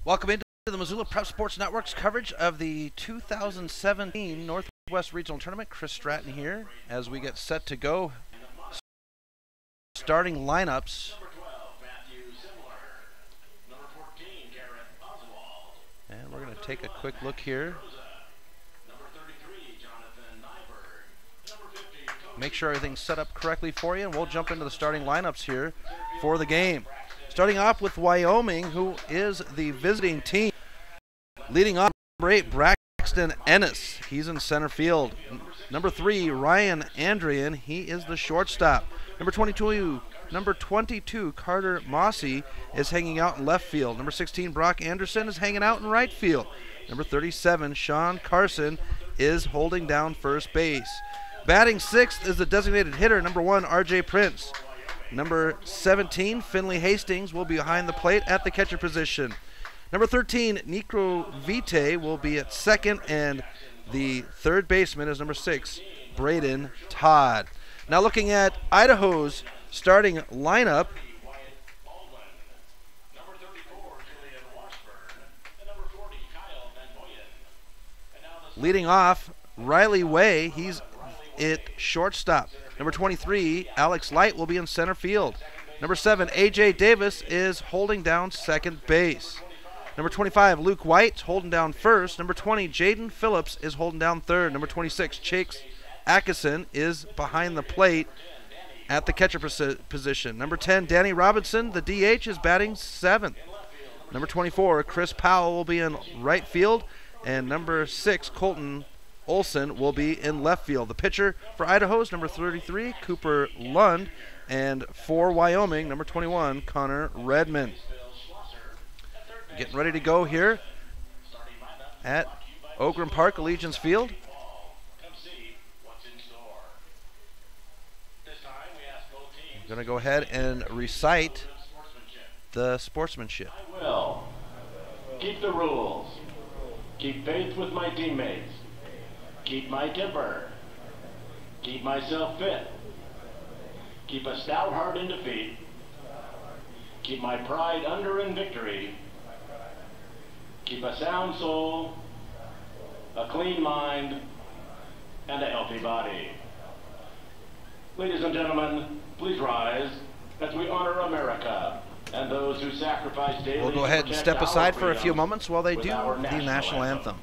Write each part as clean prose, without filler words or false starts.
Welcome into the Missoula Prep Sports Network's coverage of the 2017 Northwest Regional Tournament. Chris Stratton here as we get set to go. Starting lineups. And we're going to take a quick look here. Make sure everything's set up correctly for you, and we'll jump into the starting lineups here for the game. Starting off with Wyoming, who is the visiting team. Leading off, number 8, Braxton Ennis. He's in center field. Number 3, Ryan Andrian. He is the shortstop. Number 22, Carter Mossy is hanging out in left field. Number 16, Brock Anderson is hanging out in right field. Number 37, Sean Carson is holding down first base. Batting sixth is the designated hitter, number 1, RJ Prince. Number 17, Finley Hastings, will be behind the plate at the catcher position. Number 13, Nico Vite, will be at second, and the third baseman is number 6, Braden Todd. Now looking at Idaho's starting lineup. Leading off, Riley Way, he's at shortstop. Number 23, Alex Light, will be in center field. Number 7, AJ Davis is holding down second base. Number 25, Luke White, holding down first. Number 20, Jaden Phillips is holding down third. Number 26, Chase Atkinson is behind the plate at the catcher position. Number 10, Danny Robinson, the DH, is batting seventh. Number 24, Chris Powell, will be in right field. And number 6, Colton Olson, will be in left field. The pitcher for Idaho is number 33, Cooper Lund, and for Wyoming, number 21, Connor Redmond. Getting ready to go here at Ogren Park, Allegiance Field. I'm going to go ahead and recite the sportsmanship. I will keep the rules, keep faith with my teammates, keep my temper, keep myself fit, keep a stout heart in defeat, keep my pride under in victory, keep a sound soul, a clean mind, and a healthy body. Ladies and gentlemen, please rise as we honor America and those who sacrifice daily. We'll go ahead and step aside for a few moments while they do the national anthem.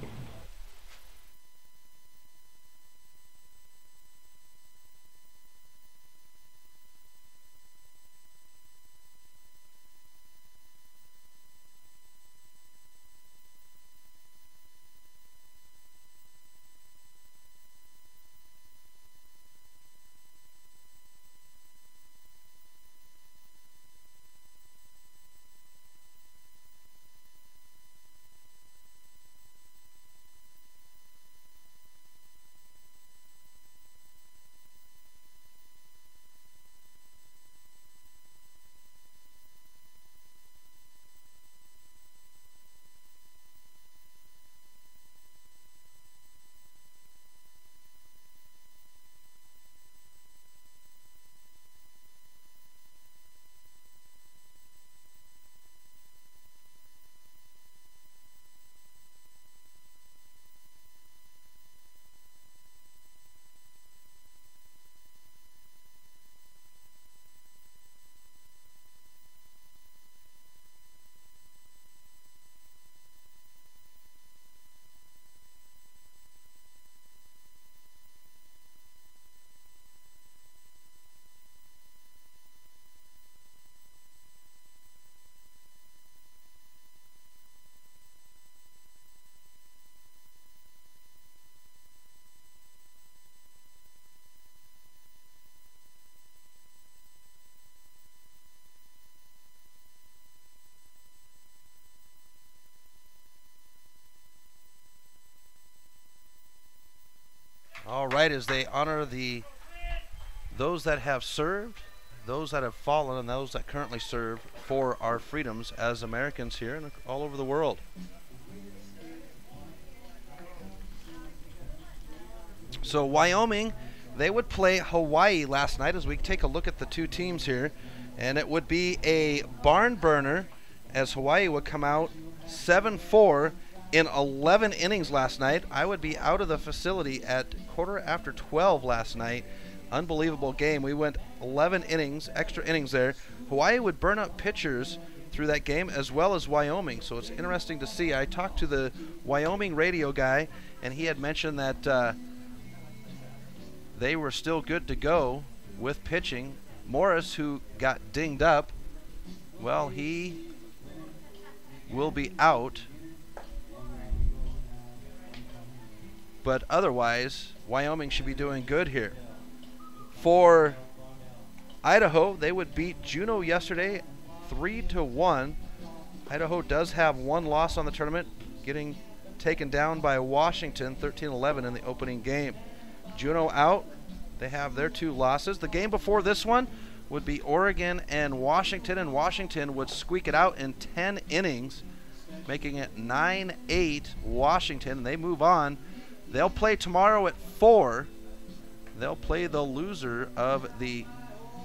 All right, as they honor those that have served, those that have fallen, and those that currently serve for our freedoms as Americans here and all over the world. So Wyoming, they would play Hawaii last night as we take a look at the two teams here. And it would be a barn burner as Hawaii would come out 7-4 in 11 innings last night. I would be out of the facility at 12:15 last night. Unbelievable game. We went 11 innings, extra innings there. Hawaii would burn up pitchers through that game, as well as Wyoming, so it's interesting to see. I talked to the Wyoming radio guy, and he had mentioned that they were still good to go with pitching. Morris, who got dinged up, well, he will be out. But otherwise, Wyoming should be doing good here. For Idaho, they would beat Juneau yesterday 3-1. Idaho does have one loss on the tournament, getting taken down by Washington 13-11 in the opening game. Juneau out. They have their 2 losses. The game before this one would be Oregon and Washington would squeak it out in 10 innings, making it 9-8 Washington. They move on. They'll play tomorrow at 4. They'll play the loser of the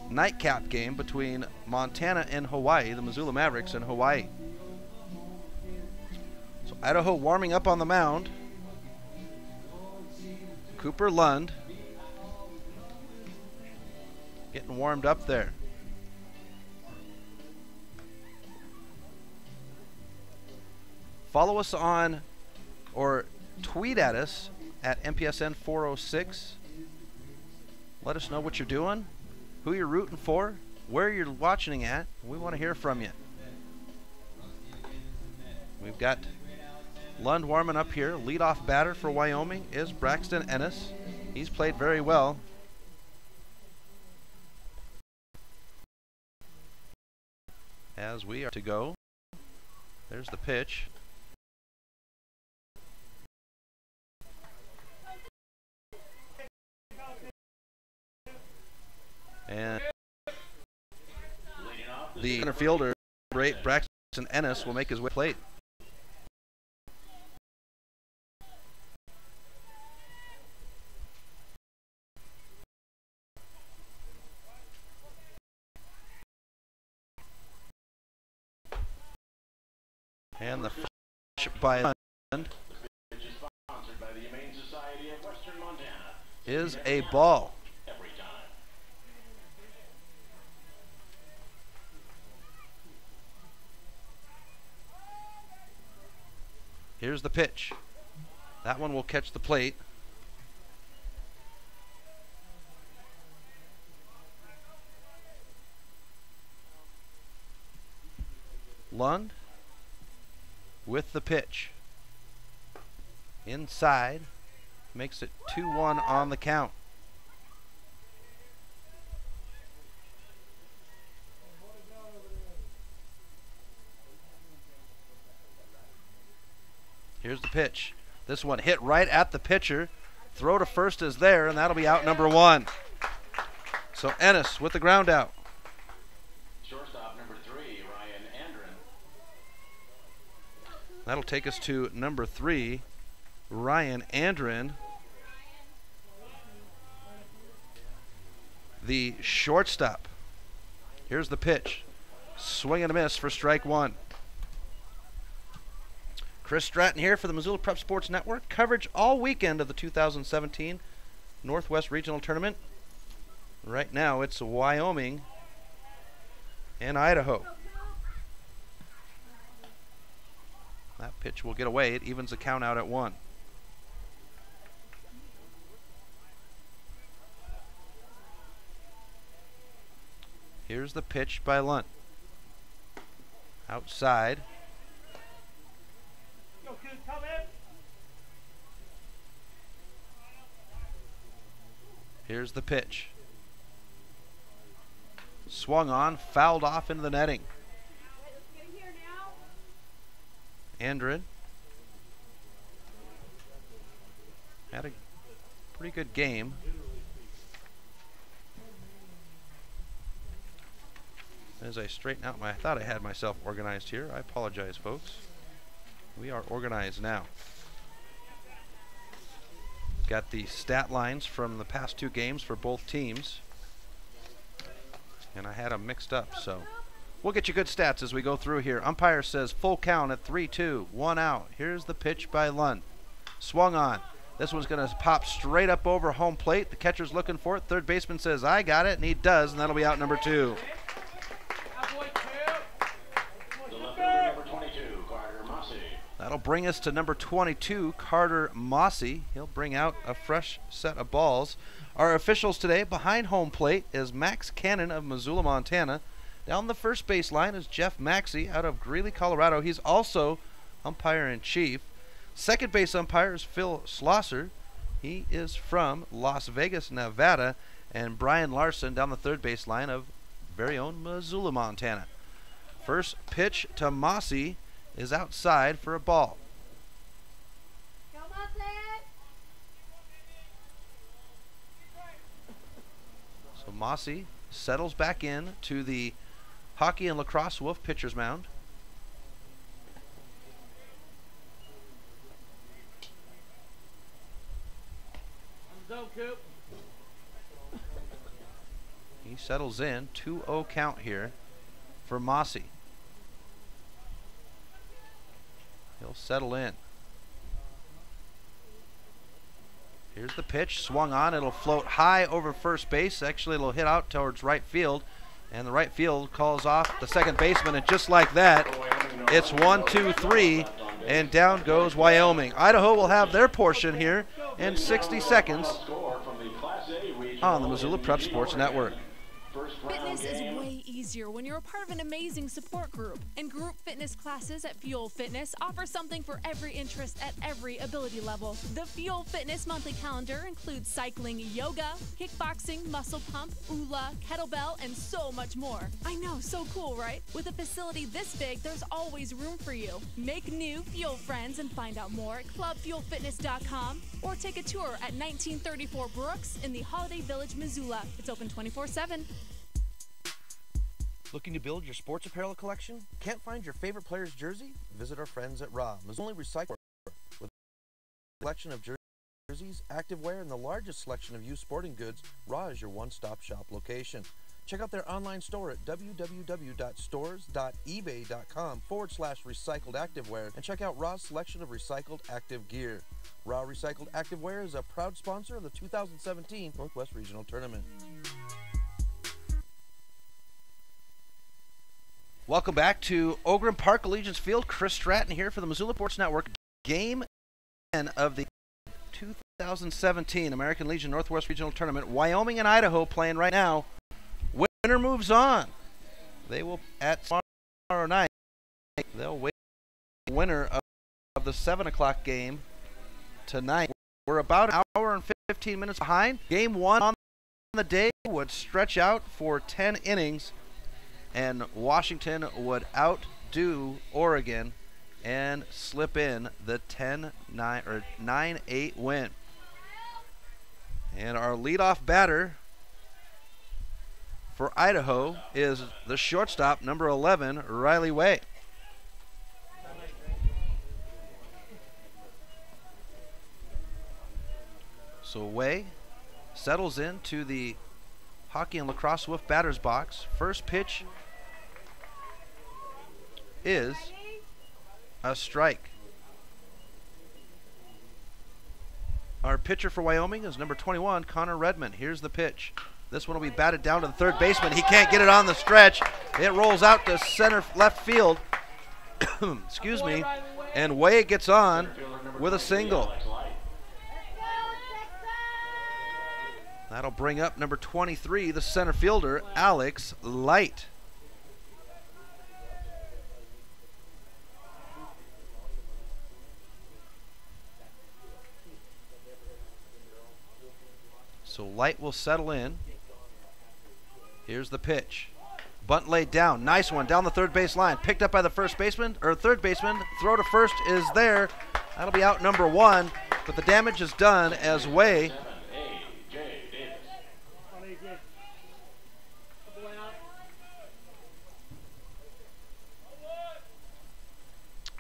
nightcap game between Montana and Hawaii, the Missoula Mavericks and Hawaii. So Idaho warming up on the mound. Cooper Lund getting warmed up there. Follow us on, or tweet at us at MPSN 406. Let us know what you're doing, who you're rooting for, where you're watching at. We want to hear from you. We've got Lund warming up here. Leadoff batter for Wyoming is Braxton Ennis. He's played very well. As we are to go. There's the pitch. And the center fielder, Braxton Ennis, will make his way to the plate. And the first by Lund is a ball. Here's the pitch. That one will catch the plate. Lund with the pitch. Inside. Makes it 2-1 on the count. Here's the pitch. This one hit right at the pitcher. Throw to first is there, and that'll be out number 1. So Ennis with the ground out. Shortstop number 3, Ryan Andren. That'll take us to number 3, Ryan Andren. The shortstop. Here's the pitch. Swing and a miss for strike 1. Chris Stratton here for the Missoula Prep Sports Network. Coverage all weekend of the 2017 Northwest Regional Tournament. Right now it's Wyoming and Idaho. That pitch will get away. It evens the count out at 1. Here's the pitch by Lund. Outside. Here's the pitch. Swung on, fouled off into the netting. Andren had a pretty good game. As I straighten out I thought I had myself organized here. I apologize, folks. We are organized now. Got the stat lines from the past 2 games for both teams, and I had them mixed up, so We'll get you good stats as we go through here. Umpire says full count at 3-2, 1 out. Here's the pitch by Lund. Swung on. This one's going to pop straight up over home plate. The catcher's looking for it. Third baseman says, I got it, and he does, and that'll be out number 2. That'll bring us to number 22, Carter Mossy. He'll bring out a fresh set of balls. Our officials today behind home plate is Max Cannon of Missoula, Montana. Down the first base line is Jeff Maxey out of Greeley, Colorado. He's also umpire-in-chief. Second base umpire is Phil Schlosser. He is from Las Vegas, Nevada. And Brian Larson down the third base line of very own Missoula, Montana. First pitch to Mossy is outside for a ball. So Mossy settles back in to the Hockey and Lacrosse Wolf pitcher's mound. He settles in, 2-0 count here for Mossy. He'll settle in. Here's the pitch, swung on. It'll float high over first base. Actually, it'll hit out towards right field. And the right field calls off the second baseman. And just like that, it's 1, 2, 3, and down goes Wyoming. Idaho will have their portion here in 60 seconds on the Missoula Prep Sports Network. Fitness is way easier when you're a part of an amazing support group. And group fitness classes at Fuel Fitness offer something for every interest at every ability level. The Fuel Fitness monthly calendar includes cycling, yoga, kickboxing, muscle pump, ULA, kettlebell, and so much more. I know, so cool, right? With a facility this big, there's always room for you. Make new Fuel friends and find out more at clubfuelfitness.com or take a tour at 1934 Brooks in the Holiday Village, Missoula. It's open 24/7. Looking to build your sports apparel collection? Can't find your favorite player's jersey? Visit our friends at Raw, Missoula Recycle, with a collection of jerseys, activewear, and the largest selection of used sporting goods. Raw is your one-stop shop location. Check out their online store at www.stores.ebay.com/recycled activewear and check out Raw's selection of recycled active gear. Raw Recycled Activewear is a proud sponsor of the 2017 Northwest Regional Tournament. Welcome back to Ogren Park Allegiance Field. Chris Stratton here for the Missoula Sports Network. Game 10 of the 2017 American Legion Northwest Regional Tournament. Wyoming and Idaho playing right now. Winner moves on. They will, at tomorrow night, they'll wait for the winner of the 7 o'clock game tonight. We're about an hour and 15 minutes behind. Game 1 on the day would stretch out for 10 innings. And Washington would outdo Oregon and slip in the 10-9 or 9-8 win. And our leadoff batter for Idaho is the shortstop, number 11, Riley Way. So Way settles into the Hockey and Lacrosse Wolf batter's box. First pitch is a strike. Our pitcher for Wyoming is number 21, Connor Redmond. Here's the pitch. This one will be batted down to the third baseman. He can't get it on the stretch. It rolls out to center left field. Excuse me. And Way gets on with a single. That'll bring up number 23, the center fielder, Alex Light. So Light will settle in. Here's the pitch. Bunt laid down. Nice one down the third base line. Picked up by the first baseman, or third baseman. Throw to first is there. That'll be out number 1. But the damage is done as Way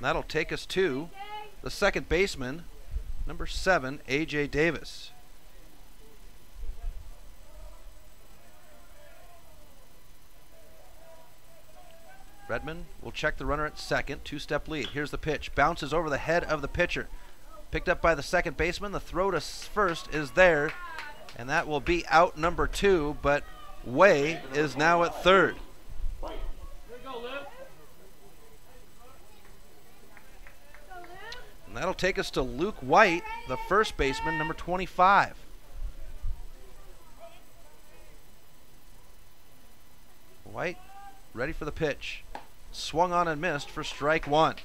that'll take us to the second baseman, number 7, A.J. Davis. Redmond will check the runner at second, two-step lead. Here's the pitch, bounces over the head of the pitcher. Picked up by the second baseman. The throw to first is there, and that will be out number 2, but Way is now at third. And that'll take us to Luke White, the first baseman, number 25. White ready for the pitch. Swung on and missed for strike 1.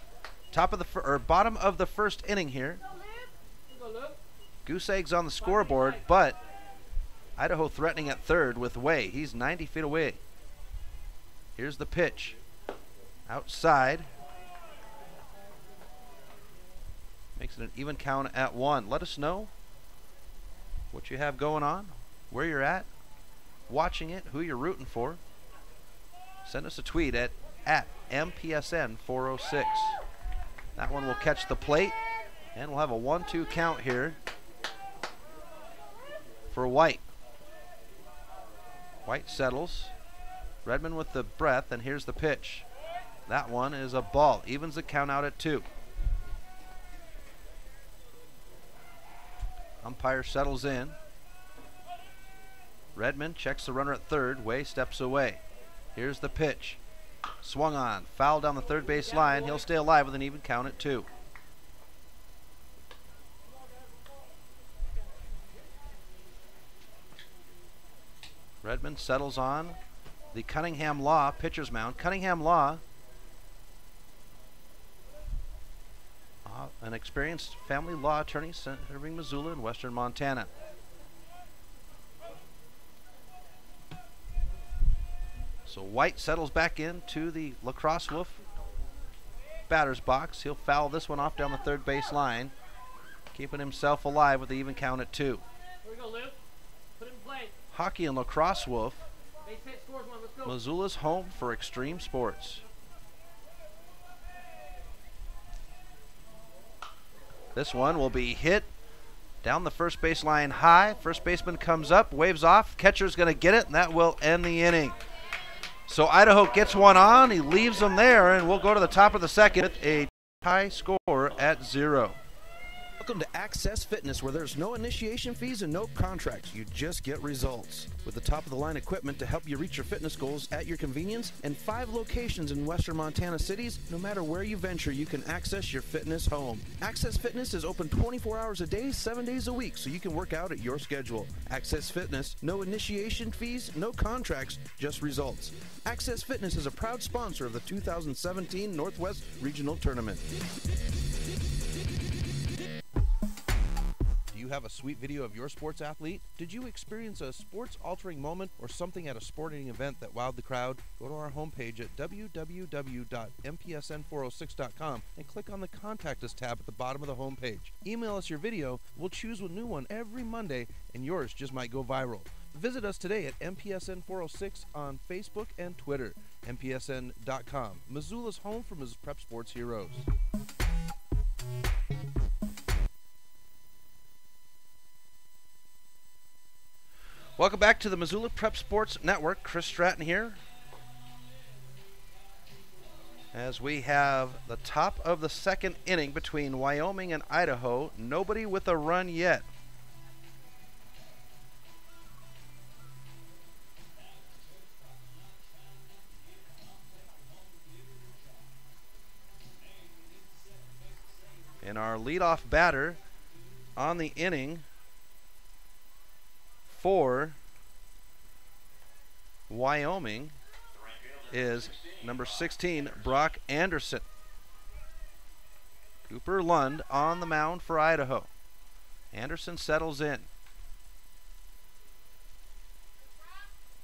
Bottom of the first inning here. Goose eggs on the scoreboard, but Idaho threatening at third with Way. He's 90 feet away. Here's the pitch. Outside. Makes it an even count at 1. Let us know what you have going on, where you're at, watching it, who you're rooting for. Send us a tweet at MPSN406. That one will catch the plate, and we'll have a 1-2 count here for White. White settles. Redmond with the breath, and here's the pitch. That one is a ball. Evens the count out at 2. Umpire settles in. Redmond checks the runner at third. Way steps away. Here's the pitch. Swung on. Foul down the third base line. He'll stay alive with an even count at 2. Redmond settles on the Cunningham Law pitcher's mound. Cunningham Law, an experienced family law attorney serving Missoula in western Montana. So White settles back into the Lacrosse Wolf batter's box. He'll foul this one off down the third base line, keeping himself alive with the even count at 2. Here we go, Luke. Put it in play. Hockey and Lacrosse Wolf. Base hit, scores one. Let's go. Missoula's home for extreme sports. This one will be hit down the first base line high. First baseman comes up, waves off. Catcher's going to get it, and that will end the inning. So Idaho gets one on. He leaves them there, and we'll go to the top of the second with a tie score at 0. Welcome to Access Fitness, where there's no initiation fees and no contracts. You just get results. With the top-of-the-line equipment to help you reach your fitness goals at your convenience, and 5 locations in western Montana cities, no matter where you venture, you can access your fitness home. Access Fitness is open 24 hours a day, 7 days a week, so you can work out at your schedule. Access Fitness, no initiation fees, no contracts, just results. Access Fitness is a proud sponsor of the 2017 Northwest Regional Tournament. Do you have a sweet video of your sports athlete? Did you experience a sports-altering moment or something at a sporting event that wowed the crowd? Go to our homepage at www.mpsn406.com and click on the Contact Us tab at the bottom of the homepage. Email us your video. We'll choose a new one every Monday, and yours just might go viral. Visit us today at MPSN406 on Facebook and Twitter. MPSN.com, Missoula's home for Prep Sports heroes. Welcome back to the Missoula Prep Sports Network. Chris Stratton here. As we have the top of the second inning between Wyoming and Idaho. Nobody with a run yet. And our leadoff batter on the inning for Wyoming is number 16, Brock Anderson. Cooper Lund on the mound for Idaho. Anderson settles in.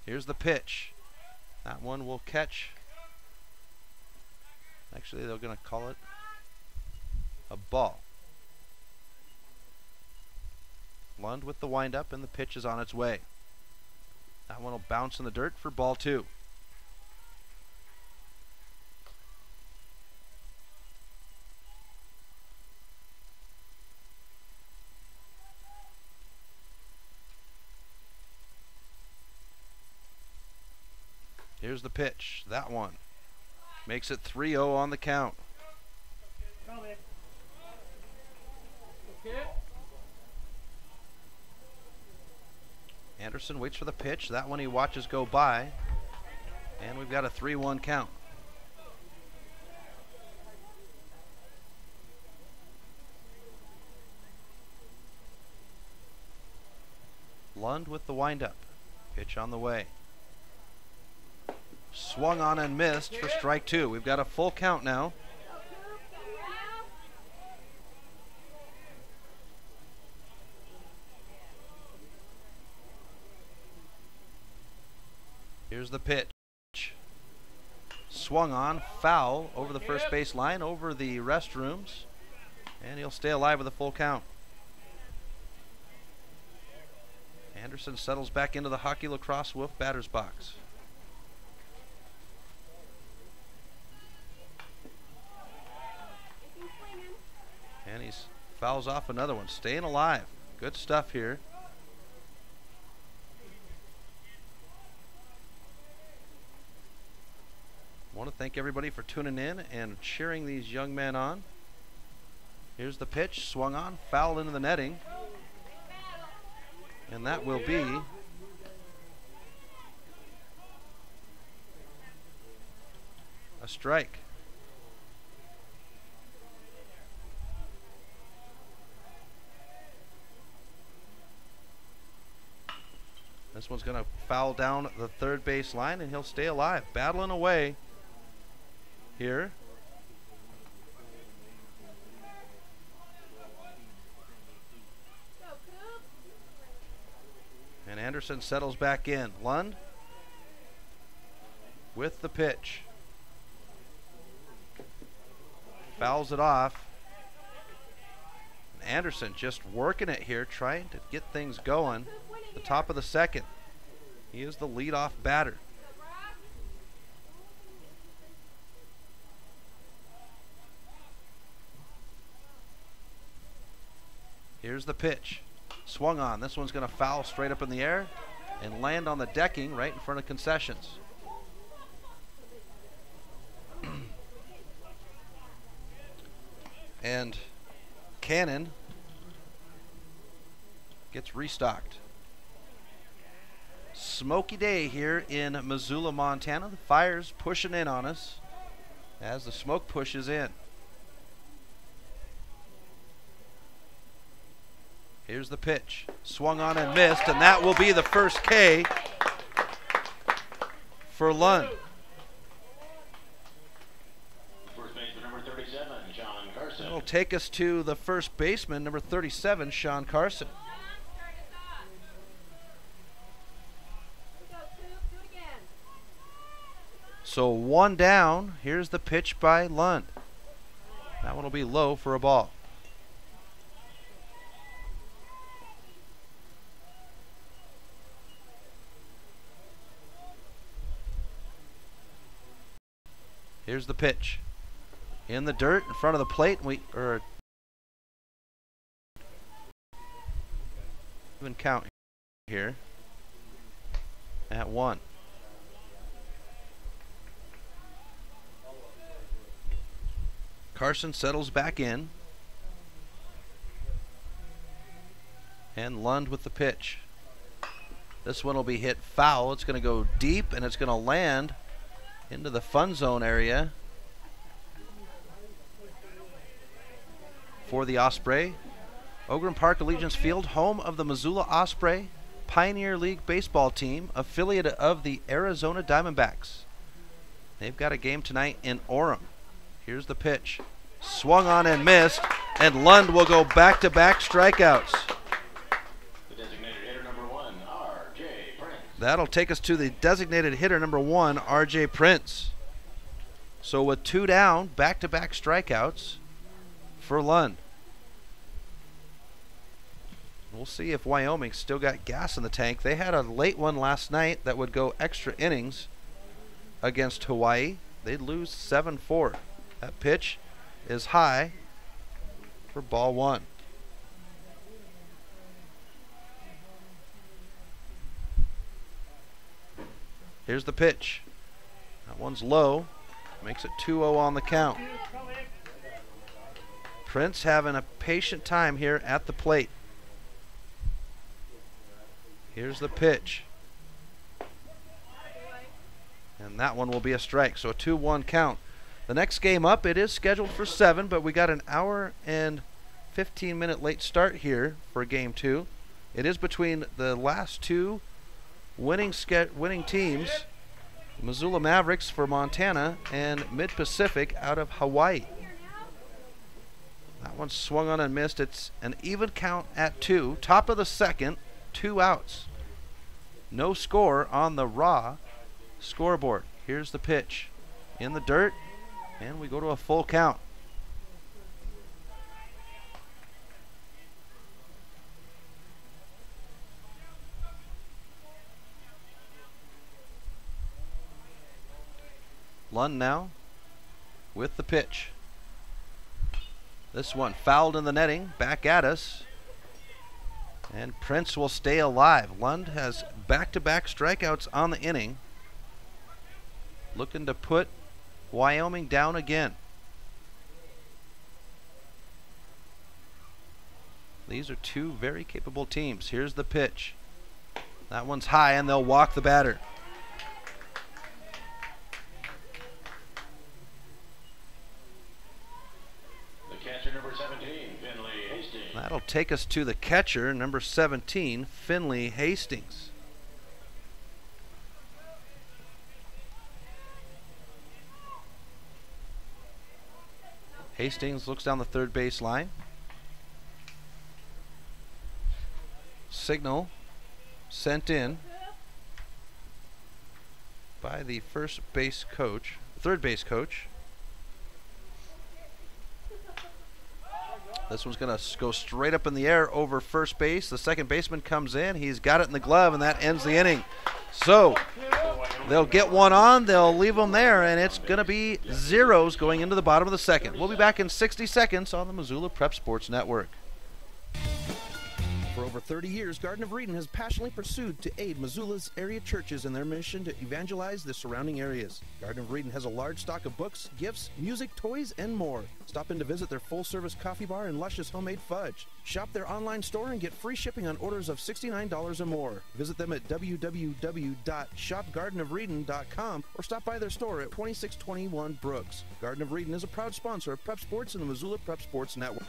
Here's the pitch. That one will catch. Actually, they're going to call it a ball. Lund with the windup, and the pitch is on its way. That one will bounce in the dirt for ball 2. Here's the pitch. That one Makes it 3-0 on the count. Anderson waits for the pitch. That one he watches go by. And we've got a 3-1 count. Lund with the windup. Pitch on the way. Swung on and missed for strike 2. We've got a full count now. Here's the pitch. Swung on, foul over the first base line, over the restrooms, and he'll stay alive with a full count. Anderson settles back into the hockey lacrosse Wolf batter's box. And he fouls off another one, staying alive. Good stuff here. Want to thank everybody for tuning in and cheering these young men on. Here's the pitch, swung on, fouled into the netting. And that will be a strike. This one's going to foul down the third base line, and he'll stay alive, battling away here. And Anderson settles back in. Lund with the pitch. Fouls it off. And Anderson just working it here, trying to get things going. The top of the second. He is the leadoff batter. Here's the pitch. Swung on. This one's going to foul straight up in the air and land on the decking right in front of concessions. And Cannon gets restocked. Smoky day here in Missoula, Montana. The fire's pushing in on us as the smoke pushes in. Here's the pitch. Swung on and missed, and that will be the first K for Lund. First baseman number 37, Sean Carson. That'll take us to the first baseman, number 37, Sean Carson. So one down. Here's the pitch by Lund. That one will be low for a ball. Here's the pitch. In the dirt in front of the plate. Even count here at 1. Carson settles back in. And Lund with the pitch. This one will be hit foul. It's going to go deep, and it's going to land into the fun zone area for the Osprey. Ogren Park Allegiance Field, home of the Missoula Osprey Pioneer League baseball team, affiliate of the Arizona Diamondbacks. They've got a game tonight in Orem. Here's the pitch. Swung on and missed, and Lund will go back-to-back strikeouts. The designated hitter number 1, R.J. Prince. That'll take us to the designated hitter number 1, R.J. Prince. So with 2 down, back-to-back strikeouts for Lund. We'll see if Wyoming still got gas in the tank. They had a late one last night that would go extra innings against Hawaii. They'd lose 7-4. That pitch is high for ball 1. Here's the pitch. That one's low. Makes it 2-0 on the count. Prince having a patient time here at the plate. Here's the pitch. And that one will be a strike, so a 2-1 count. The next game up, it is scheduled for 7, but we got an hour and 15-minute late start here for game 2. It is between the last two winning teams, Missoula Mavericks for Montana and Mid-Pacific out of Hawaii. That one swung on and missed. It's an even count at 2. Top of the second, 2 outs. No score on the raw scoreboard. Here's the pitch. In the dirt, and we go to a full count. Lund now with the pitch. This one fouled in the netting, back at us. And Prince will stay alive. Lund has back-to-back strikeouts on the inning. Looking to put Wyoming down again. These are two very capable teams. Here's the pitch. That one's high, and they'll walk the batter. That'll take us to the catcher, number 17, Finley Hastings. Hastings looks down the third base line. Signal sent in by the third base coach. This one's going to go straight up in the air over first base. The second baseman comes in. He's got it in the glove, and that ends the inning. So they'll get one on. They'll leave them there, and it's going to be zeros going into the bottom of the second. We'll be back in 60 seconds on the Missoula Prep Sports Network. For over 30 years, Garden of Eden has passionately pursued to aid Missoula's area churches in their mission to evangelize the surrounding areas. Garden of Eden has a large stock of books, gifts, music, toys, and more. Stop in to visit their full-service coffee bar and luscious homemade fudge. Shop their online store and get free shipping on orders of $69 or more. Visit them at www.shopgardenofreden.com or stop by their store at 2621 Brooks. Garden of Eden is a proud sponsor of Prep Sports and the Missoula Prep Sports Network.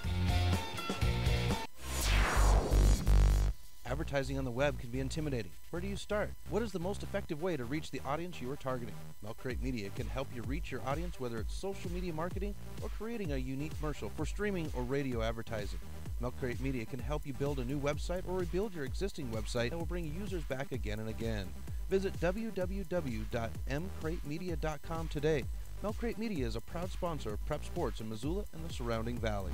Advertising on the web can be intimidating. Where do you start? What is the most effective way to reach the audience you are targeting? Milk Crate Media can help you reach your audience, whether it's social media marketing or creating a unique commercial for streaming or radio advertising. Milk Crate Media can help you build a new website or rebuild your existing website that will bring users back again and again. Visit www.mcratemedia.com today. Milk Crate Media is a proud sponsor of Prep Sports in Missoula and the surrounding valley.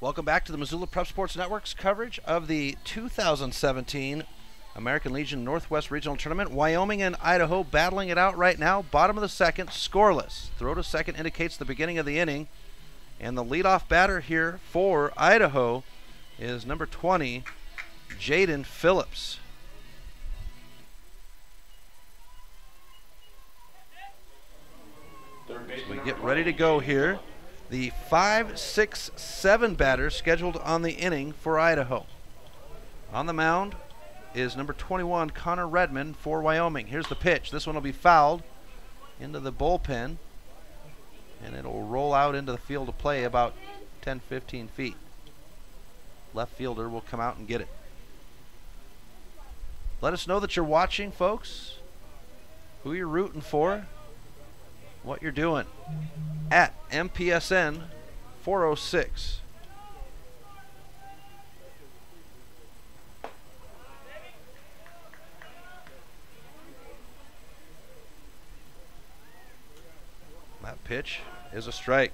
Welcome back to the Missoula Prep Sports Network's coverage of the 2017 American Legion Northwest Regional Tournament. Wyoming and Idaho battling it out right now. Bottom of the second, scoreless. Throw to second indicates the beginning of the inning. And the leadoff batter here for Idaho is number 20, Jaden Phillips. So we get ready to go here. The 5, 6, 7 batters scheduled on the inning for Idaho. On the mound is number 21, Connor Redmond for Wyoming. Here's the pitch. This one will be fouled into the bullpen, and it'll roll out into the field of play about 10, 15 feet. Left fielder will come out and get it. Let us know that you're watching, folks, who you're rooting for, what you're doing at MPSN 406. That pitch is a strike.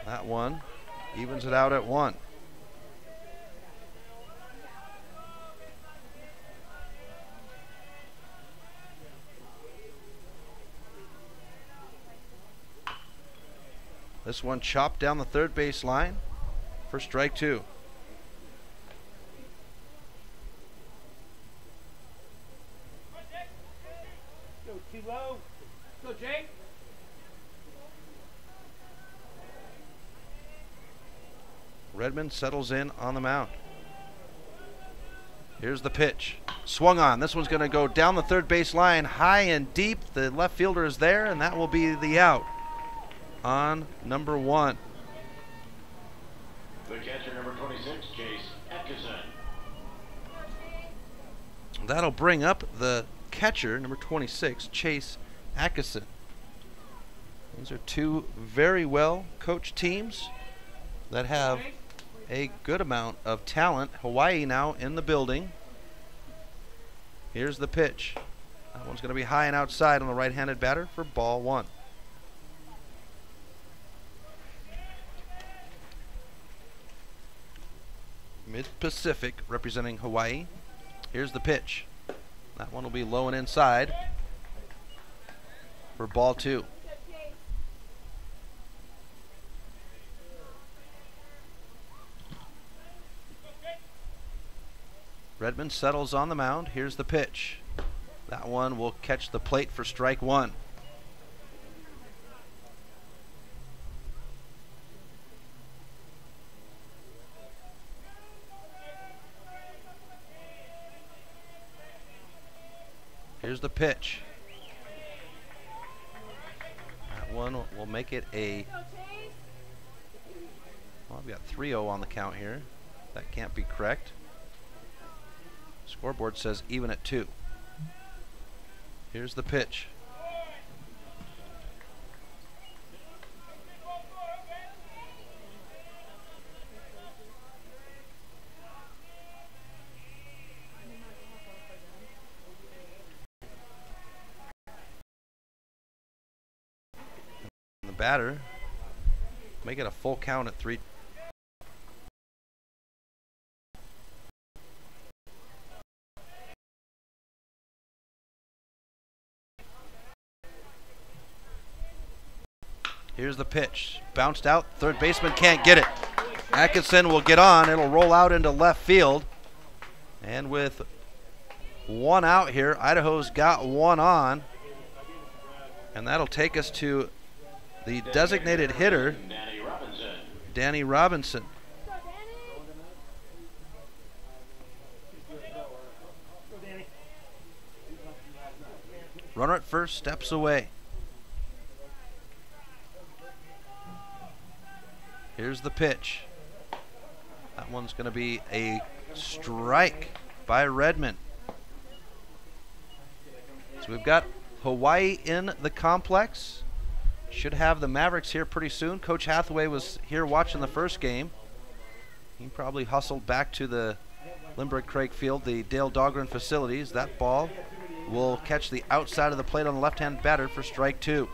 That one evens it out at 1. This one chopped down the third base line for strike 2. Redmond settles in on the mound. Here's the pitch. Swung on. This one's going to go down the third base line, high and deep. The left fielder is there, and that will be the out on number 1. The catcher, number 26, Chase Atkinson. That'll bring up the catcher, number 26, Chase Atkinson. These are two very well coached teams that have a good amount of talent. Hawaii now in the building. Here's the pitch. That one's going to be high and outside on the right-handed batter for ball 1. Mid-Pacific representing Hawaii. Here's the pitch. That one will be low and inside for ball 2. Redmond settles on the mound. Here's the pitch. That one will catch the plate for strike 1. Here's the pitch. That one will make it a... Well, I've got 3-0 on the count here. That can't be correct. Scoreboard says even at 2. Here's the pitch. And the batter, make it a full count at 3. Here's the pitch. Bounced out. Third baseman can't get it. Atkinson will get on. It'll roll out into left field. And with 1 out here, Idaho's got 1 on. And that'll take us to the designated hitter, Danny Robinson. Runner at first, steps away. Here's the pitch. That one's going to be a strike by Redmond. So we've got Hawaii in the complex. Should have the Mavericks here pretty soon. Coach Hathaway was here watching the first game. He probably hustled back to the Lindbergh Craig Field, the Dale Dahlgren facilities. That ball will catch the outside of the plate on the left-hand batter for strike 2.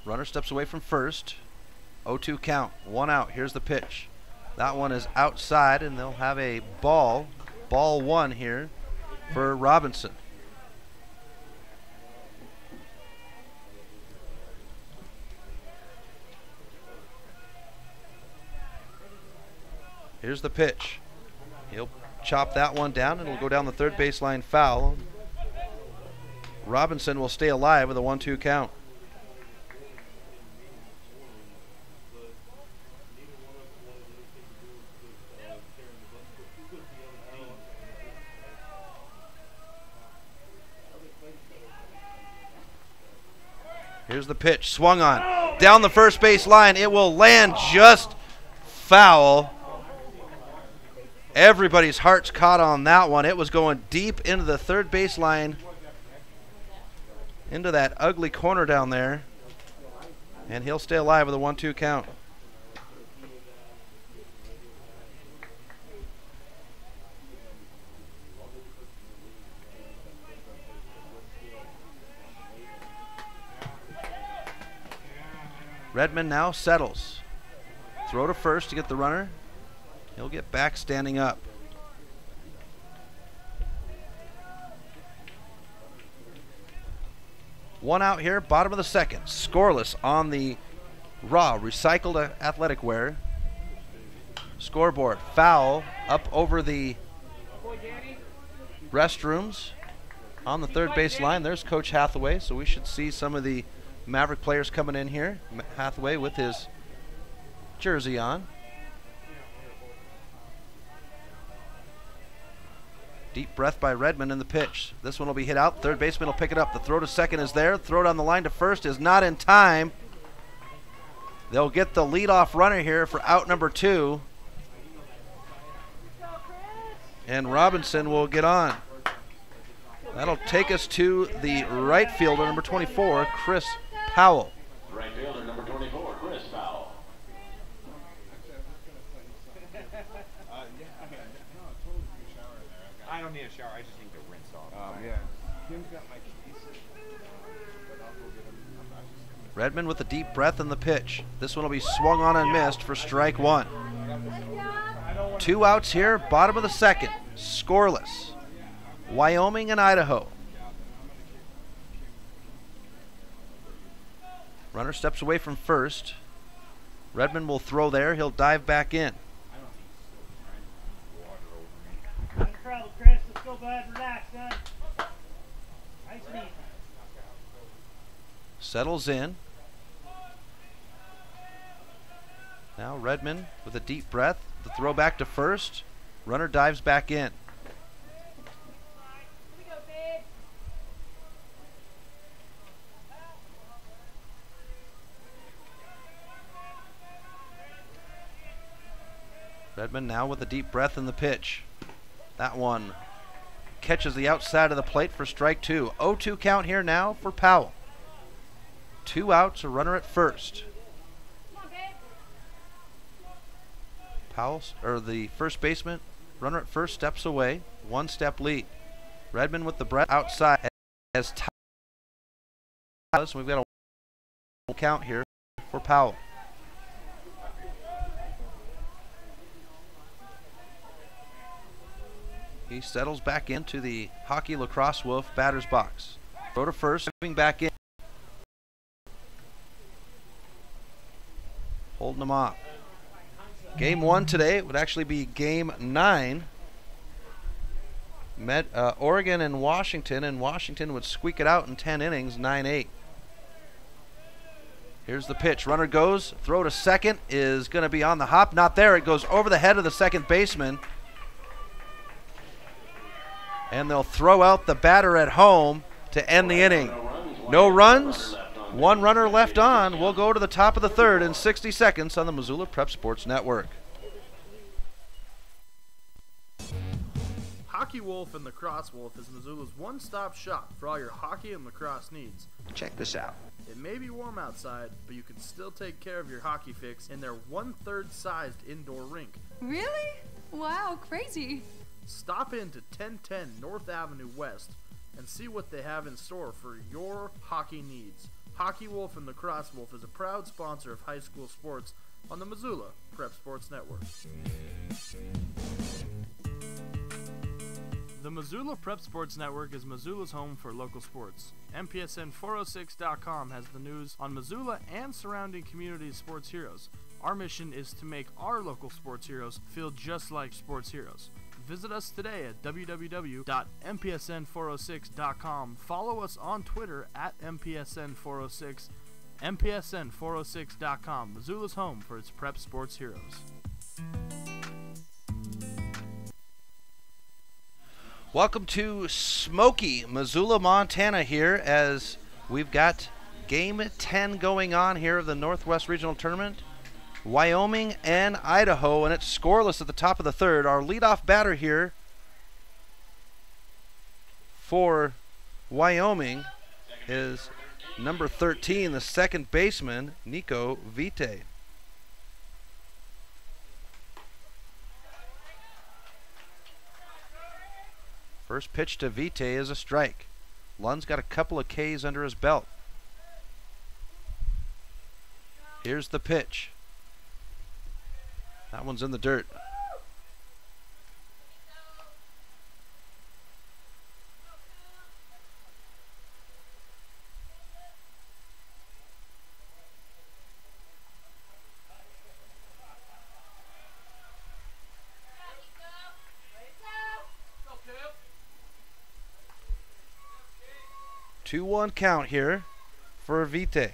Runner steps away from first. 0-2 count. 1 out. Here's the pitch. That one is outside, and they'll have a ball. Ball 1 here for Robinson. Here's the pitch. He'll chop that one down, and it'll go down the third baseline foul. Robinson will stay alive with a 1-2 count. Here's the pitch, swung on, down the first base line. It will land just foul. Everybody's heart's caught on that one. It was going deep into the third base line, into that ugly corner down there, and he'll stay alive with a 1-2 count. Redmond now settles. Throw to first to get the runner. He'll get back standing up. One out here, bottom of the second. Scoreless on the raw recycled athletic wear. Scoreboard, foul up over the restrooms. on the third base line. There's Coach Hathaway, so we should see some of the Maverick players coming in here. Hathaway with his jersey on. Deep breath by Redmond in the pitch. This one will be hit out. Third baseman will pick it up. The throw to second is there. Throw down the line to first is not in time. They'll get the leadoff runner here for out number 2. And Robinson will get on. That'll take us to the right fielder, number 24, Chris Powell. Right fielder number 24, Chris Powell. I don't need a shower. I just need to rinse off. Yeah. Kim's got my keys. Redmond with a deep breath in the pitch. This one will be swung on and missed for strike 1. 2 outs here, bottom of the second. Scoreless. Wyoming and Idaho. Runner steps away from first. Redmond will throw there. He'll dive back in. Trouble, Chris. Let's go, bud. Relax, son. Nice and easy. Settles in. Now Redmond with a deep breath. The throw back to first. Runner dives back in. Redmond now with a deep breath in the pitch. That one catches the outside of the plate for strike 2. 0-2 count here now for Powell. 2 outs, a runner at first. Powell, or the first baseman, runner at first, steps away. 1-step lead. Redmond with the breath outside as we've got a count here for Powell. He settles back into the Hockey Lacrosse Wolf batter's box. Throw to first, moving back in. Holding him off. Game 1 today would actually be game 9. Oregon and Washington would squeak it out in 10 innings, 9-8. Here's the pitch. Runner goes. Throw to second is going to be on the hop. Not there. It goes over the head of the second baseman. And they'll throw out the batter at home to end the inning. No runs, 1 runner left on. We'll go to the top of the third in 60 seconds on the Missoula Prep Sports Network. Hockey Wolf and Lacrosse Wolf is Missoula's one-stop shop for all your hockey and lacrosse needs. Check this out. It may be warm outside, but you can still take care of your hockey fix in their 1/3 sized indoor rink. Really? Wow, crazy. Stop in to 1010 North Avenue West and see what they have in store for your hockey needs. Hockey Wolf and Lacrosse Wolf is a proud sponsor of high school sports on the Missoula Prep Sports Network. The Missoula Prep Sports Network is Missoula's home for local sports. MPSN406.com has the news on Missoula and surrounding communities' sports heroes. Our mission is to make our local sports heroes feel just like sports heroes. Visit us today at www.mpsn406.com. Follow us on Twitter at mpsn406. mpsn406.com, Missoula's home for its prep sports heroes. Welcome to smoky Missoula, Montana here as we've got game 10 going on here of the Northwest Regional Tournament. Wyoming and Idaho, and it's scoreless at the top of the third. Our leadoff batter here for Wyoming is number 13, the second baseman, Nico Vite. First pitch to Vite is a strike. Lund's got a couple of Ks under his belt. Here's the pitch. That one's in the dirt. 2-1 count here for Vite.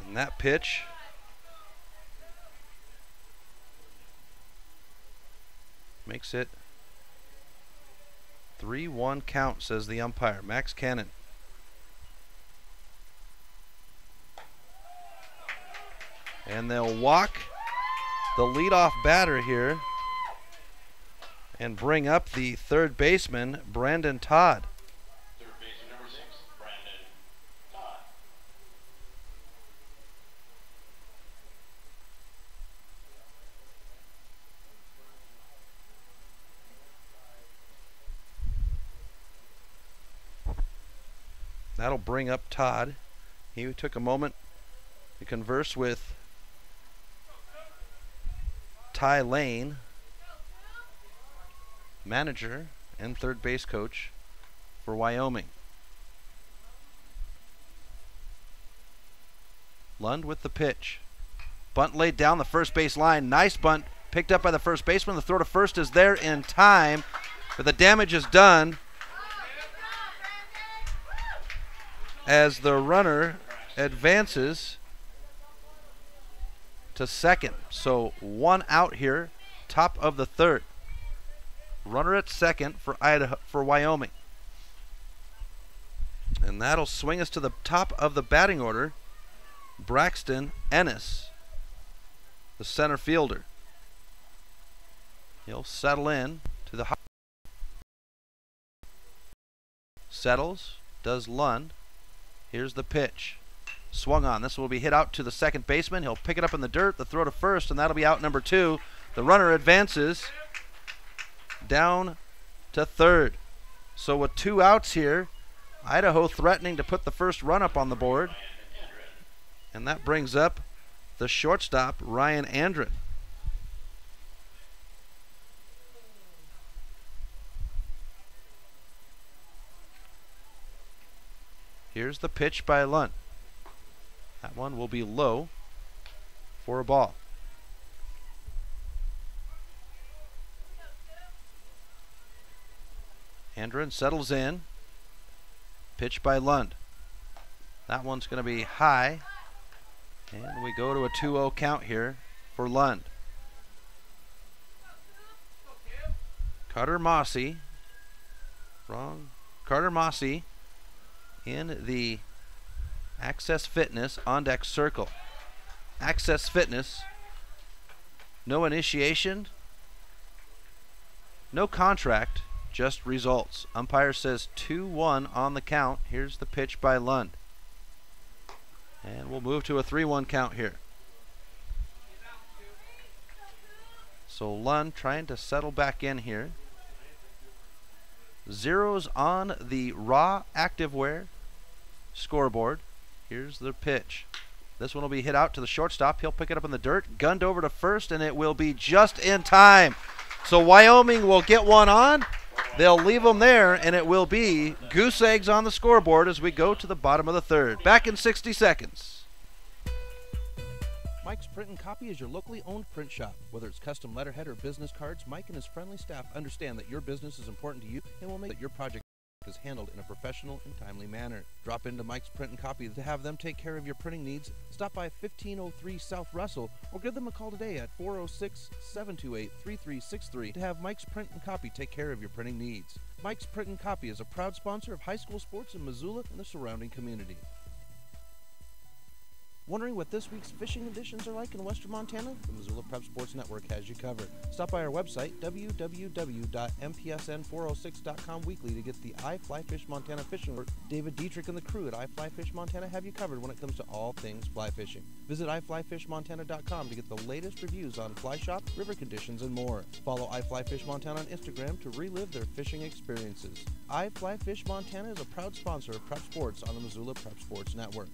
And that pitch makes it 3-1 count, says the umpire, Max Cannon. And they'll walk the leadoff batter here and bring up the third baseman, Brandon Todd. Third baseman number 6, Brandon Todd. That'll bring up Todd. He took a moment to converse with Ty Lane, manager and third base coach for Wyoming. Lund with the pitch. Bunt laid down the first base line. Nice bunt picked up by the first baseman. The throw to first is there in time, but the damage is done as the runner advances to second. So 1 out here, top of the third. Runner at second for Idaho, for Wyoming. And that'll swing us to the top of the batting order. Braxton Ennis, the center fielder. He'll settle in to the settles, does Lund. Here's the pitch. Swung on. This will be hit out to the second baseman. He'll pick it up in the dirt. The throw to first, and that'll be out number 2. The runner advances down to third. So with 2 outs here, Idaho threatening to put the first run up on the board. And that brings up the shortstop, Ryan Andren. Here's the pitch by Lund. That one will be low for a ball. Andren settles in. Pitch by Lund. That one's going to be high. And we go to a 2-0 count here for Lund. Carter Mossy. Wrong. Carter Mossy in the Access Fitness on deck circle. Access Fitness, no initiation, no contract, just results. Umpire says 2-1 on the count. Here's the pitch by Lund. And we'll move to a 3-1 count here. So Lund trying to settle back in here. Zeros on the raw activewear scoreboard. Here's the pitch. This one will be hit out to the shortstop. He'll pick it up in the dirt. Gunned over to first, and it will be just in time. So Wyoming will get one on. They'll leave them there, and it will be goose eggs on the scoreboard as we go to the bottom of the third. Back in 60 seconds. Mike's Print and Copy is your locally owned print shop. Whether it's custom letterhead or business cards, Mike and his friendly staff understand that your business is important to you and will make that your project is handled in a professional and timely manner. Drop into Mike's Print and Copy to have them take care of your printing needs. Stop by 1503 South Russell or give them a call today at 406-728-3363 to have Mike's Print and Copy take care of your printing needs. Mike's Print and Copy is a proud sponsor of high school sports in Missoula and the surrounding community. Wondering what this week's fishing conditions are like in western Montana? The Missoula Prep Sports Network has you covered. Stop by our website, www.mpsn406.com weekly to get the I Fly Fish Montana fishing alert. David Dietrich and the crew at I Fly Fish Montana have you covered when it comes to all things fly fishing. Visit iflyfishmontana.com to get the latest reviews on fly shop, river conditions, and more. Follow I Fly Fish Montana on Instagram to relive their fishing experiences. I Fly Fish Montana is a proud sponsor of Prep Sports on the Missoula Prep Sports Network.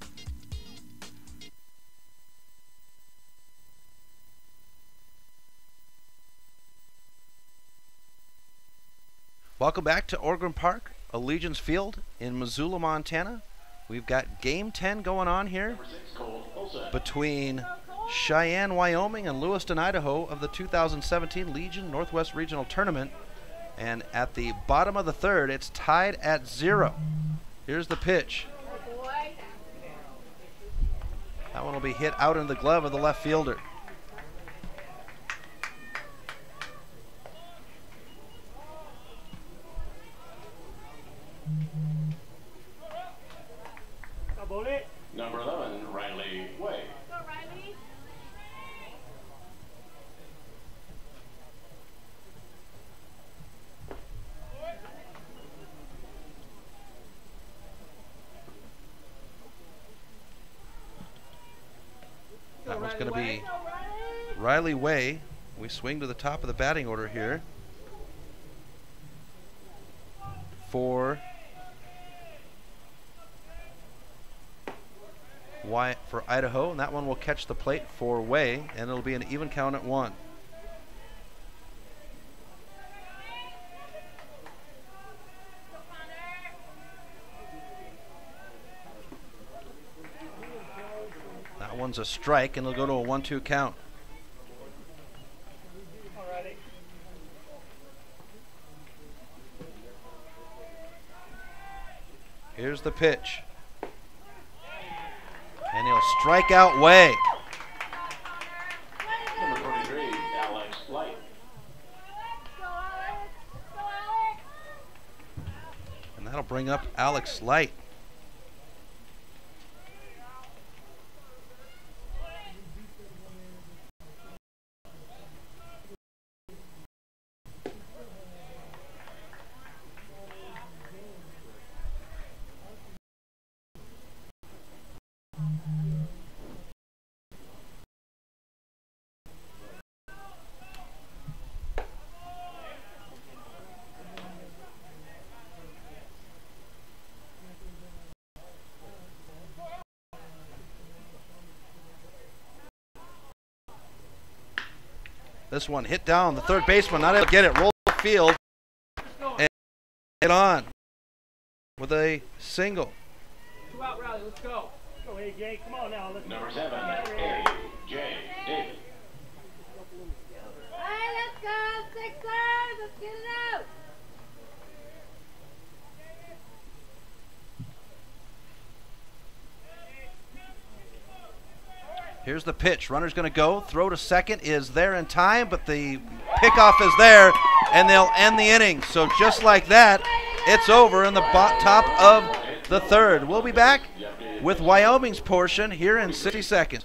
Welcome back to Organ Park, Allegiance Field in Missoula, Montana. We've got Game 10 going on here between Cheyenne, Wyoming, and Lewiston, Idaho of the 2017 Legion Northwest Regional Tournament. And at the bottom of the third, it's tied at 0. Here's the pitch. That one will be hit out in the glove of the left fielder. Number 11, Riley Way. That one's going to be Riley Way. We swing to the top of the batting order here for Idaho, and that one will catch the plate for Way, and it'll be an even count at 1. That one's a strike, and it'll go to a 1-2 count. Here's the pitch. And he'll strike out Way. Number 43, Alex Light. And that'll bring up Alex Light. This one hit down. The third baseman not able to get it. Roll the field and get on with a single. 2 out rally. Let's go. Go ahead, Jay. Come on now. Number 7, A.J. David. All right, let's go. Sixers. Let's get it out. Here's the pitch. Runner's going to go. Throw to second is there in time, but the pickoff is there, and they'll end the inning. So just like that, it's over in the top of the third. We'll be back with Wyoming's portion here in 60 seconds.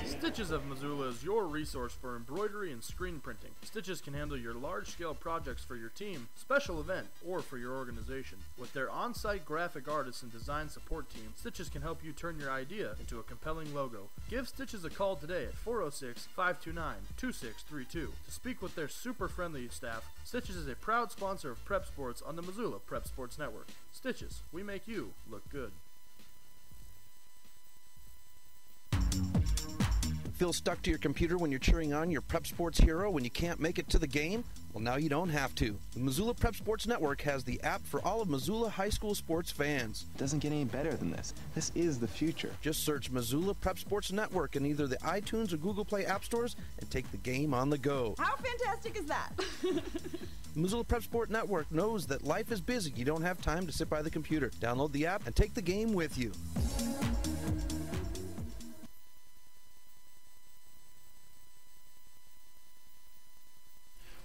Stitches of Missoula is your resource for embroidery and screen printing. Stitches can handle your large-scale projects for your team, special event, or for your organization. With their on-site graphic artists and design support team, Stitches can help you turn your idea into a compelling logo. Give Stitches a call today at 406-529-2632 to speak with their super friendly staff. Stitches is a proud sponsor of Prep Sports on the Missoula Prep Sports Network. Stitches, we make you look good. Feel stuck to your computer when you're cheering on your Prep Sports hero when you can't make it to the game? Well, now you don't have to. The Missoula Prep Sports Network has the app for all of Missoula high school sports fans. It doesn't get any better than this. This is the future. Just search Missoula Prep Sports Network in either the iTunes or Google Play app stores and take the game on the go. How fantastic is that? Missoula Prep Sport Network knows that life is busy. You don't have time to sit by the computer. Download the app and take the game with you.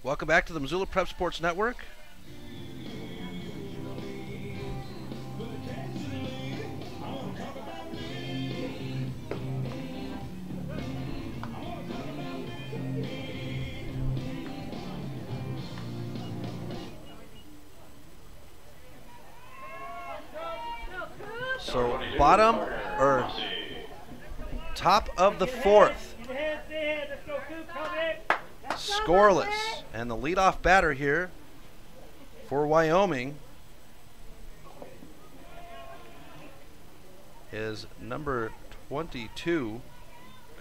Welcome back to the Missoula Prep Sports Network. So bottom or top of the fourth. Scoreless. And the leadoff batter here for Wyoming is number 22,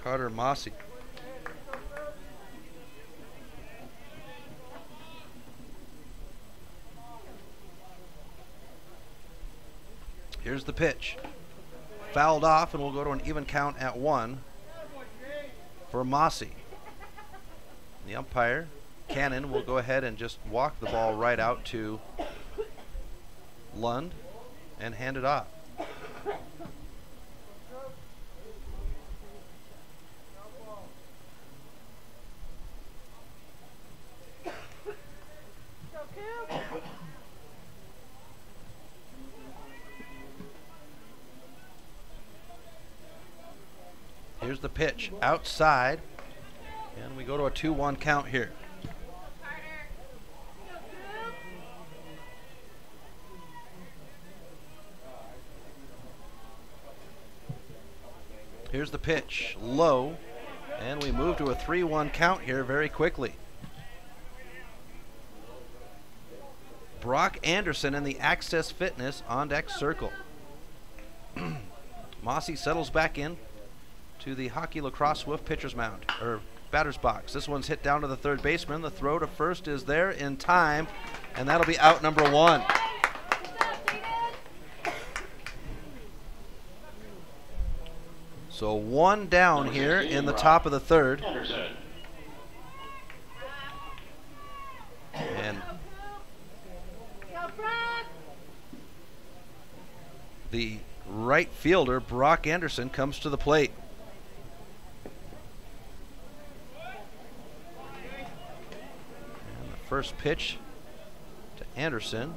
Carter Mossy. Here's the pitch. Fouled off, and we'll go to an even count at 1. for Mossy. The umpire, Cannon, will go ahead and just walk the ball right out to Lund and hand it off. Here's the pitch outside, and we go to a 2-1 count here. Here's the pitch, low, and we move to a 3-1 count here very quickly. Brock Anderson in the Access Fitness on deck circle. Mossy settles back in to the hockey lacrosse Wolf pitcher's mound, or batter's box. This one's hit down to the third baseman. The throw to first is there in time, and that'll be out number 1. So 1 down here in the top of the third. And the right fielder, Brock Anderson, comes to the plate. And the first pitch to Anderson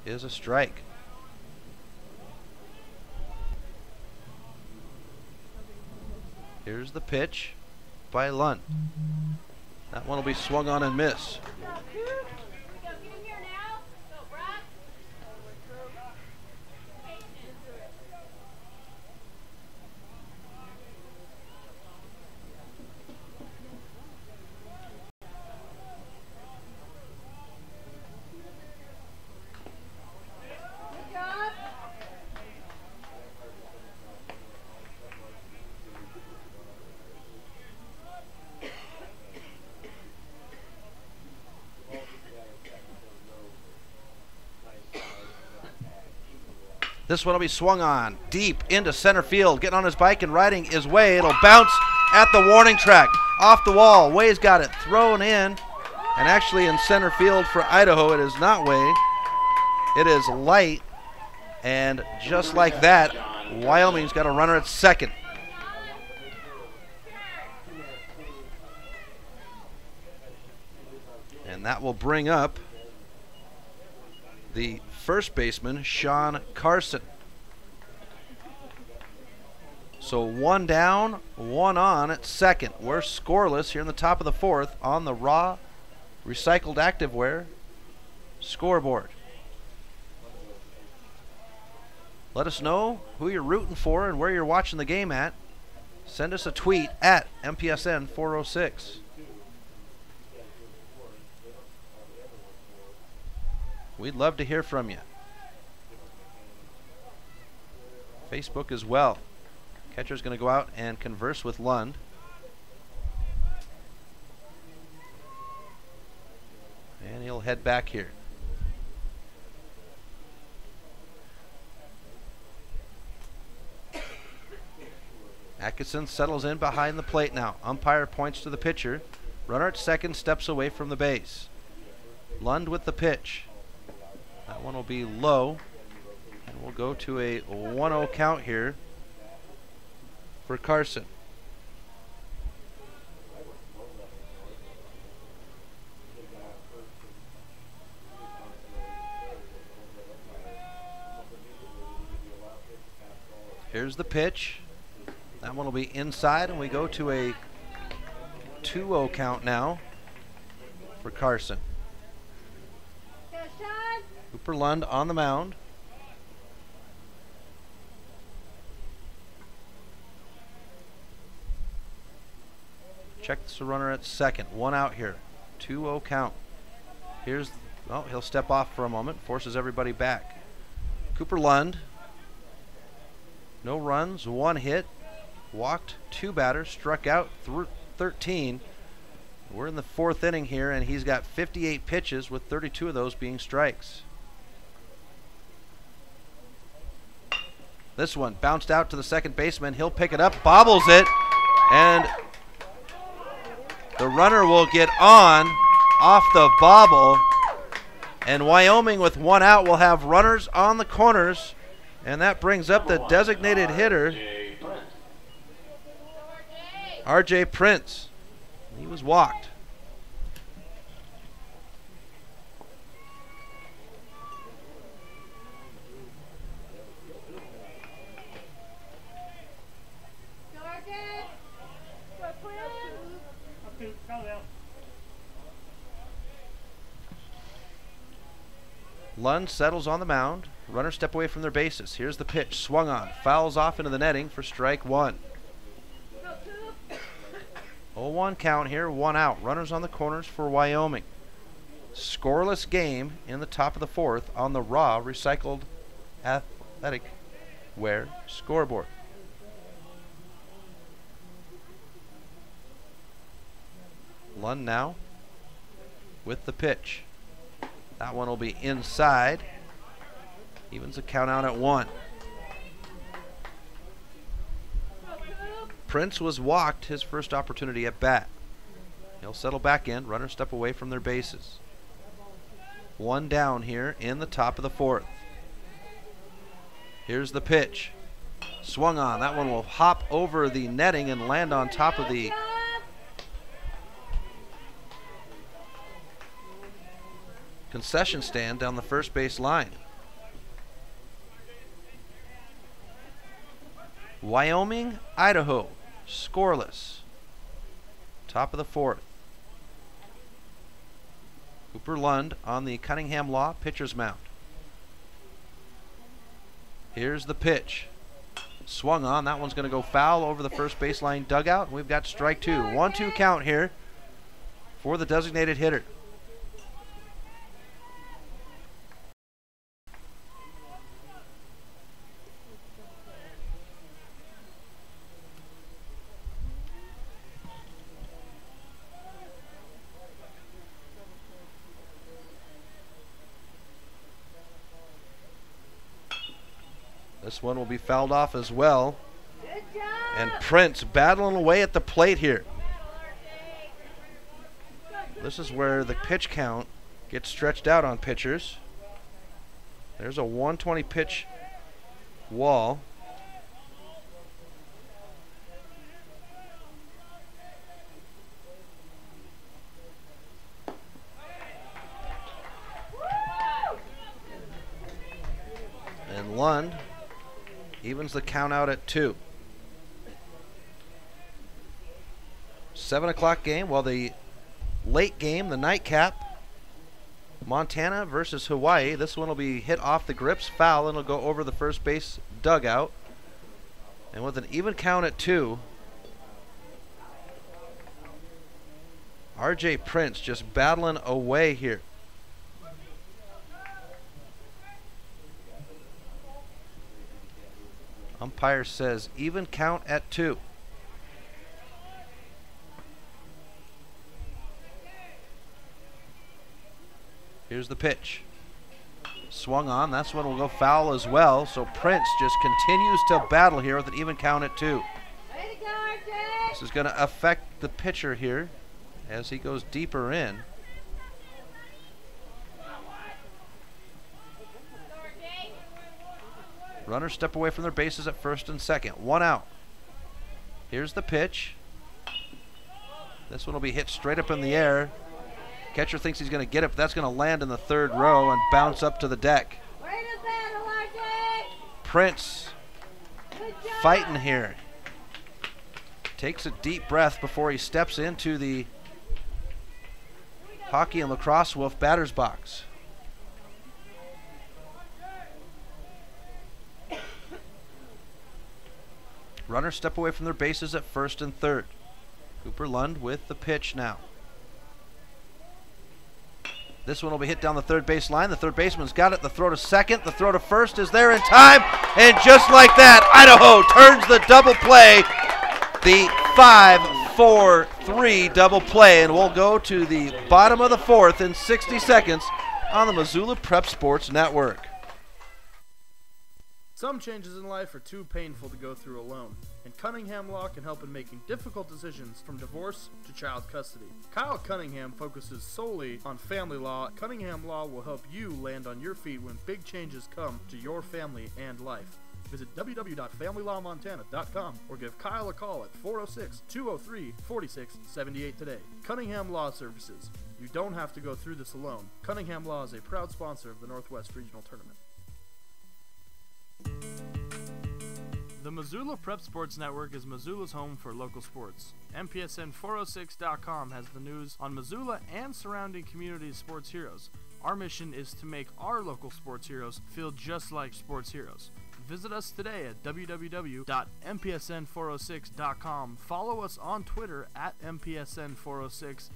is a strike. Here's the pitch by Lund. That one will be swung on and miss. This one will be swung on deep into center field. Getting on his bike and riding his way. It'll bounce at the warning track. Off the wall. Way's got it thrown in. And actually in center field for Idaho, it is not Way. It is Light. And just like that, Wyoming's got a runner at second. And that will bring up the first baseman, Sean Carson. So 1 down, 1 on at second. We're scoreless here in the top of the fourth on the raw recycled activewear scoreboard. Let us know who you're rooting for and where you're watching the game at. Send us a tweet at MPSN 406. We'd love to hear from you. Facebook as well. Catcher's going to go out and converse with Lund. And he'll head back here. Atkinson settles in behind the plate now. Umpire points to the pitcher. Runner at second steps away from the base. Lund with the pitch. That one will be low, and we'll go to a 1-0 count here for Carson. Here's the pitch. That one will be inside, and we go to a 2-0 count now for Carson. Cooper Lund on the mound. Check the runner at second. 1 out here. 2-0 count. Here's, well, he'll step off for a moment. Forces everybody back. Cooper Lund. No runs, 1 hit. Walked 2 batters. Struck out 13. We're in the 4th inning here, and he's got 58 pitches with 32 of those being strikes. This one bounced out to the second baseman. He'll pick it up, bobbles it, and The runner will get on off the bobble. And Wyoming with 1 out will have runners on the corners. And that brings up the designated hitter, R.J. Prince. He was walked. Lund settles on the mound. Runners step away from their bases. Here's the pitch. Swung on. Fouls off into the netting for strike 1. 0-1 count here. 1 out. Runners on the corners for Wyoming. Scoreless game in the top of the 4th on the Raw Recycled Athletic Wear scoreboard. Lund now with the pitch. That one will be inside. Evens the count out at 1. Prince was walked his first opportunity at bat. He'll settle back in. Runners step away from their bases. 1 down here in the top of the 4th. Here's the pitch. Swung on. That one will hop over the netting and land on top of the concession stand down the first base line. Wyoming, Idaho, scoreless. Top of the 4th. Cooper Lund on the Cunningham Law pitcher's mound. Here's the pitch. Swung on. That one's going to go foul over the first baseline dugout. And we've got strike 2. 1-2 count here for the designated hitter. This one will be fouled off as well. And Prince battling away at the plate here. This is where the pitch count gets stretched out on pitchers. There's a 120 pitch wall. And Lund evens the count out at 2. 7 o'clock game. Well, the late game, the nightcap, Montana versus Hawaii. This one will be hit off the grips, foul, and it'll go over the first base dugout. And with an even count at 2, R.J. Prince just battling away here. Umpire says even count at 2. Here's the pitch. Swung on. That's one will go foul as well. So Prince just continues to battle here with an even count at 2. This is going to affect the pitcher here as he goes deeper in. Runners step away from their bases at first and second. 1 out. Here's the pitch. This one will be hit straight up in the air. Catcher thinks he's going to get it, but that's going to land in the 3rd row and bounce up to the deck. Prince fighting here. Takes a deep breath before he steps into the Hockey and Lacrosse Wolf batter's box. Runners step away from their bases at first and third. Cooper Lund with the pitch now. This one will be hit down the third base line. The third baseman's got it. The throw to second. The throw to first is there in time. And just like that, Idaho turns the double play. The 5-4-3 double play. And we'll go to the bottom of the fourth in 60 seconds on the Missoula Prep Sports Network. Some changes in life are too painful to go through alone, and Cunningham Law can help in making difficult decisions from divorce to child custody. Kyle Cunningham focuses solely on family law. Cunningham Law will help you land on your feet when big changes come to your family and life. Visit www.familylawmontana.com or give Kyle a call at 406-203-4678 today. Cunningham Law Services. You don't have to go through this alone. Cunningham Law is a proud sponsor of the Northwest Regional Tournament. The Missoula Prep Sports Network is Missoula's home for local sports. MPSN406.com has the news on Missoula and surrounding communities' sports heroes. Our mission is to make our local sports heroes feel just like sports heroes. Visit us today at www.mpsn406.com. Follow us on Twitter at MPSN406.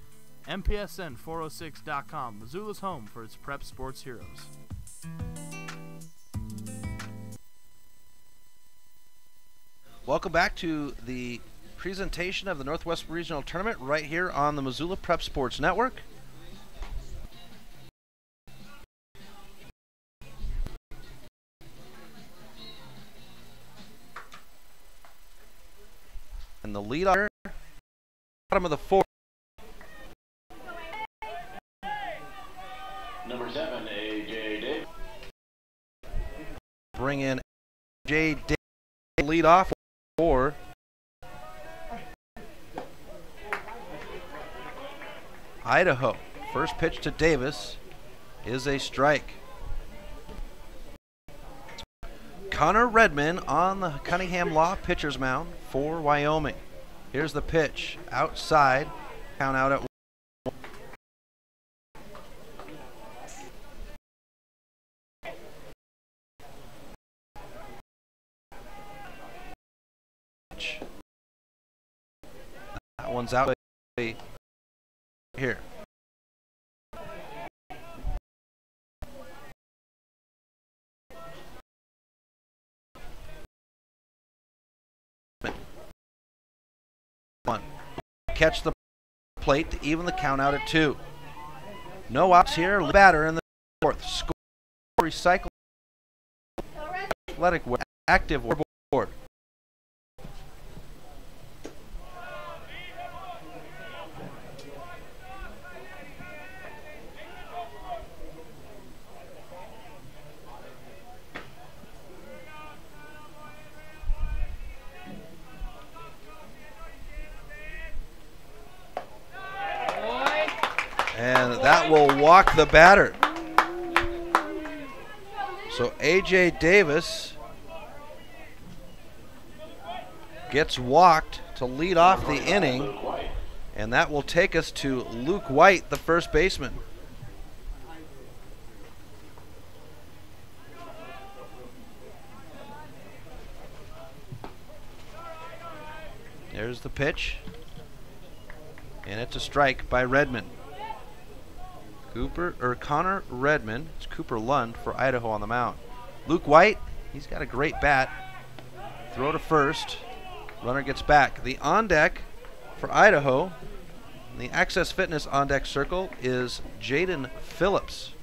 MPSN406.com, Missoula's home for its prep sports heroes. Welcome back to the presentation of the Northwest Regional Tournament right here on the Missoula Prep Sports Network. And the lead on bottom of the fourth. Number 7, A.J. Davis. Bring in A.J. Davis lead off for Idaho. First pitch to Davis is a strike. Connor Redmond on the Cunningham Law pitcher's mound for Wyoming. Here's the pitch outside, count out at 1. That one's out here. One. Catch the plate to even the count out at 2. No outs here. Batter in the fourth. Score recycle. Athletic active board. And that will walk the batter. So A.J. Davis gets walked to lead off the inning. And that will take us to Luke White, the first baseman. There's the pitch. And it's a strike by Redmond. Connor Redmond, it's Cooper Lund for Idaho on the mound. Luke White, he's got a great bat. Throw to first. Runner gets back. The on deck for Idaho, in the Access Fitness on deck circle, is Jaden Phillips.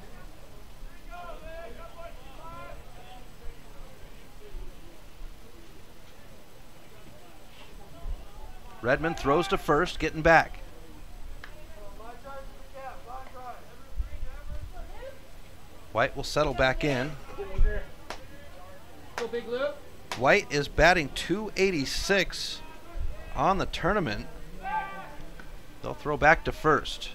Redmond throws to first, getting back. White will settle back in. White is batting .286 on the tournament. They'll throw back to first.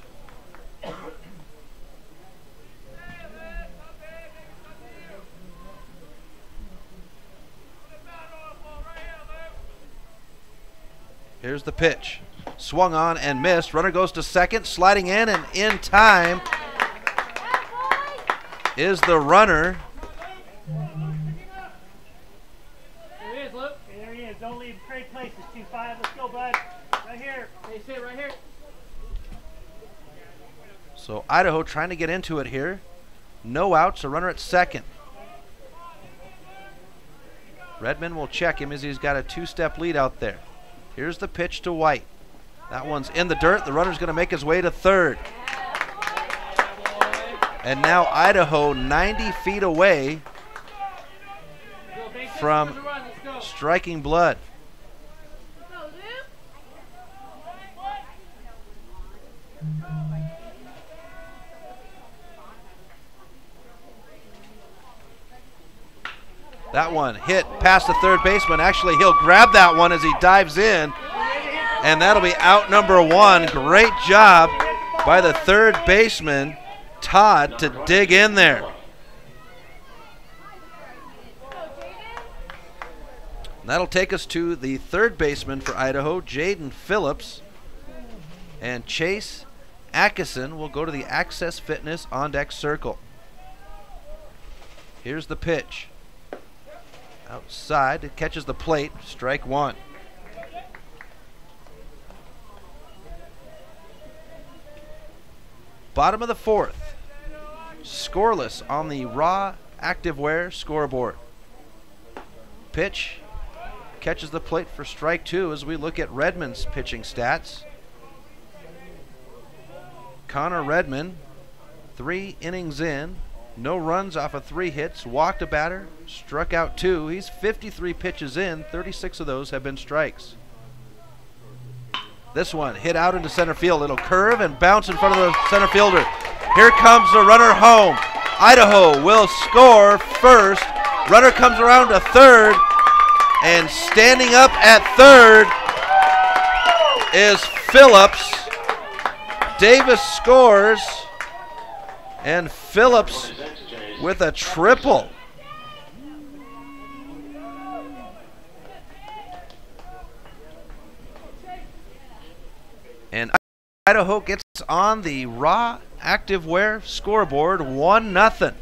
Here's the pitch. Swung on and missed. Runner goes to second, sliding in, and in time is the runner. There he is, Luke. There he is. Don't leave great places. 2-5. Let's go, bud. Right here. Hey, sit right here. So Idaho trying to get into it here. No outs, a runner at second. Redmond will check him as he's got a 2-step lead out there. Here's the pitch to White. That one's in the dirt. The runner's going to make his way to third. And now Idaho 90 feet away from striking blood. That one hit past the third baseman. Actually, he'll grab that one as he dives in, and that'll be out number one. Great job by the third baseman, Todd, to dig in there. That'll take us to the third baseman for Idaho, Jaden Phillips, and Chase Atkinson will go to the Access Fitness on deck circle. Here's the pitch. Outside, it catches the plate, strike one. Bottom of the fourth. Scoreless on the Raw Activewear scoreboard. Pitch catches the plate for strike two as we look at Redmond's pitching stats. Connor Redmond, 3 innings in, no runs off of 3 hits, walked a batter, struck out 2. He's 53 pitches in, 36 of those have been strikes. This one hit out into center field. It'll curve and bounce in front of the center fielder. Here comes the runner home. Idaho will score first. Runner comes around to third, and standing up at third is Phillips. Davis scores, and Phillips with a triple. And Idaho gets on the Raw Activewear scoreboard 1-0.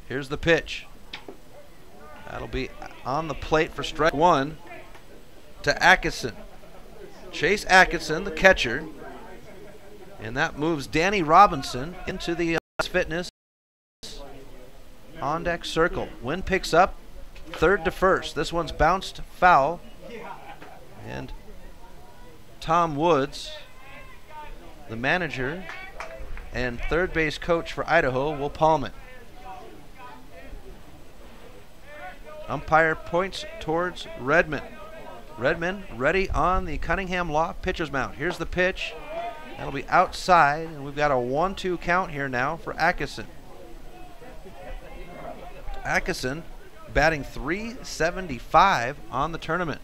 Here's the pitch. That'll be on the plate for strike one to Atkinson. Chase Atkinson, the catcher. And that moves Danny Robinson into the Fitness on deck circle. Wind picks up, third to first. This one's bounced foul. And Tom Woods, the manager and third base coach for Idaho, will palm it. Umpire points towards Redmond. Redmond ready on the Cunningham Law pitcher's mound. Here's the pitch. That'll be outside, and we've got a 1-2 count here now for Atkinson. Atkinson batting .375 on the tournament.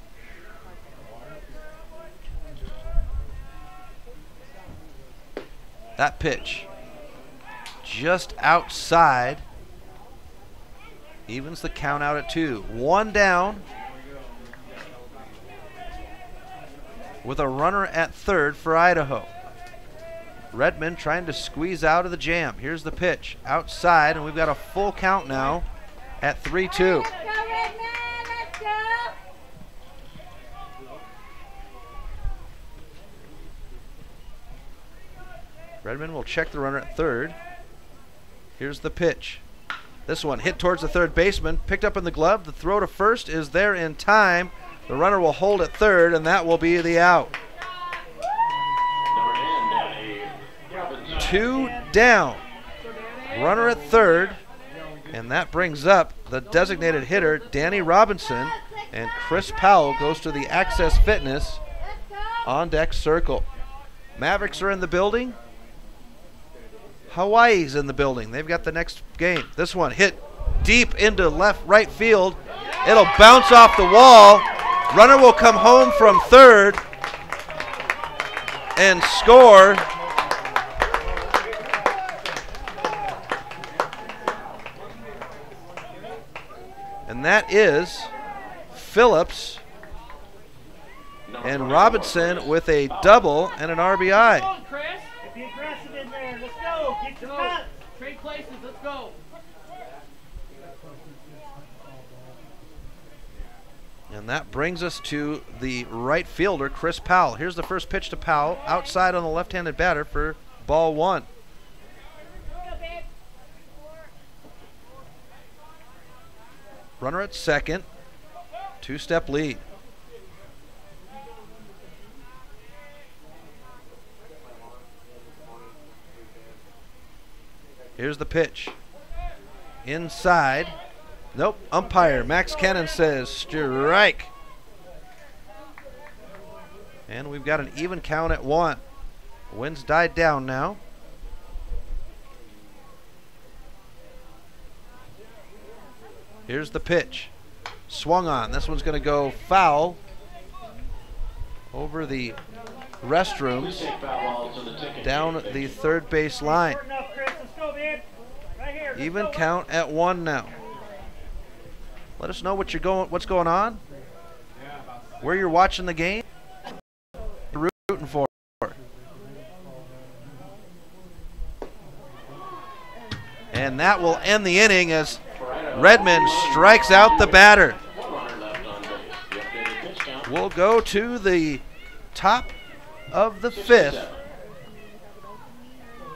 That pitch just outside. Evens the count out at 2. 1 down with a runner at third for Idaho. Redmond trying to squeeze out of the jam. Here's the pitch outside, and we've got a full count now at 3-2. Let's go, Redmond! Let's go! Redmond will check the runner at third. Here's the pitch. This one hit towards the third baseman, picked up in the glove. The throw to first is there in time. The runner will hold at third, and that will be the out. 2 down. Runner at third, and that brings up the designated hitter, Danny Robinson, and Chris Powell goes to the Access Fitness on deck circle. Mavericks are in the building. Hawaii's in the building. They've got the next game. This one hit deep into right field. It'll bounce off the wall. Runner will come home from third and score. And that is Phillips and Robinson with a double and an RBI. Be aggressive in there. Let's go. Keep the cut. Trade places. Let's go. And that brings us to the right fielder, Chris Powell. Here's the first pitch to Powell, outside on the left-handed batter for ball 1. Runner at second, 2-step lead. Here's the pitch. Inside. Nope. Umpire Max Cannon says strike. And we've got an even count at 1. Wind's died down now. Here's the pitch. Swung on. This one's going to go foul over the restrooms down the third base line. Even count at 1 now. Let us know what's going on, where you're watching the game, rooting for. And that will end the inning as Redmond strikes out the batter. We'll go to the top of the 5th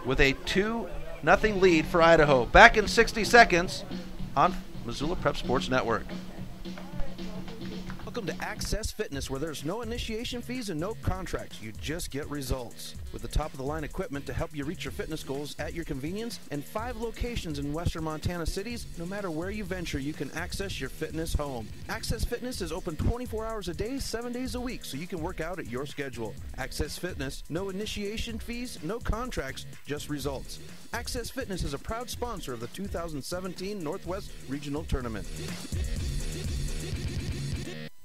with a 2-0 lead for Idaho. Back in 60 seconds on Missoula Prep Sports Network. Welcome to Access Fitness, where there's no initiation fees and no contracts. You just get results. With the top-of-the-line equipment to help you reach your fitness goals at your convenience, and 5 locations in western Montana cities, no matter where you venture, you can access your fitness home. Access Fitness is open 24 hours a day, 7 days a week, so you can work out at your schedule. Access Fitness, no initiation fees, no contracts, just results. Access Fitness is a proud sponsor of the 2017 Northwest Regional Tournament.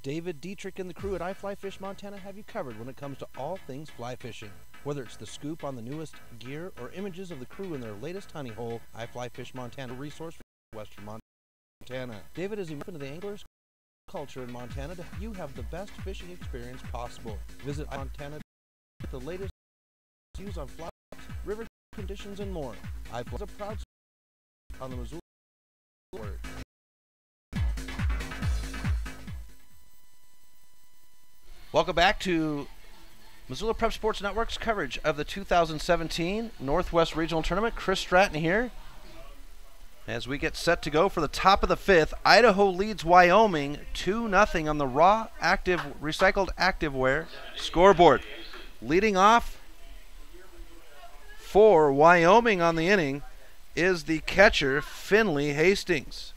David Dietrich and the crew at iFly Fish Montana have you covered when it comes to all things fly fishing. Whether it's the scoop on the newest gear or images of the crew in their latest honey hole, iFly Fish Montana resource for western Montana. David is immersed into the anglers' culture in Montana to help you have the best fishing experience possible. Visit Montana with the latest views on fly, river conditions, and more. iFly is a proud sponsor on the Missoula Word. Welcome back to Missoula Prep Sports Network's coverage of the 2017 Northwest Regional Tournament. Chris Stratton here as we get set to go for the top of the 5th. Idaho leads Wyoming 2-0 on the raw active recycled activewear scoreboard. Leading off for Wyoming on the inning is the catcher Finley Hastings.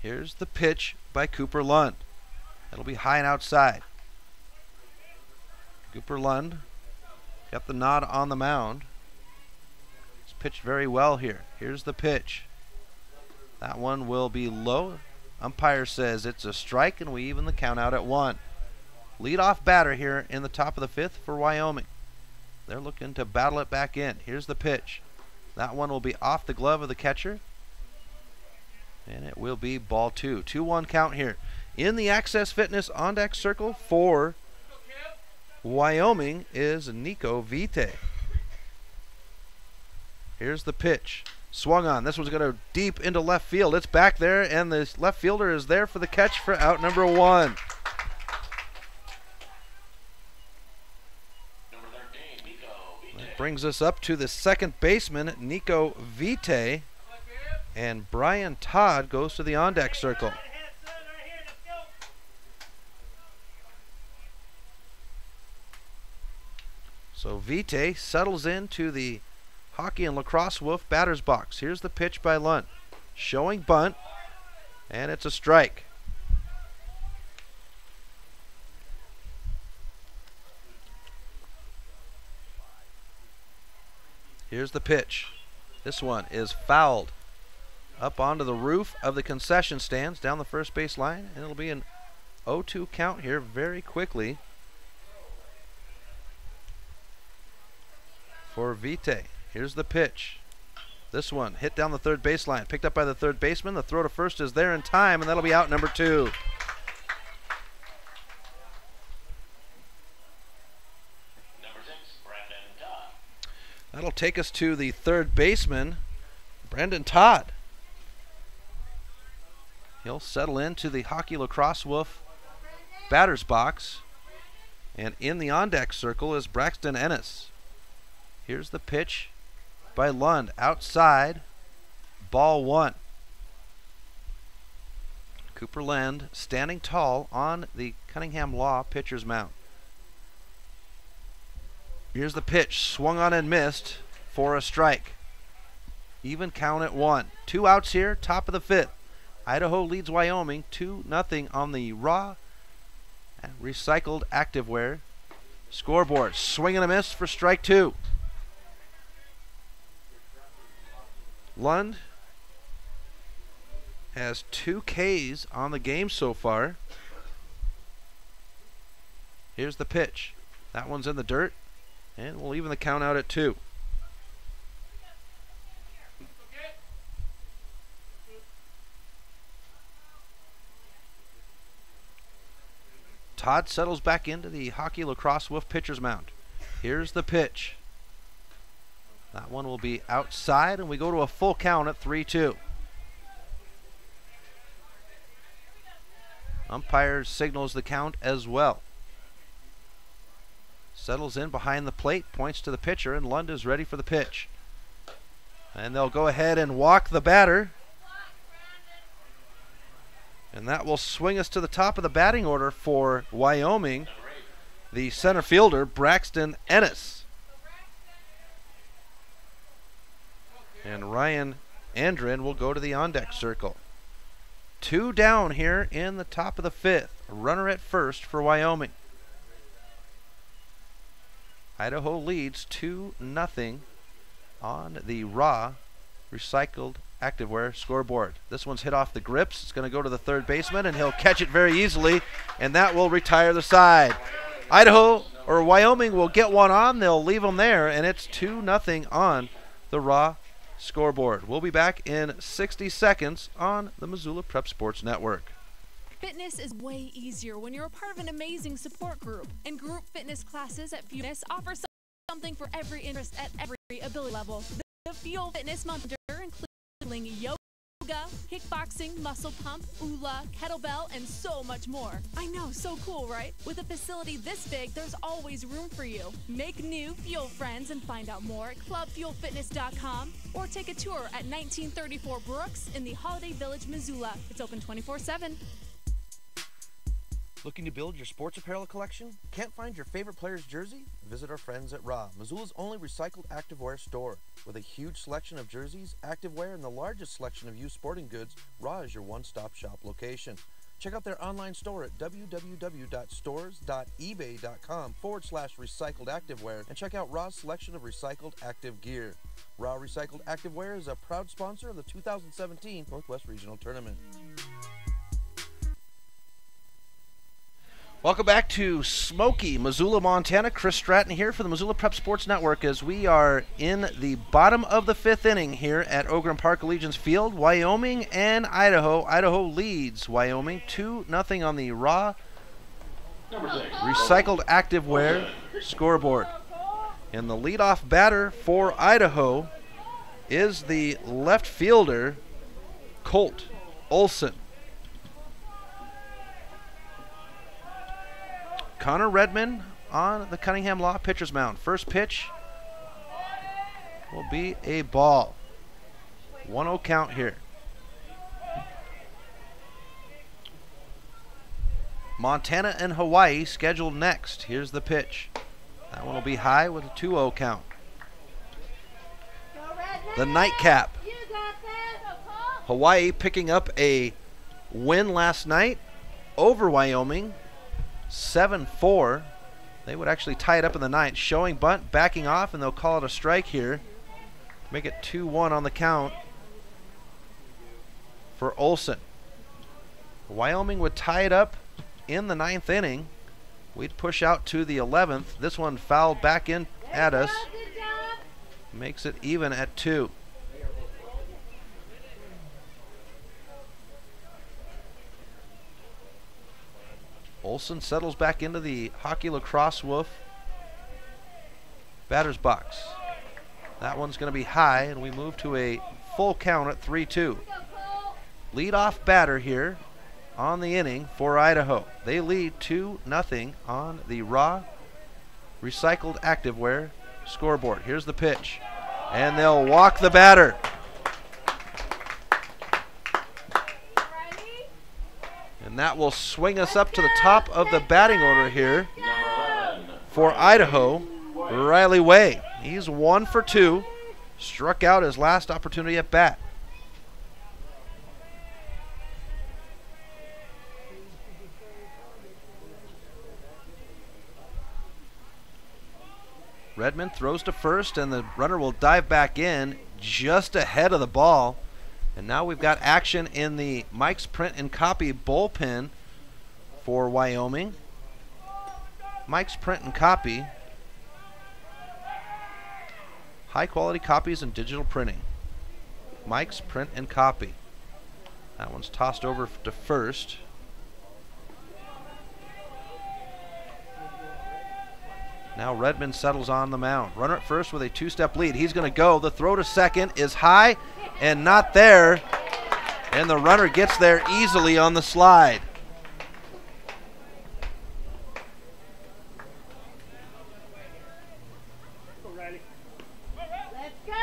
Here's the pitch by Cooper Lund. It'll be high and outside. Cooper Lund got the nod on the mound. He's pitched very well here. Here's the pitch. That one will be low. Umpire says it's a strike, and we even the count out at 1. Leadoff batter here in the top of the 5th for Wyoming. They're looking to battle it back in. Here's the pitch. That one will be off the glove of the catcher. And it will be ball 2. 2-1 count here. In the Access Fitness on deck circle for Wyoming is Nico Vite. Here's the pitch. Swung on. This one's going to deep into left field. It's back there, and the left fielder is there for the catch for out number 1. That brings us up to the second baseman, Nico Vite. And Brian Todd goes to the on-deck circle. So Vite settles into the hockey and lacrosse wolf batter's box. Here's the pitch by Lund. Showing bunt, and it's a strike. Here's the pitch. This one is fouled up onto the roof of the concession stands down the first base line, and it'll be an 0-2 count here very quickly for Vite. Here's the pitch. This one hit down the third baseline, picked up by the third baseman. The throw to first is there in time, and that'll be out number 2. That'll take us to the third baseman, Brendan Todd. He'll settle into the hockey lacrosse wolf batter's box. And in the on-deck circle is Braxton Ennis. Here's the pitch by Lund. Outside, ball 1. Cooper Lund standing tall on the Cunningham Law pitcher's mound. Here's the pitch, swung on and missed for a strike. Even count at 1. 2 outs here, top of the 5th. Idaho leads Wyoming 2-0 on the raw and recycled activewear scoreboard. Swing and a miss for strike 2. Lund has 2 Ks on the game so far. Here's the pitch. That one's in the dirt, and we'll even the count out at 2. Todd settles back into the hockey lacrosse Wolf pitcher's mound. Here's the pitch. That one will be outside, and we go to a full count at 3-2. Umpire signals the count as well. Settles in behind the plate, points to the pitcher, and Lund is ready for the pitch. And they'll go ahead and walk the batter. And that will swing us to the top of the batting order for Wyoming, the center fielder, Braxton Ennis. And Ryan Andrin will go to the on-deck circle. 2 down here in the top of the 5th. A runner at first for Wyoming. Idaho leads 2-0 on the raw recycled activewear scoreboard. This one's hit off the grips. It's going to go to the third baseman, and he'll catch it very easily, and that will retire the side. Wyoming will get one on. They'll leave them there, and it's 2-0 on the raw scoreboard. We'll be back in 60 seconds on the Missoula Prep Sports Network. Fitness is way easier when you're a part of an amazing support group. And group fitness classes at Fitness offer something for every interest at every ability level. The Fuel Fitness Month including yoga, kickboxing, muscle pump, ULA, kettlebell, and so much more. I know, so cool, right? With a facility this big, there's always room for you. Make new Fuel friends and find out more at clubfuelfitness.com or take a tour at 1934 Brooks in the Holiday Village, Missoula. It's open 24/7. Looking to build your sports apparel collection? Can't find your favorite player's jersey? Visit our friends at RA, Missoula's only recycled activewear store. With a huge selection of jerseys, activewear, and the largest selection of used sporting goods, RA is your one-stop shop location. Check out their online store at www.stores.ebay.com/recycled activewear and check out RA's selection of recycled active gear. RA Recycled Activewear is a proud sponsor of the 2017 Northwest Regional Tournament. Welcome back to Smoky, Missoula, Montana. Chris Stratton here for the Missoula Prep Sports Network as we are in the bottom of the 5th inning here at Ogren Park Allegiance Field. Wyoming and Idaho. Idaho leads Wyoming 2-0 on the raw recycled activewear scoreboard. And the leadoff batter for Idaho is the left fielder, Colt Olson. Connor Redmond on the Cunningham Law pitcher's mound. First pitch will be a ball. 1-0 count here. Montana and Hawaii scheduled next. Here's the pitch. That one will be high with a 2-0 count. The nightcap. Hawaii picking up a win last night over Wyoming. 7-4. They would actually tie it up in the ninth. Showing bunt, backing off, and they'll call it a strike here. Make it 2-1 on the count for Olson. Wyoming would tie it up in the 9th inning. We'd push out to the 11th. This one fouled back in at us. Makes it even at 2. Olson settles back into the hockey lacrosse Wolf batter's box. That one's going to be high, and we move to a full count at 3-2. Leadoff batter here on the inning for Idaho. They lead 2-0 on the raw recycled activewear scoreboard. Here's the pitch, and they'll walk the batter. And that will swing us up to the top of the batting order here for Idaho. Riley Way. He's 1 for 2. Struck out his last opportunity at bat. Redmond throws to first, and the runner will dive back in just ahead of the ball. And now we've got action in the Mike's Print and Copy bullpen for Wyoming. Mike's Print and Copy. High quality copies and digital printing. Mike's Print and Copy. That one's tossed over to first. Now Redmond settles on the mound. Runner at first with a 2-step lead. He's going to go. The throw to second is high and not there. And the runner gets there easily on the slide. Let's go,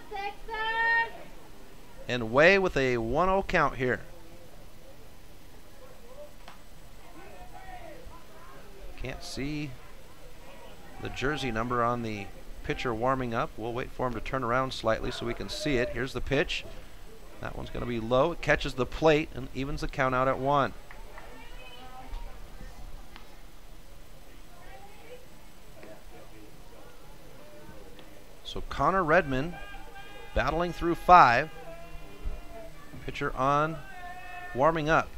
Sixers! And Way with a 1-0 count here. Can't see the jersey number on the pitcher warming up. We'll wait for him to turn around slightly so we can see it. Here's the pitch. That one's going to be low. It catches the plate and evens the count out at 1. So Connor Redmond battling through 5. Pitcher on, warming up.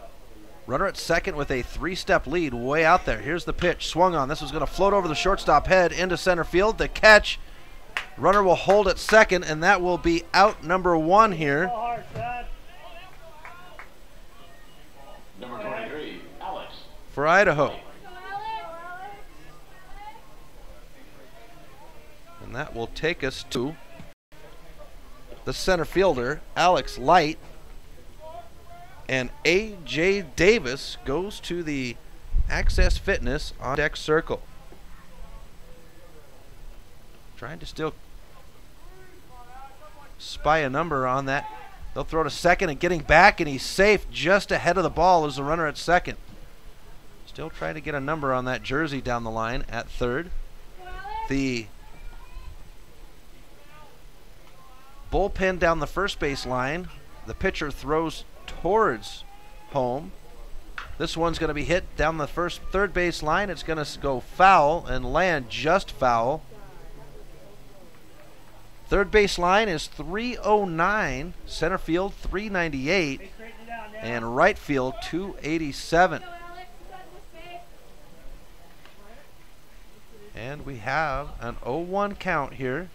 Runner at second with a 3-step lead way out there. Here's the pitch, swung on. This is going to float over the shortstop head into center field. The catch, runner will hold at second, and that will be out number 1 here. Number 23, Alex. For Idaho. And that will take us to the center fielder, Alex Light. And A.J. Davis goes to the Access Fitness on deck circle. Trying to still spy a number on that. They'll throw to second and getting back, and he's safe just ahead of the ball as the runner at second. Still trying to get a number on that jersey down the line at third. The bullpen down the first base line. The pitcher throws towards home. This one's going to be hit down the third base line. It's going to go foul and land just foul. Third base line is 309, center field 398, and right field 287. And we have an 0-1 count here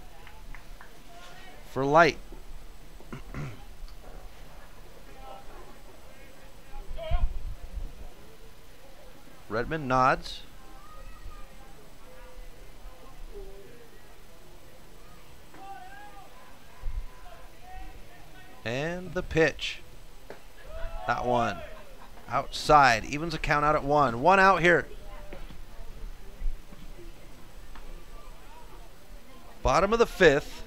for Light. Redmond nods. And the pitch. That one. Outside. Evens a count out at 1. 1 out here. Bottom of the 5th.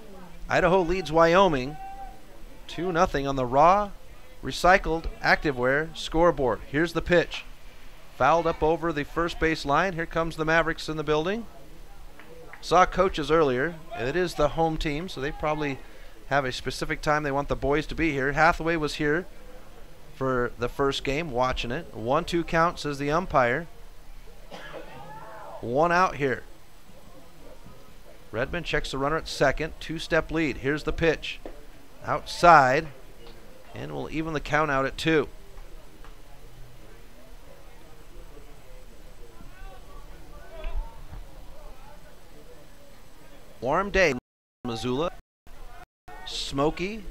Idaho leads Wyoming 2-0 on the raw, recycled activewear scoreboard. Here's the pitch. Fouled up over the first base line. Here comes the Mavericks in the building. Saw coaches earlier. It is the home team, so they probably have a specific time they want the boys to be here. Hathaway was here for the first game, watching it. 1-2 count, says the umpire. 1 out here. Redmond checks the runner at second. 2-step lead. Here's the pitch. Outside. And we'll even the count out at 2. Warm day in Missoula. Smoky.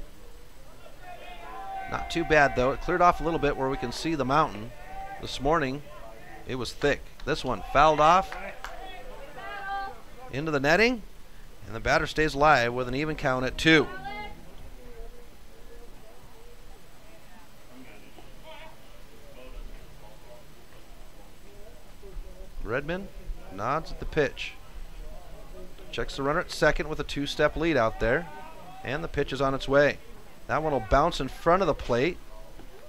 Not too bad though. It cleared off a little bit where we can see the mountain. This morning it was thick. This one fouled off into the netting, and the batter stays alive with an even count at 2. Redmond nods at the pitch. Checks the runner at second with a 2-step lead out there. And the pitch is on its way. That one will bounce in front of the plate.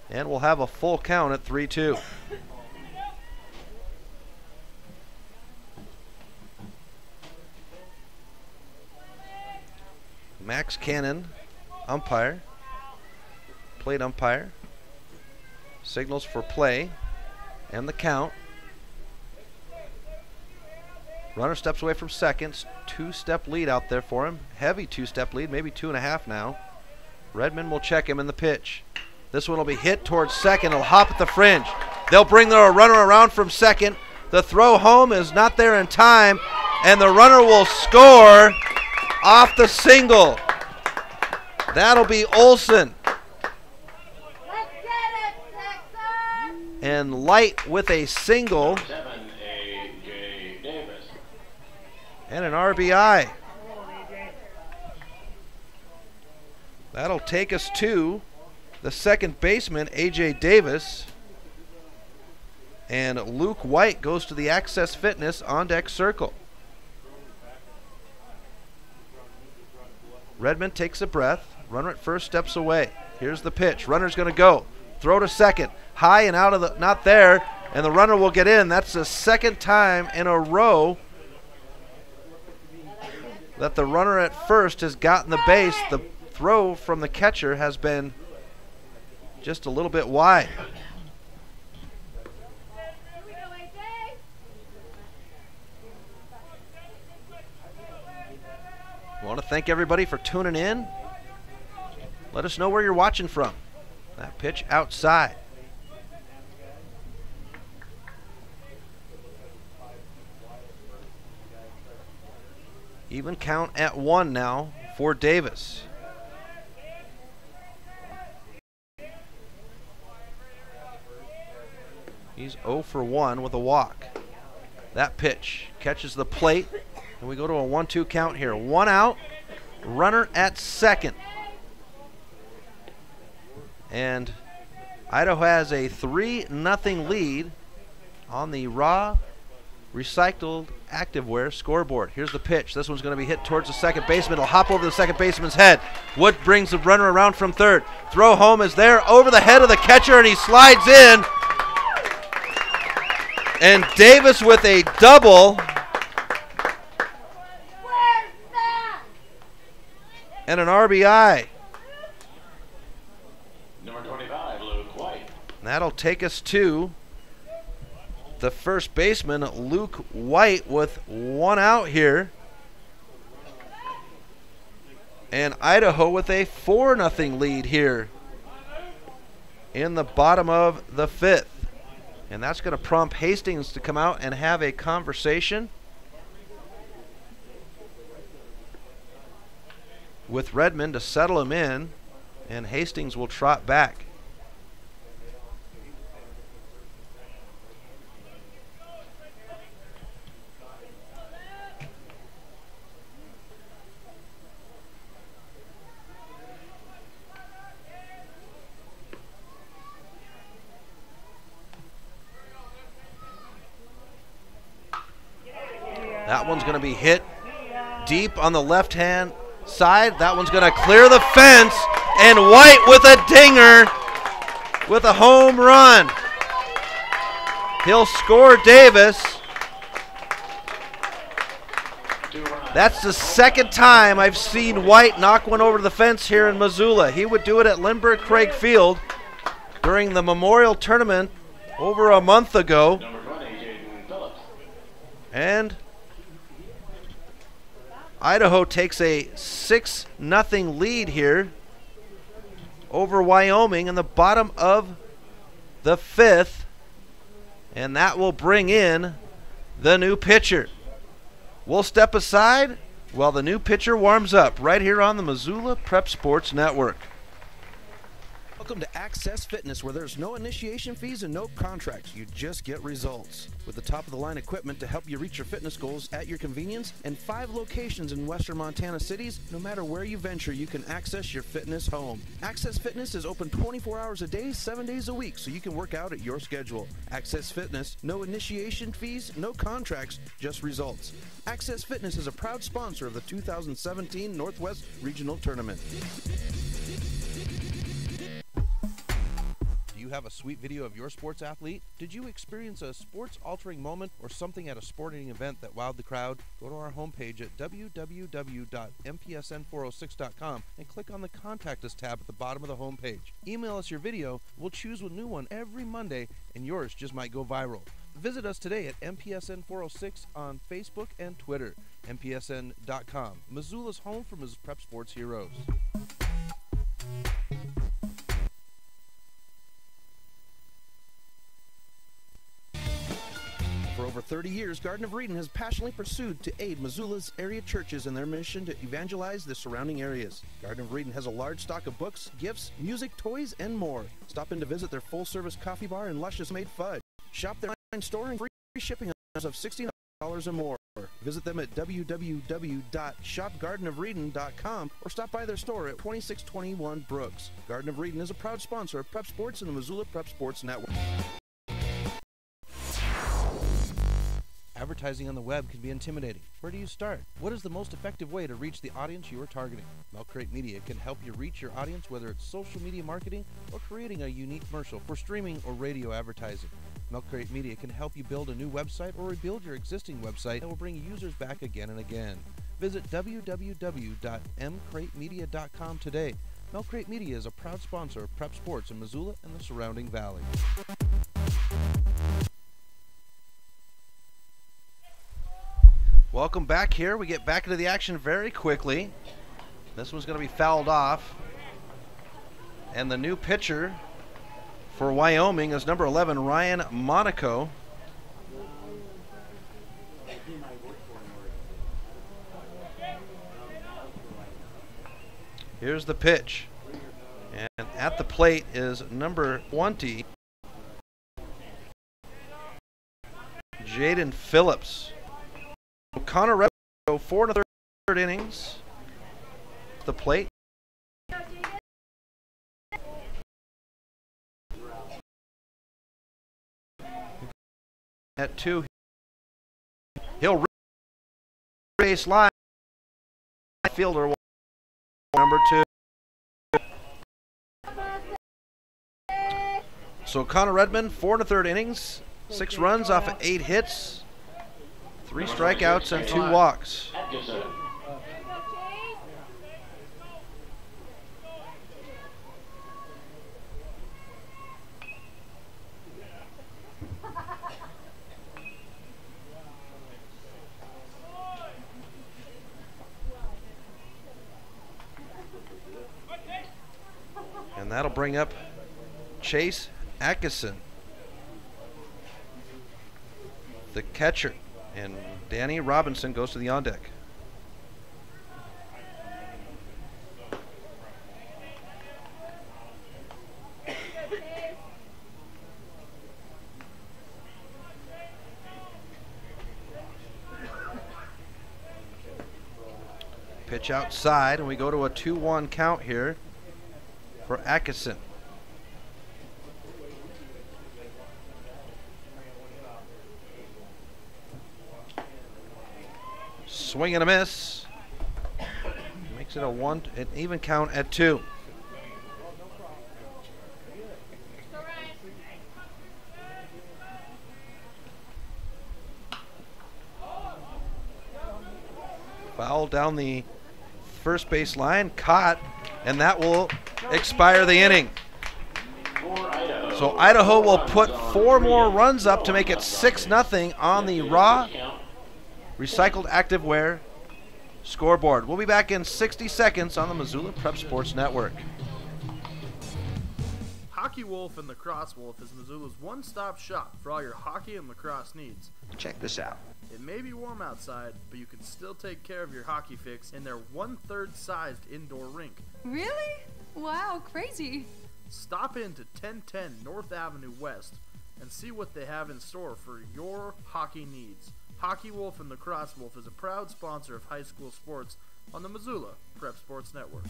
And we'll have a full count at 3-2. Max Cannon, umpire, plate umpire, signals for play and the count. Runner steps away from second. Two-step lead out there for him. Heavy two-step lead, maybe 2.5 now. Redmond will check him in the pitch. This one will be hit towards second. It'll hop at the fringe. They'll bring their runner around from second. The throw home is not there in time, and the runner will score off the single. That'll be Olson. Let's get it, Texas! And Light with a single. 7, A.J. Davis. And an RBI. That'll take us to the second baseman, A.J. Davis. And Luke White goes to the Access Fitness on deck circle. Redmond takes a breath. Runner at first steps away. Here's the pitch. Runner's going to go. Throw to second. High and out of the, not there. And the runner will get in. That's the second time in a row that the runner at first has gotten the base. The throw from the catcher has been just a little bit wide. I want to thank everybody for tuning in. Let us know where you're watching from. That pitch outside. Even count at 1 now for Davis. He's 0 for 1 with a walk. That pitch catches the plate, and we go to a 1-2 count here. 1 out, runner at second. And Idaho has a 3-0 lead on the raw recycled activewear scoreboard. Here's the pitch. This one's going to be hit towards the second baseman. It'll hop over the second baseman's head. Wood brings the runner around from third. Throw home is there over the head of the catcher, and he slides in. And Davis with a double. And an RBI. Number 25, Luke White. That'll take us to the first baseman, Luke White, with 1 out here. And Idaho with a 4-0 lead here in the bottom of the 5th. And that's going to prompt Hastings to come out and have a conversation with Redmond to settle him in, and Hastings will trot back. That one's going to be hit deep on the left-hand side. That one's going to clear the fence, and White with a dinger with a home run. He'll score Davis. That's the second time I've seen White knock one over the fence here in Missoula. He would do it at Lindbergh Craig Field during the Memorial Tournament over a month ago. And Idaho takes a 6-0 lead here over Wyoming in the bottom of the 5th. And that will bring in the new pitcher. We'll step aside while the new pitcher warms up right here on the Missoula Prep Sports Network. Welcome to Access Fitness, where there's no initiation fees and no contracts. You just get results. With the top-of-the-line equipment to help you reach your fitness goals at your convenience, and 5 locations in western Montana cities, no matter where you venture, you can access your fitness home. Access Fitness is open 24 hours a day, 7 days a week, so you can work out at your schedule. Access Fitness, no initiation fees, no contracts, just results. Access Fitness is a proud sponsor of the 2017 Northwest Regional Tournament. you have a sweet video of your sports athlete? Did you experience a sports-altering moment or something at a sporting event that wowed the crowd? Go to our homepage at www.mpsn406.com and click on the Contact Us tab at the bottom of the homepage. Email us your video. We'll choose a new one every Monday, and yours just might go viral. Visit us today at MPSN406 on Facebook and Twitter. MPSN.com, Missoula's home for Missoula Prep Sports heroes. For over 30 years, Garden of Eden has passionately pursued to aid Missoula's area churches in their mission to evangelize the surrounding areas. Garden of Eden has a large stock of books, gifts, music, toys, and more. Stop in to visit their full-service coffee bar and luscious made fudge. Shop their online store and free shipping of $16 or more. Visit them at www.shopgardenofreden.com or stop by their store at 2621 Brooks. Garden of Eden is a proud sponsor of Prep Sports and the Missoula Prep Sports Network. Advertising on the web can be intimidating. Where do you start? What is the most effective way to reach the audience you are targeting? Milk Crate Media can help you reach your audience, whether it's social media marketing or creating a unique commercial for streaming or radio advertising. Milk Crate Media can help you build a new website or rebuild your existing website that will bring users back again and again. Visit www.mcratemedia.com today. Milk Crate Media is a proud sponsor of Prep Sports in Missoula and the surrounding valley. Welcome back here. We get back into the action very quickly. This one's going to be fouled off. And the new pitcher for Wyoming is number 11, Ryan Monaco. Here's the pitch. And at the plate is number 20, Jaden Phillips. Connor Rebko, 4 1/3 innings. The plate. At 2, he'll base line. Fielder number 2. So Connor Redmond, 4 1/3 innings, 6 runs off of 8 hits. 3 strikeouts and 2 walks. And that'll bring up Chase Atkinson, the catcher. And Danny Robinson goes to the on deck. Pitch outside, and we go to a 2-1 count here for Atkinson. Swing and a miss. Makes it an even count at 2. Foul down the first base line, caught, and that will expire the inning. So Idaho will put 4 more runs up to make it 6-0 on the raw recycled activewear scoreboard. We'll be back in 60 seconds on the Missoula Prep Sports Network. Hockey Wolf and Lacrosse Wolf is Missoula's one-stop shop for all your hockey and lacrosse needs. Check this out. It may be warm outside, but you can still take care of your hockey fix in their 1/3 sized indoor rink. Really? Wow, crazy. Stop in to 1010 North Avenue West and see what they have in store for your hockey needs. Hockey Wolf and Lacrosse Wolf is a proud sponsor of high school sports on the Missoula Prep Sports Network.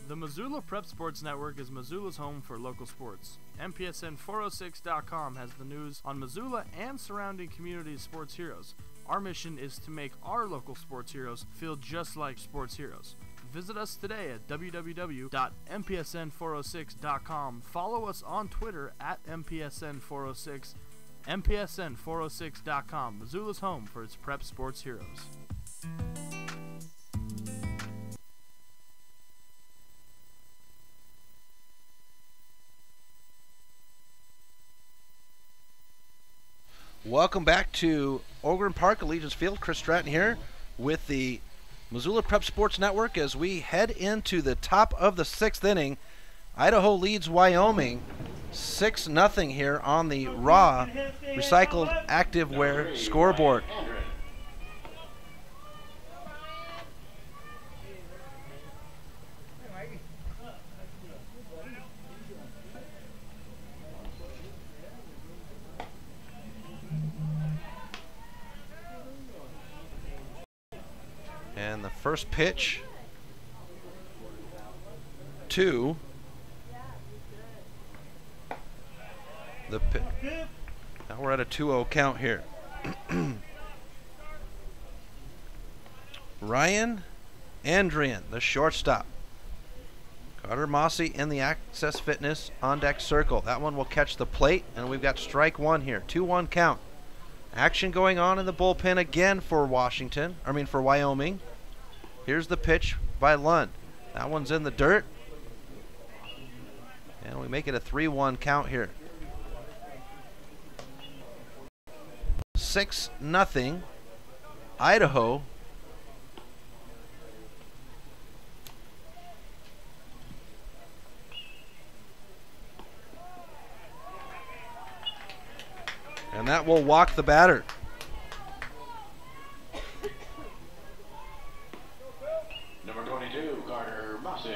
The Missoula Prep Sports Network is Missoula's home for local sports. MPSN406.com has the news on Missoula and surrounding communities' sports heroes. Our mission is to make our local sports heroes feel just like sports heroes. Visit us today at www.mpsn406.com. Follow us on Twitter at mpsn406. mpsn406.com, Missoula's home for its prep sports heroes. Welcome back to Ogren Park, Allegiance Field. Chris Stratton here with the Missoula Prep Sports Network as we head into the top of the 6th inning. Idaho leads Wyoming 6-0 here on the Raw Recycled Activewear scoreboard. And the first pitch to the pitch. Now we're at a 2-0 count here. Ryan Andrian, the shortstop. Carter Mossy in the Access Fitness on deck circle. That one will catch the plate, and we've got strike one here. 2-1 count. Action going on in the bullpen again for Wyoming. Here's the pitch by Lund. That one's in the dirt. And we make it a 3-1 count here. 6-0 Idaho. And that will walk the batter. Number 22, Carter Mossy.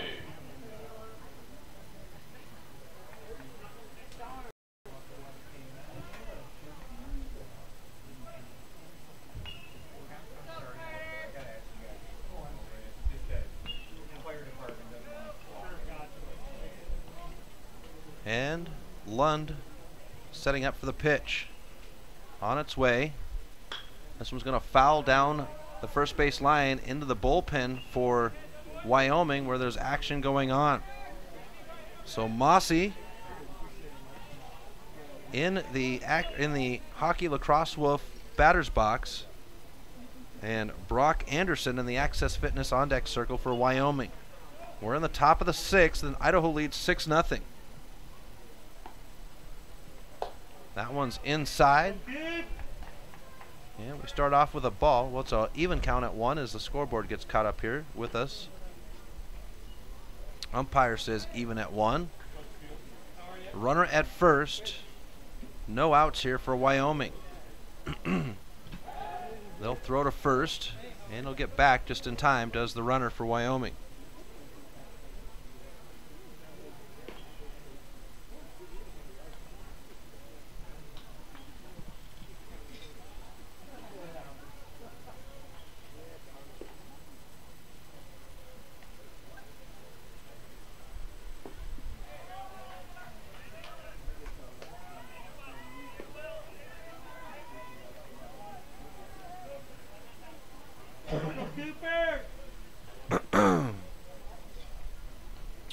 And Lund setting up for the pitch. On its way. This one's going to foul down the first base line into the bullpen for Wyoming, where there's action going on. So Mossy in the Hockey Lacrosse Wolf batter's box, and Brock Anderson in the Access Fitness on deck circle for Wyoming. We're in the top of the 6th, and Idaho leads 6-0. That one's inside. And we start off with a ball. Well, it's an even count at 1 as the scoreboard gets caught up here with us. Umpire says even at 1. Runner at first. No outs here for Wyoming. They'll throw to first, and he'll get back just in time, does the runner for Wyoming.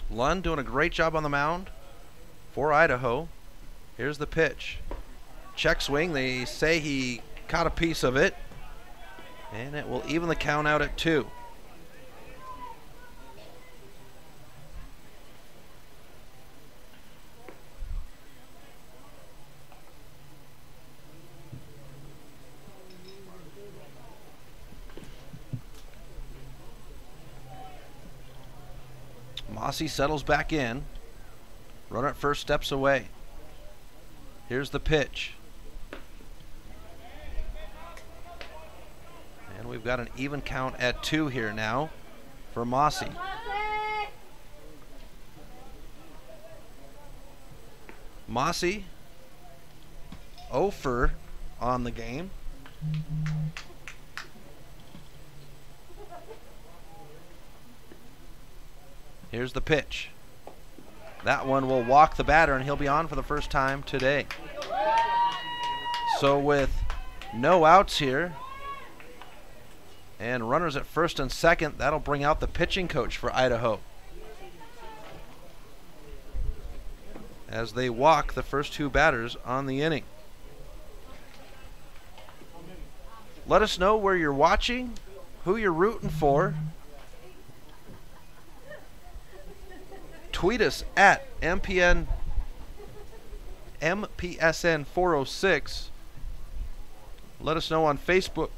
Lund doing a great job on the mound for Idaho. Here's the pitch. Check swing. They say he caught a piece of it. And it will even the count out at 2. Mossy settles back in. Runner at first steps away. Here's the pitch. And we've got an even count at 2 here now for Mossy. Mossy 0 for on the game. Here's the pitch. That one will walk the batter, and he'll be on for the first time today. So with no outs here, And runners at first and second. That'll bring out the pitching coach for Idaho, as they walk the first two batters on the inning. Let us know where you're watching, who you're rooting for. Tweet us at MPSN 406. Let us know on Facebook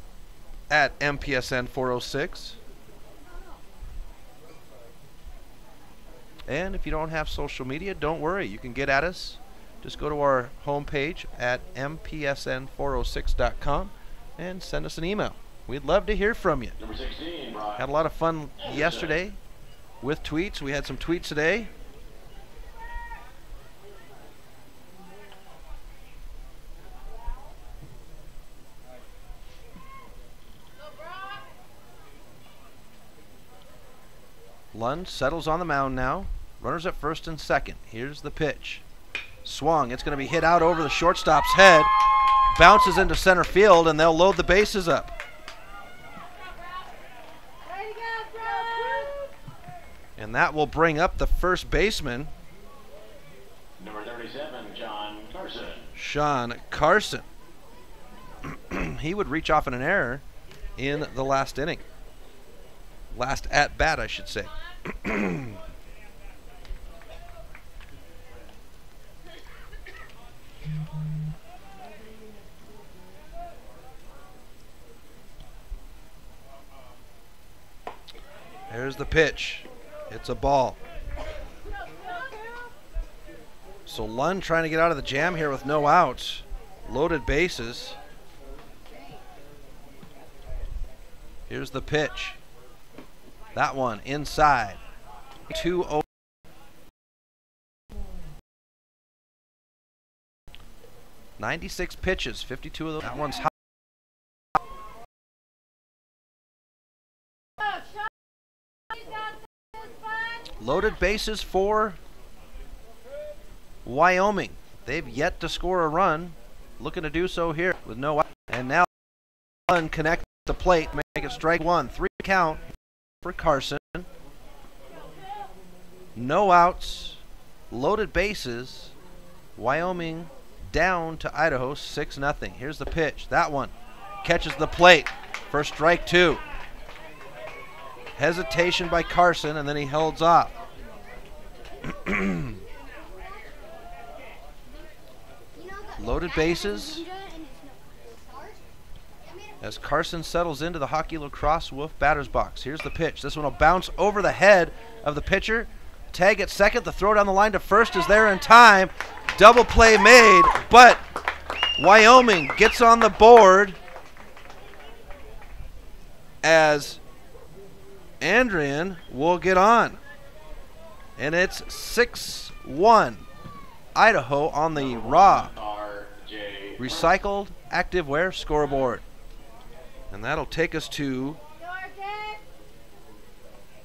at MPSN 406. And if you don't have social media, don't worry. You can get at us. Just go to our homepage at mpsn406.com and send us an email. We'd love to hear from you. Number 16, Brock. Had a lot of fun yesterday with tweets. We had some tweets today. Lund settles on the mound now. Runners at first and second. Here's the pitch. Swung. It's going to be hit out over the shortstop's head. Bounces into center field, and they'll load the bases up. And that will bring up the first baseman, Number 37, John Carson. Sean Carson. He would reach off in an error in the last inning. Last at bat, I should say. There's the pitch. It's a ball. So Lund trying to get out of the jam here with no outs. Loaded bases. Here's the pitch. That one inside. 2-0. .96 pitches, 52 of those. That one's high. Loaded bases for Wyoming. They've yet to score a run. Looking to do so here with no out. And now Lund connects the plate, make it strike one. 3 count for Carson. No outs. Loaded bases. Wyoming down to Idaho 6-0. Here's the pitch. That one catches the plate for strike 2. Hesitation by Carson, and then he holds off. Loaded bases as Carson settles into the hockey lacrosse Wolf batter's box. Here's the pitch. This one will bounce over the head of the pitcher. Tag at second. The throw down the line to first is there in time. Double play made, but Wyoming gets on the board as Andrian will get on. And it's 6-1 Idaho on the raw recycled activewear scoreboard. And that'll take us to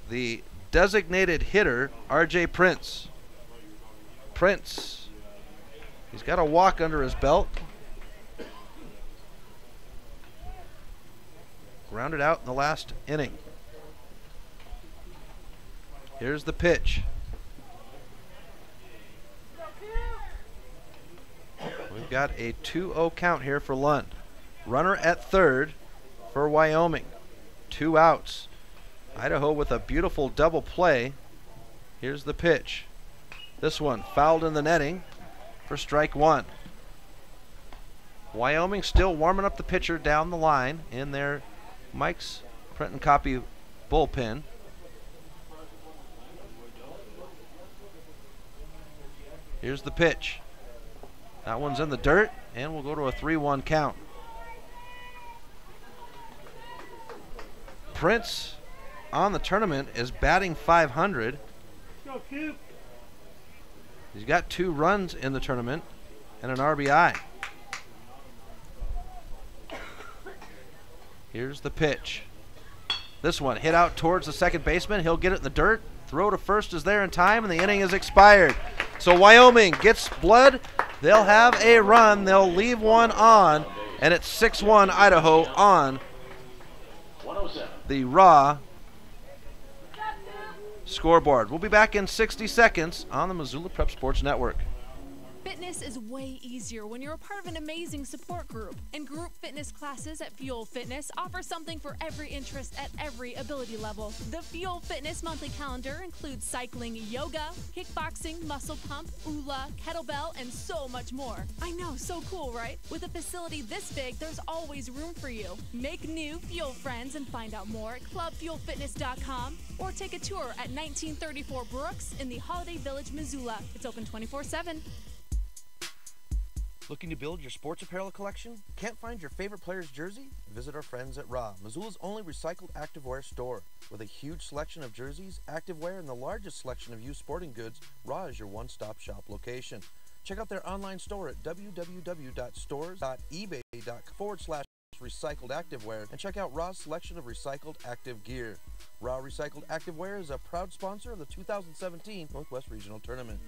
the designated hitter, RJ Prince. Prince, he's got a walk under his belt. Grounded out in the last inning. Here's the pitch. We've got a 2-0 count here for Lund. Runner at third for Wyoming. 2 outs. Idaho with a beautiful double play. Here's the pitch. This one fouled in the netting for strike 1. Wyoming still warming up the pitcher down the line in their Mike's print and copy bullpen. Here's the pitch. That one's in the dirt, and we'll go to a 3-1 count. Prince on the tournament is batting .500. He's got 2 runs in the tournament and an RBI. Here's the pitch. This one hit out towards the second baseman. He'll get it in the dirt. Throw to first is there in time, and the inning is expired. So Wyoming gets blood. They'll have a run. They'll leave one on, and it's 6-1 Idaho on the raw scoreboard. We'll be back in 60 seconds on the Missoula Prep Sports Network. Fitness is way easier when you're a part of an amazing support group. And group fitness classes at Fuel Fitness offer something for every interest at every ability level. The Fuel Fitness monthly calendar includes cycling, yoga, kickboxing, muscle pump, ULA, kettlebell, and so much more. I know, so cool, right? With a facility this big, there's always room for you. Make new Fuel friends and find out more at clubfuelfitness.com or take a tour at 1934 Brooks in the Holiday Village, Missoula. It's open 24/7. Looking to build your sports apparel collection? Can't find your favorite player's jersey? Visit our friends at RA, Missoula's only recycled activewear store. With a huge selection of jerseys, activewear, and the largest selection of used sporting goods, RA is your one-stop shop location. Check out their online store at www.stores.ebay.com/recycled activewear and check out RA's selection of recycled active gear. RA Recycled Activewear is a proud sponsor of the 2017 Northwest Regional Tournament.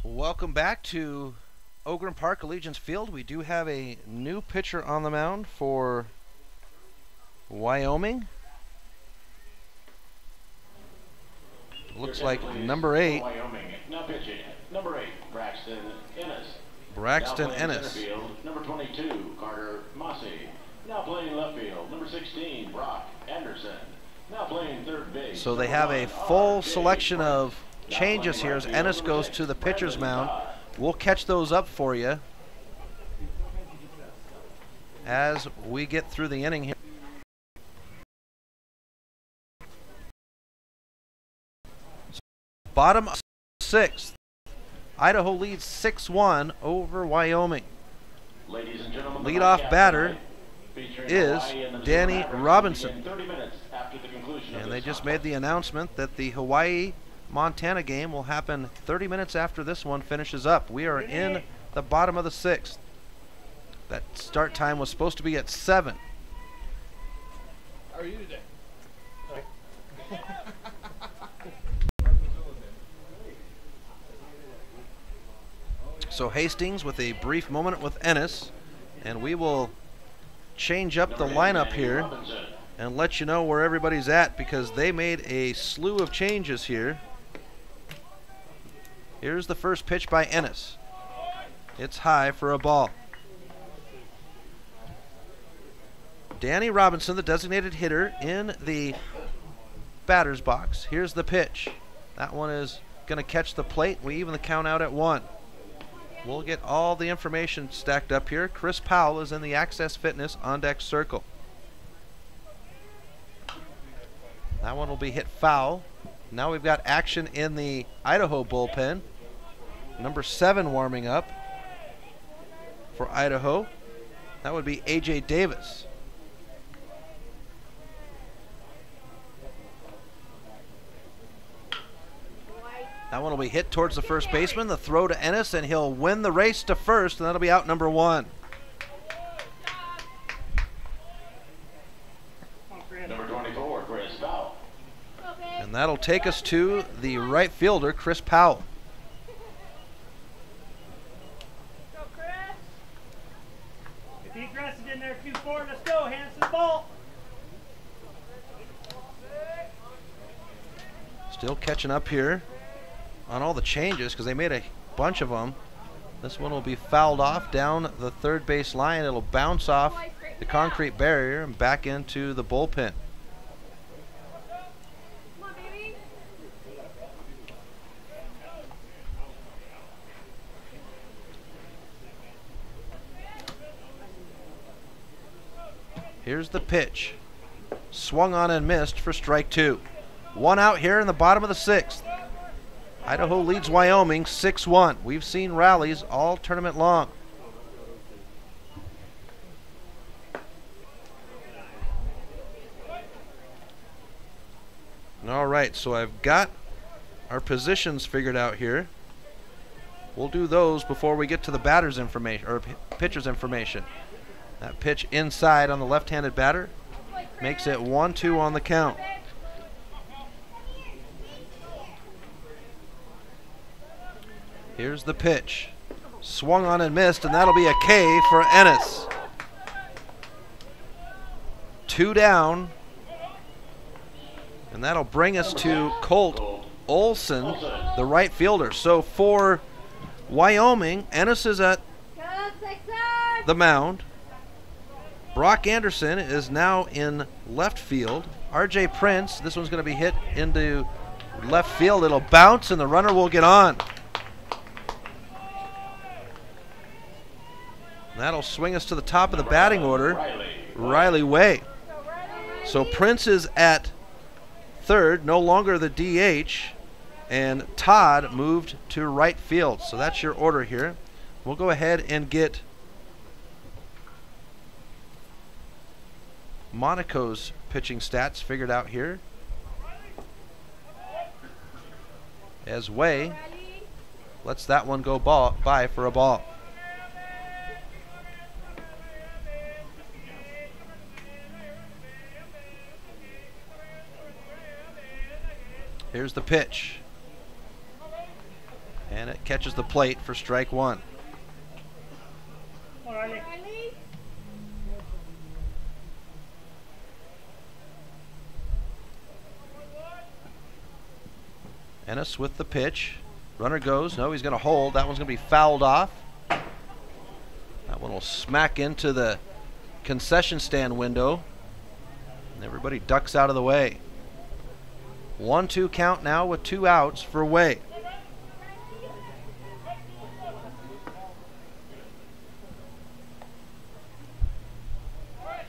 Welcome back to Ogren Park Allegiance Field. We do have a new pitcher on the mound for Wyoming. Looks like number 8. Wyoming. Now pitching. Number 8, Braxton Ennis. Braxton Now playing Ennis. center field, number 22, Carter Mossy. Now playing left field, number 16, Brock Anderson. Now playing third base. So they have a full selection of changes here as Ennis goes to the pitcher's mound. We'll catch those up for you as we get through the inning here. Bottom of 6th. Idaho leads 6-1 over Wyoming. Ladies and gentlemen, leadoff batter is Danny Robinson. And they just made the announcement that the Hawaii-Montana game will happen 30 minutes after this one finishes up. We are in the bottom of the 6th. That start time was supposed to be at 7. How are you today? So Hastings with a brief moment with Ennis, and we will change up the lineup here and let you know where everybody's at because they made a slew of changes here. Here's the first pitch by Ennis. It's high for a ball. Danny Robinson, the designated hitter, in the batter's box. Here's the pitch. That one is going to catch the plate. We even the count out at 1. We'll get all the information stacked up here. Chris Powell is in the Access Fitness on deck circle. That one will be hit foul. Now we've got action in the Idaho bullpen. Number 7 warming up for Idaho. That would be A.J. Davis. That one will be hit towards the first baseman. The throw to Ennis, and he'll win the race to first, and that'll be out number 1. Number 24, Chris Powell. And that'll take us to the right fielder, Chris Powell. Go, Chris. If he aggressive in there 2-4, let's go. Hands to the ball. Still catching up here on all the changes because they made a bunch of them. This one will be fouled off down the third base line. It'll bounce off the concrete barrier and back into the bullpen. Come on, baby. Here's the pitch. Swung on and missed for strike 2. 1 out here in the bottom of the 6th. Idaho leads Wyoming 6-1. We've seen rallies all tournament long. All right, so I've got our positions figured out here. We'll do those before we get to the batter's information or pitcher's information. That pitch inside on the left-handed batter makes it 1-2 on the count. Here's the pitch. Swung on and missed, and that'll be a K for Ennis. 2 down. And that'll bring us to Colt Olson, the right fielder. So for Wyoming, Ennis is at the mound. Brock Anderson is now in left field. RJ Prince, this one's going to be hit into left field. It'll bounce and the runner will get on. That'll swing us to the top of the batting order, Riley Way. So Prince is at third, no longer the DH, and Todd moved to right field. So that's your order here. We'll go ahead and get Monaco's pitching stats figured out here. As Way lets that one go by for a ball. Here's the pitch. And it catches the plate for strike 1. Ennis with the pitch. Runner goes. No, he's going to hold. That one's going to be fouled off. That one will smack into the concession stand window. And everybody ducks out of the way. 1-2 count now with 2 outs for Way.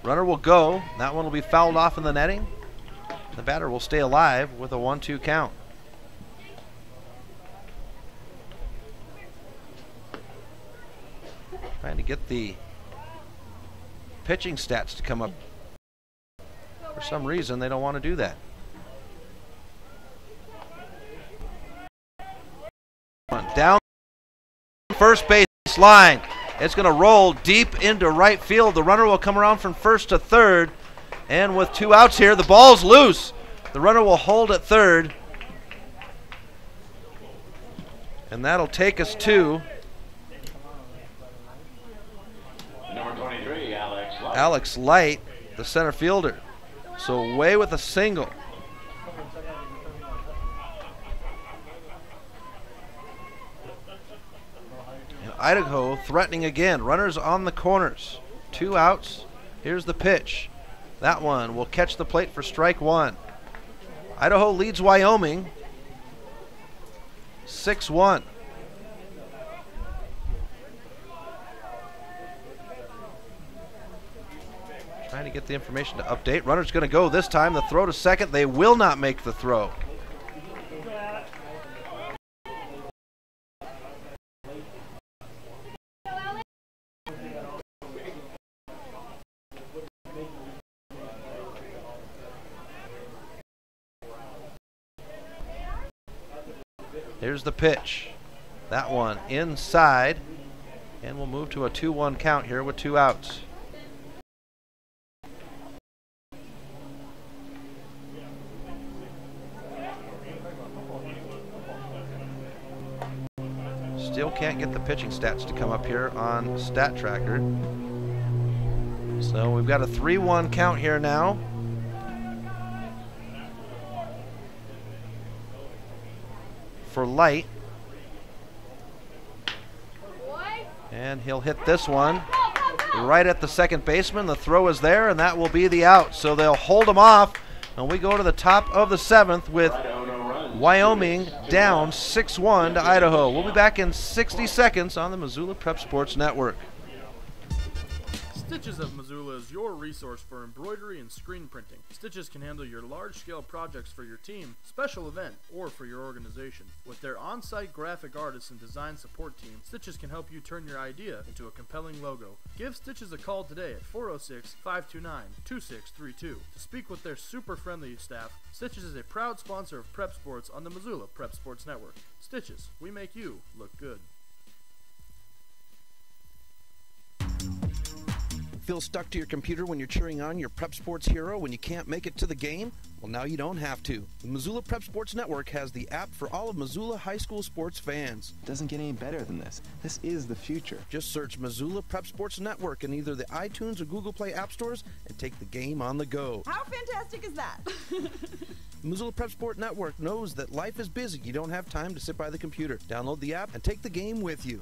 Runner will go. That one will be fouled off in the netting. The batter will stay alive with a 1-2 count. Trying to get the pitching stats to come up. For some reason, they don't want to do that. Down first base line. It's going to roll deep into right field. The runner will come around from first to third. And with 2 outs here, the ball's loose. The runner will hold at third. And that'll take us to Number 23, Alex Light. Alex Light, the center fielder. So Way with a single. And Idaho threatening again. Runners on the corners. 2 outs. Here's the pitch. That one will catch the plate for strike 1. Idaho leads Wyoming 6-1. Trying to get the information to update. Runner's going to go this time. The throw to second. They will not make the throw. Here's the pitch. That one inside. And we'll move to a 2-1 count here with 2 outs. Still can't get the pitching stats to come up here on Stat Tracker. So we've got a 3-1 count here now. For Light. And he'll hit this one right at the second baseman. The throw is there, and that will be the out. So they'll hold him off, and we go to the top of the 7th with Wyoming down 6-1 to Idaho. We'll be back in 60 seconds on the Missoula Prep Sports Network. Stitches of Missoula is your resource for embroidery and screen printing. Stitches can handle your large-scale projects for your team, special event, or for your organization. With their on-site graphic artists and design support team, Stitches can help you turn your idea into a compelling logo. Give Stitches a call today at 406-529-2632 to speak with their super friendly staff. Stitches is a proud sponsor of Prep Sports on the Missoula Prep Sports Network. Stitches, we make you look good. Feel stuck to your computer when you're cheering on your prep sports hero when you can't make it to the game? Well, now you don't have to. The Missoula Prep Sports Network has the app for all of Missoula high school sports fans. It doesn't get any better than this. This is the future. Just search Missoula Prep Sports Network in either the iTunes or Google Play app stores and take the game on the go. How fantastic is that? The Missoula Prep Sport Network knows that life is busy. You don't have time to sit by the computer. Download the app and take the game with you.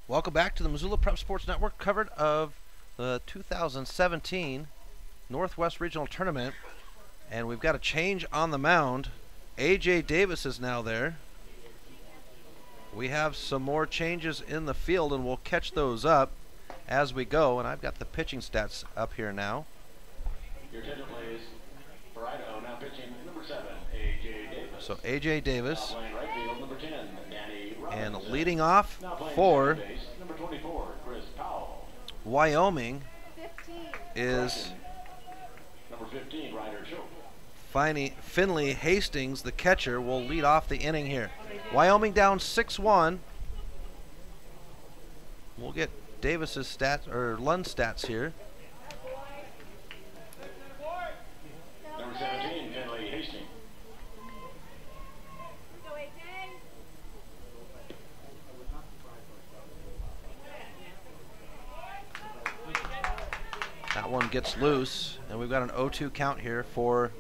Welcome back to the Missoula Prep Sports Network coverage of the 2017 Northwest Regional Tournament. And we've got a change on the mound. A.J. Davis is now there. We have some more changes in the field, and we'll catch those up as we go. And I've got the pitching stats up here now. Your attention, please. For Idaho, now pitching number 7, A.J. Davis. So A.J. Davis. Now playing right field, number 10, Danny And Robinson. leading off Now playing for second base, number 24, Chris Powell. Wyoming 15. is Number 15, Ryder Choke. Finley Hastings, the catcher, will lead off the inning here. Wyoming down 6-1. We'll get Davis's stats or Lund's stats here. Number 17, Finley Hastings. Go, AJ. That one gets loose, and we've got an 0-2 count here for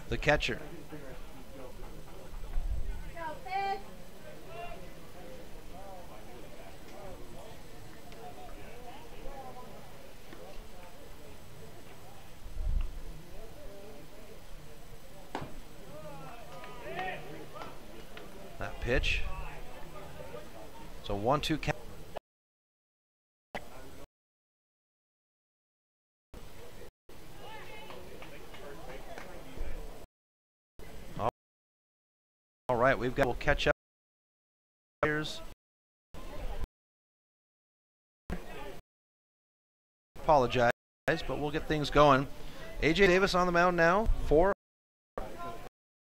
the catcher. Go, pitch. That pitch. So 1-2 count. All right, we'll catch up. Apologize, but we'll get things going. A.J. Davis on the mound now. 4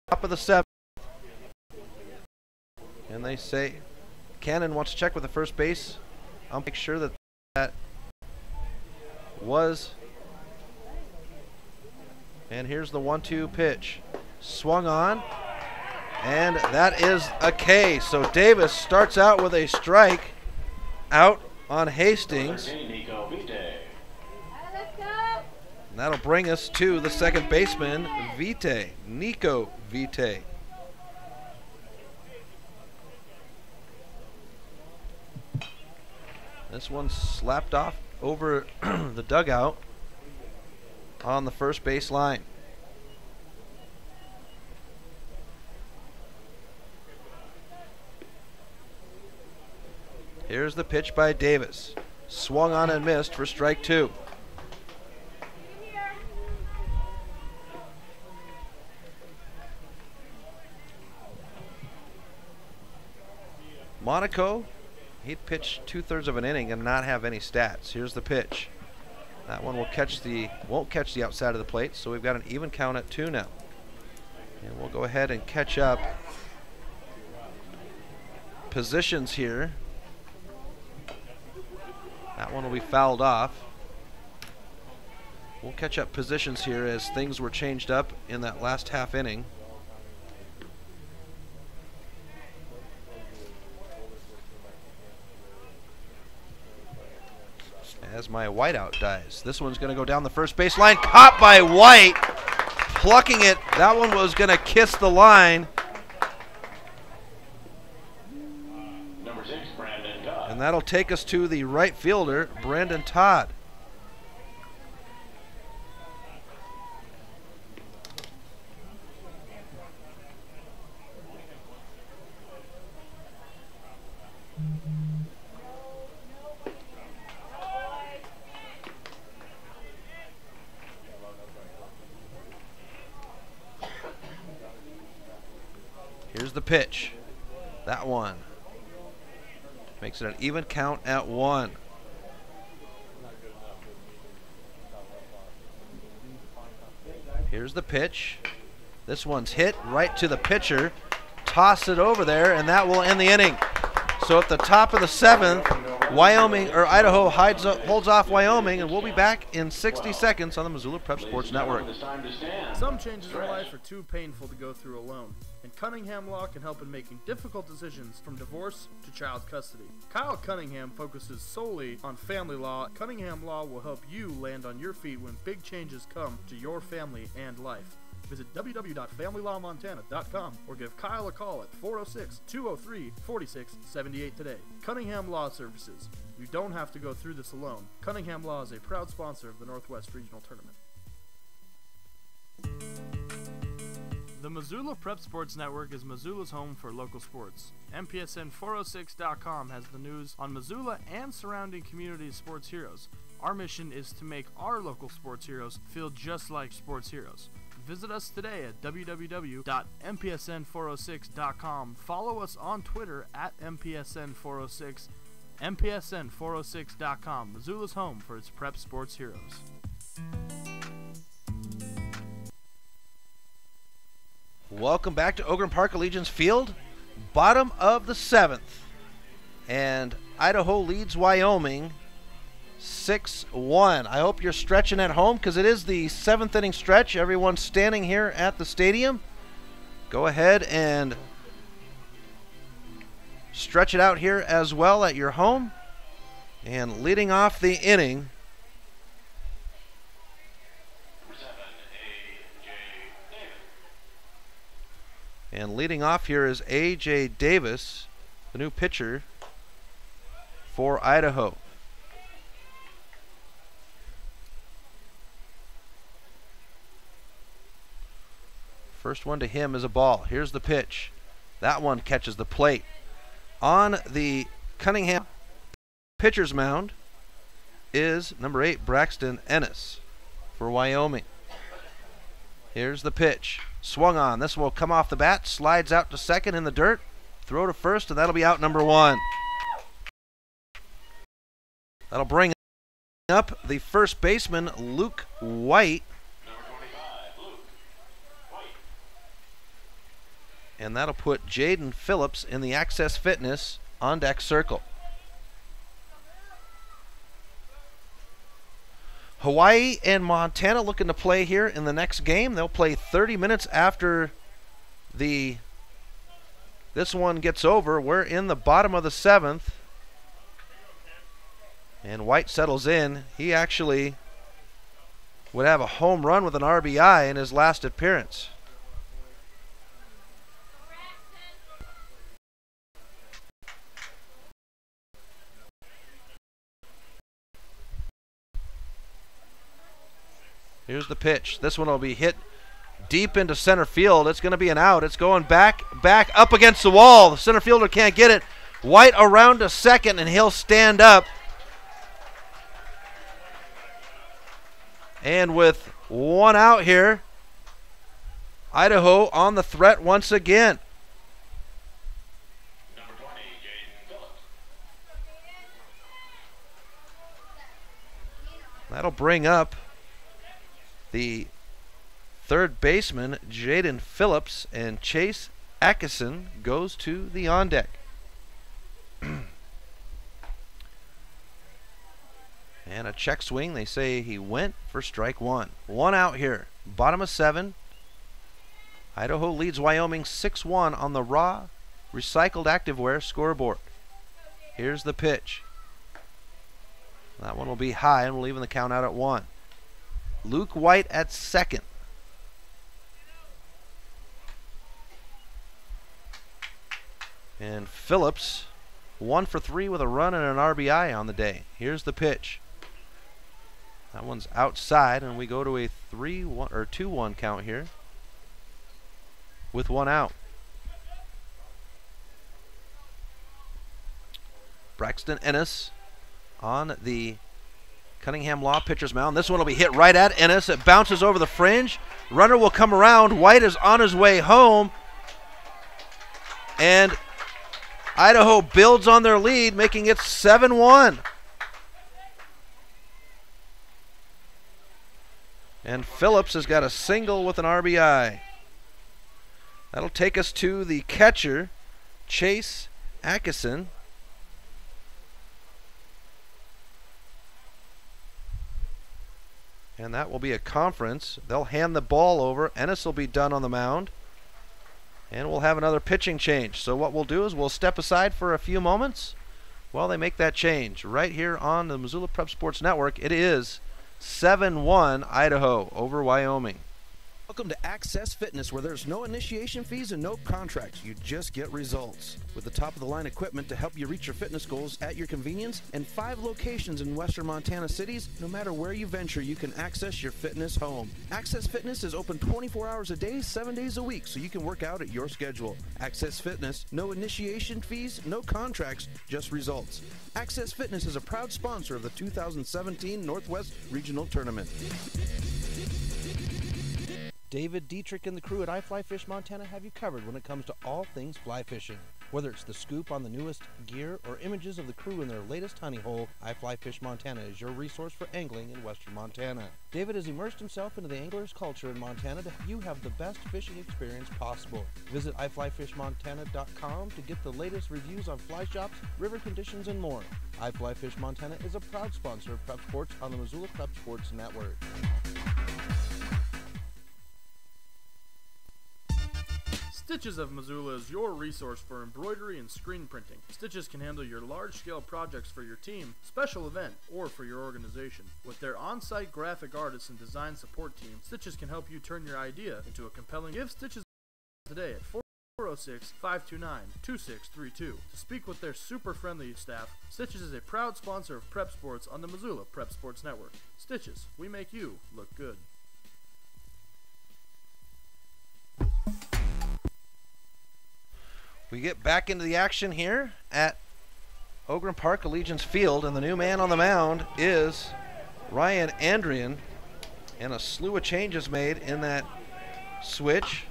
top of the 7th. And they say Cannon wants to check with the first base. I'll make sure that that was. And here's the 1-2 pitch. Swung on. And that is a K. So Davis starts out with a strike out on Hastings. Let's go. And that'll bring us to the second baseman, Vite, Nico Vite. This one slapped off over the dugout on the first base line. Here's the pitch by Davis. Swung on and missed for strike 2. Monaco, he'd pitch 2/3 of an inning and not have any stats. Here's the pitch. That one won't catch the outside of the plate, so we've got an even count at 2 now. And we'll go ahead and catch up positions here. That one will be fouled off. We'll catch up positions here as things were changed up in that last half inning. As my whiteout dies. This one's going to go down the first base line. Caught by White. Plucking it. That one was going to kiss the line. Number 6, Brandon Todd. And that'll take us to the right fielder, Brandon Todd. Here's the pitch. That one Makes it an even count at 1. Here's the pitch. This one's hit right to the pitcher. Toss it over there, and that will end the inning. So at the top of the 7th, Idaho holds off Wyoming, and we'll be back in 60 seconds on the Missoula Prep Sports Network. Some changes in life are too painful to go through alone, and Cunningham Law can help in making difficult decisions from divorce to child custody. Kyle Cunningham focuses solely on family law. Cunningham Law will help you land on your feet when big changes come to your family and life. Visit www.familylawmontana.com or give Kyle a call at 406-203-4678 today. Cunningham Law Services. You don't have to go through this alone. Cunningham Law is a proud sponsor of the Northwest Regional Tournament. The Missoula Prep Sports Network is Missoula's home for local sports. MPSN406.com has the news on Missoula and surrounding communities' sports heroes. Our mission is to make our local sports heroes feel just like sports heroes. Visit us today at www.mpsn406.com. Follow us on Twitter at mpsn406. mpsn406.com, Missoula's home for its prep sports heroes. Welcome back to Ogren Park Allegiance Field. Bottom of the 7th. And Idaho leads Wyoming 6-1. I hope you're stretching at home because it is the 7th inning stretch. Everyone's standing here at the stadium. Go ahead and stretch it out here as well at your home. And leading off the inning, here is A.J. Davis, the new pitcher for Idaho. First one to him is a ball. Here's the pitch. That one catches the plate. On the Cunningham pitcher's mound is number 8, Braxton Ennis for Wyoming. Here's the pitch. Swung on. This will come off the bat. Slides out to second in the dirt. Throw to first, and that'll be out number 1. That'll bring up the first baseman, Luke White. And that'll put Jaden Phillips in the Access Fitness on deck circle. Hawaii and Montana looking to play here in the next game. They'll play 30 minutes after this one gets over. We're in the bottom of the 7th. And White settles in. He actually would have a home run with an RBI in his last appearance. Here's the pitch. This one will be hit deep into center field. It's going to be an out. It's going back up against the wall. The center fielder can't get it. White around to second, and he'll stand up. And with one out here, Idaho on the threat once again. That'll bring up the third baseman, Jaden Phillips, and Chase Atkinson goes to the on deck. And a check swing. They say he went for strike 1. One out here. Bottom of 7. Idaho leads Wyoming 6-1 on the raw recycled activewear scoreboard. Here's the pitch. That one will be high, and we'll even the count out at 1. Luke White at second. And Phillips 1 for 3 with a run and an RBI on the day. Here's the pitch. That one's outside, and we go to a 3-1 or 2-1 count here with one out. Braxton Ennis on the Cunningham Law pitcher's mound. This one will be hit right at Ennis. It bounces over the fringe. Runner will come around. White is on his way home. And Idaho builds on their lead, making it 7-1. And Phillips has got a single with an RBI. That'll take us to the catcher, Chase Atkinson. And that will be a conference. They'll hand the ball over. Ennis will be done on the mound. And we'll have another pitching change. So what we'll do is we'll step aside for a few moments while they make that change. Right here on the Missoula Prep Sports Network, it is 7-1 Idaho over Wyoming. Welcome to Access Fitness, where there's no initiation fees and no contracts. You just get results. With the top-of-the-line equipment to help you reach your fitness goals at your convenience, and 5 locations in western Montana cities, no matter where you venture, you can access your fitness home. Access Fitness is open 24 hours a day, 7 days a week, so you can work out at your schedule. Access Fitness, no initiation fees, no contracts, just results. Access Fitness is a proud sponsor of the 2017 Northwest Regional Tournament. David Dietrich and the crew at iFlyFish Montana have you covered when it comes to all things fly fishing. Whether it's the scoop on the newest gear or images of the crew in their latest honey hole, iFlyFish Montana is your resource for angling in western Montana. David has immersed himself into the angler's culture in Montana to help you have the best fishing experience possible. Visit iFlyFishMontana.com to get the latest reviews on fly shops, river conditions, and more. iFlyFish Montana is a proud sponsor of Prep Sports on the Missoula Prep Sports Network. Stitches of Missoula is your resource for embroidery and screen printing. Stitches can handle your large-scale projects for your team, special event, or for your organization. With their on-site graphic artists and design support team, Stitches can help you turn your idea into a compelling. Give Stitches today at 406-529-2632 to speak with their super friendly staff. Stitches is a proud sponsor of Prep Sports on the Missoula Prep Sports Network. Stitches, we make you look good. We get back into the action here at Ogren Park Allegiance Field, and the new man on the mound is Ryan Andrian, and a slew of changes made in that switch.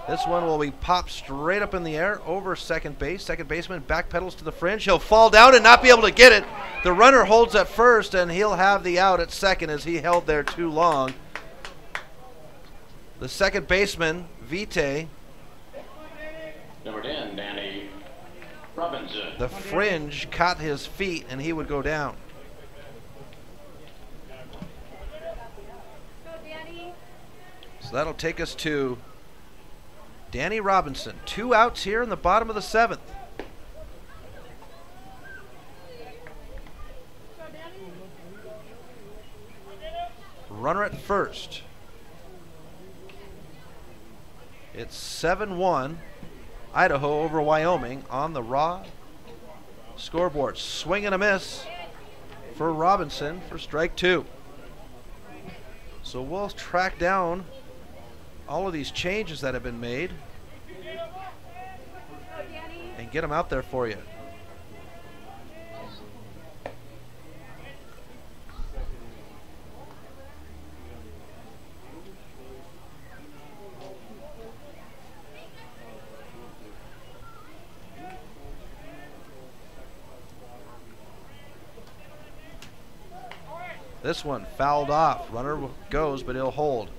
This one will be popped straight up in the air over second base. Second baseman backpedals to the fringe. He'll fall down and not be able to get it. The runner holds at first, and he'll have the out at second as he held there too long. The second baseman, Vite, Number 10, Danny Robinson. the fringe caught his feet and he would go down. So that'll take us to Danny Robinson. 2 outs here in the bottom of the 7th. Runner at first. It's 7-1. Idaho over Wyoming on the Raw scoreboard. Swing and a miss for Robinson for strike 2. So we'll track down all of these changes that have been made and get them out there for you. This one fouled off. Runner goes, but he'll hold.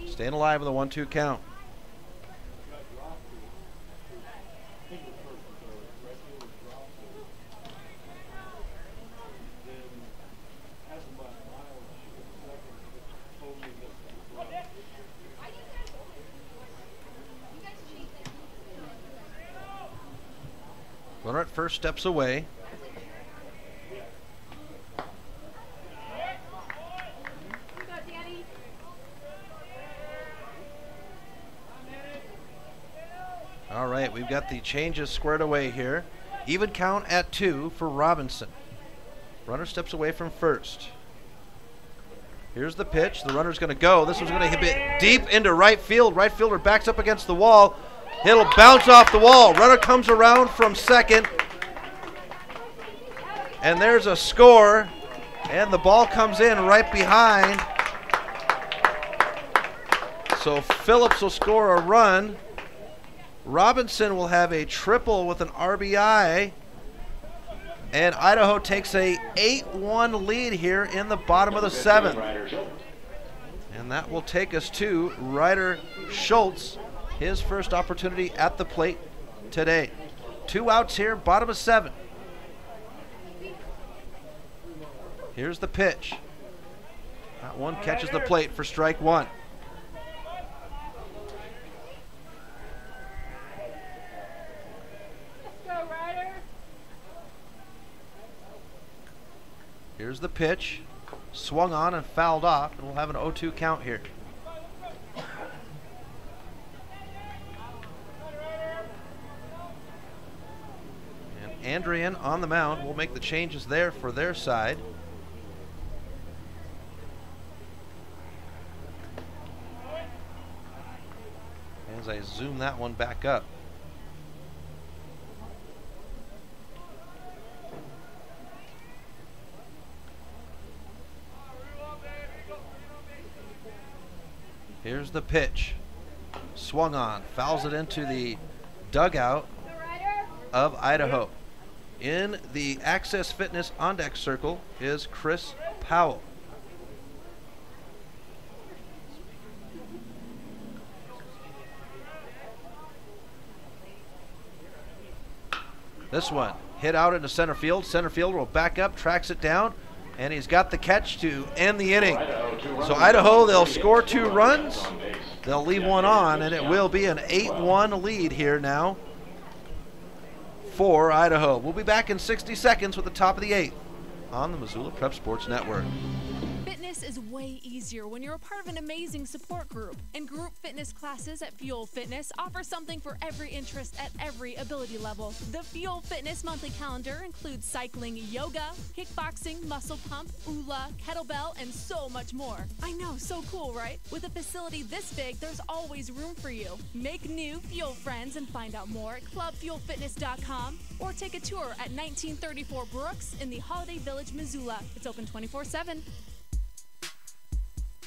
Staying alive with a 1-2 count. Runner at first steps away. All right, we've got the changes squared away here. Even count at 2 for Robinson. Runner steps away from first. Here's the pitch. The runner's going to go. This one's going to hit it deep into right field. Right fielder backs up against the wall. It'll bounce off the wall. Runner comes around from second. And there's a score. And the ball comes in right behind. So Phillips will score a run. Robinson will have a triple with an RBI. And Idaho takes a 8-1 lead here in the bottom of the 7th. And that will take us to Ryder Schultz, his first opportunity at the plate today. 2 outs here, bottom of 7. Here's the pitch. That one catches the plate for strike 1. Here's the pitch. Swung on and fouled off, and we'll have an 0-2 count here. And Andrian on the mound will make the changes there for their side. As I zoom that one back up. Here's the pitch. Swung on, fouls it into the dugout of Idaho. In the Access Fitness on deck circle is Chris Powell. This one hit out into center field. Center fielder will back up, tracks it down, and he's got the catch to end the inning. So Idaho, they'll score 2 runs. They'll leave one on, and it will be an 8-1 lead here now for Idaho. We'll be back in 60 seconds with the top of the 8th on the Missoula Prep Sports Network. Fitness is way easier when you're a part of an amazing support group. And group fitness classes at Fuel Fitness offer something for every interest at every ability level. The Fuel Fitness monthly calendar includes cycling, yoga, kickboxing, muscle pump, ULA, kettlebell, and so much more. I know, so cool, right? With a facility this big, there's always room for you. Make new Fuel friends and find out more at clubfuelfitness.com or take a tour at 1934 Brooks in the Holiday Village, Missoula. It's open 24/7.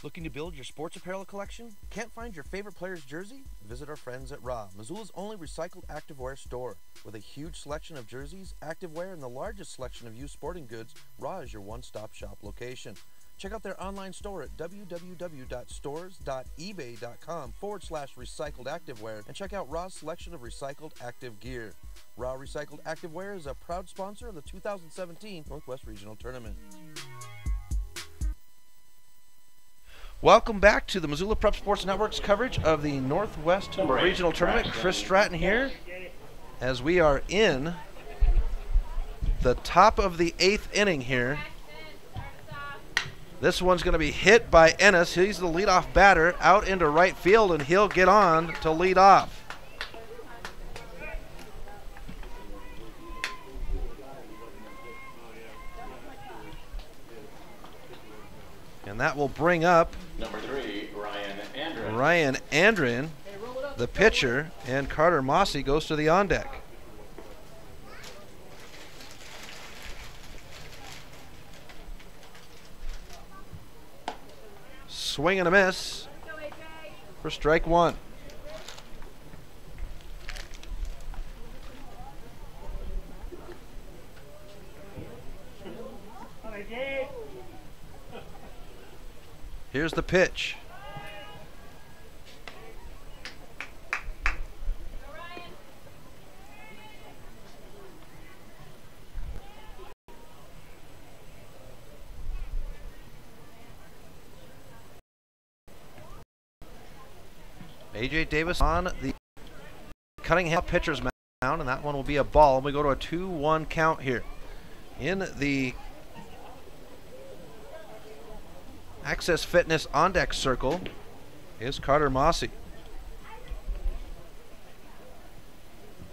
Looking to build your sports apparel collection? Can't find your favorite player's jersey? Visit our friends at RA, Missoula's only recycled activewear store. With a huge selection of jerseys, activewear, and the largest selection of used sporting goods, RA is your one-stop shop location. Check out their online store at www.stores.ebay.com/recycled activewear and check out RA's selection of recycled active gear. RA Recycled Activewear is a proud sponsor of the 2017 Northwest Regional Tournament. Welcome back to the Missoula Prep Sports Network's coverage of the Northwest Regional Tournament. Chris Stratton here as we are in the top of the 8th inning here. This one's going to be hit by Ennis. He's the leadoff batter out into right field, and he'll get on to lead off. And that will bring up number 3, Ryan Andrian, the pitcher, and Carter Mossy goes to the on deck. Swing and a miss for strike 1. Here's the pitch. A.J. Davis on the Cunningham pitcher's mound, and that one will be a ball. We go to a 2-1 count here. In the Access Fitness on deck circle is Carter Mossy.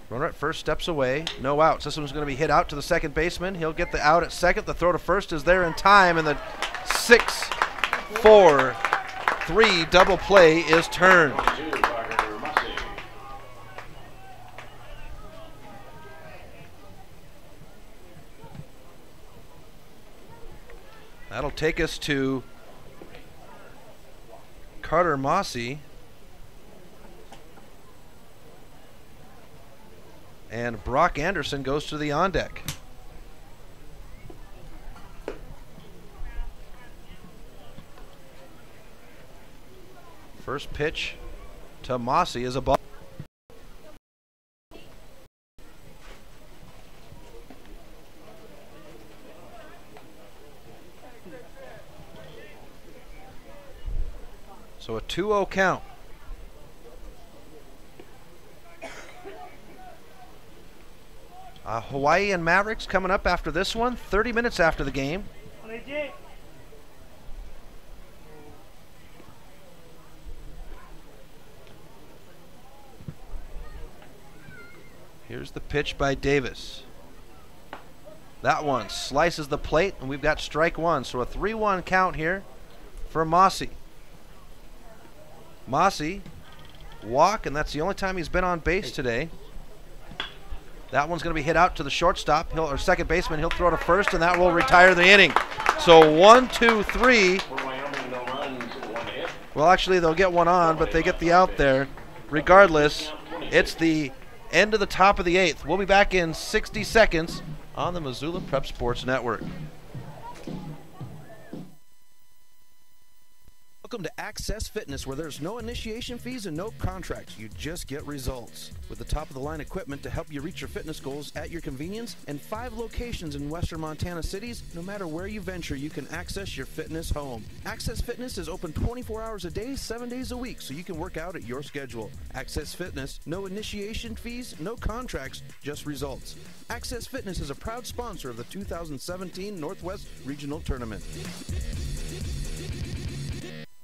Runner at first steps away, no outs. This one's going to be hit out to the second baseman. He'll get the out at second. The throw to first is there in time, and the 6-4-3 double play is turned. That'll take us to Carter Mossy And Brock Anderson goes to the on deck. First pitch to Mossy is a ball. So a 2-0 count. Hawaii and Mavericks coming up after this one, 30 minutes after the game. Here's the pitch by Davis. That one slices the plate, and we've got strike one. So a 3-1 count here for Mossy. Mossy, walk, and that's the only time he's been on base today. That one's going to be hit out to the shortstop, or second baseman. He'll throw to first, and that will retire the inning. So 1, 2, 3. Well, actually, they'll get one on, but they get the out there. Regardless, it's the end of the top of the 8th. We'll be back in 60 seconds on the Missoula Prep Sports Network. Welcome to Access Fitness, where there's no initiation fees and no contracts. You just get results. With the top-of-the-line equipment to help you reach your fitness goals at your convenience, and 5 locations in western Montana cities, no matter where you venture, you can access your fitness home. Access Fitness is open 24 hours a day, 7 days a week, so you can work out at your schedule. Access Fitness, no initiation fees, no contracts, just results. Access Fitness is a proud sponsor of the 2017 Northwest Regional Tournament.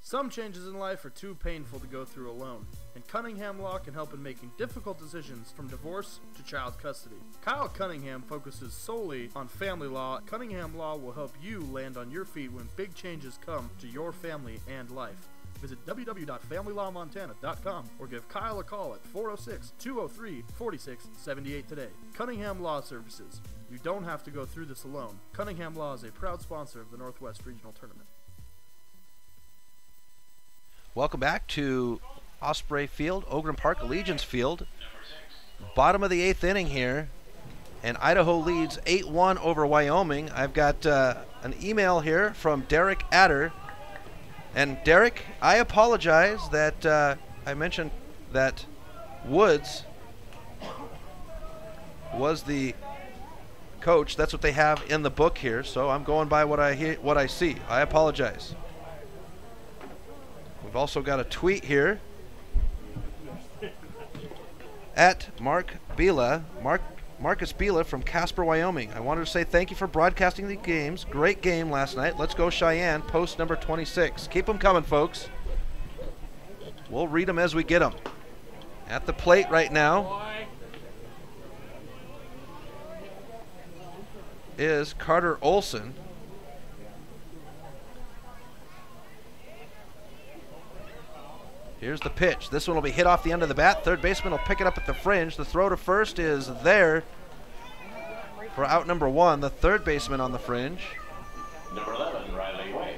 Some changes in life are too painful to go through alone, and Cunningham Law can help in making difficult decisions from divorce to child custody. Kyle Cunningham focuses solely on family law. Cunningham Law will help you land on your feet when big changes come to your family and life. Visit www.familylawmontana.com or give Kyle a call at 406-203-4678 today. Cunningham Law Services. You don't have to go through this alone. Cunningham Law is a proud sponsor of the Northwest Regional Tournament. Welcome back to Osprey Field, Ogren Park, Allegiance Field. Bottom of the 8th inning here, and Idaho leads 8-1 over Wyoming. I've got an email here from Derek Adder. And Derek, I apologize that I mentioned that Woods was the coach. That's what they have in the book here, so I'm going by what I see. I apologize. We've also got a tweet here at Marcus Bila from Casper, Wyoming. I wanted to say thank you for broadcasting the games. Great game last night. Let's go Cheyenne, post number 26. Keep them coming, folks. We'll read them as we get them. At the plate right now is Carter Olson. Here's the pitch. This one will be hit off the end of the bat. Third baseman will pick it up at the fringe. The throw to first is there for out number 1. The third baseman on the fringe. Number 11, Riley Way.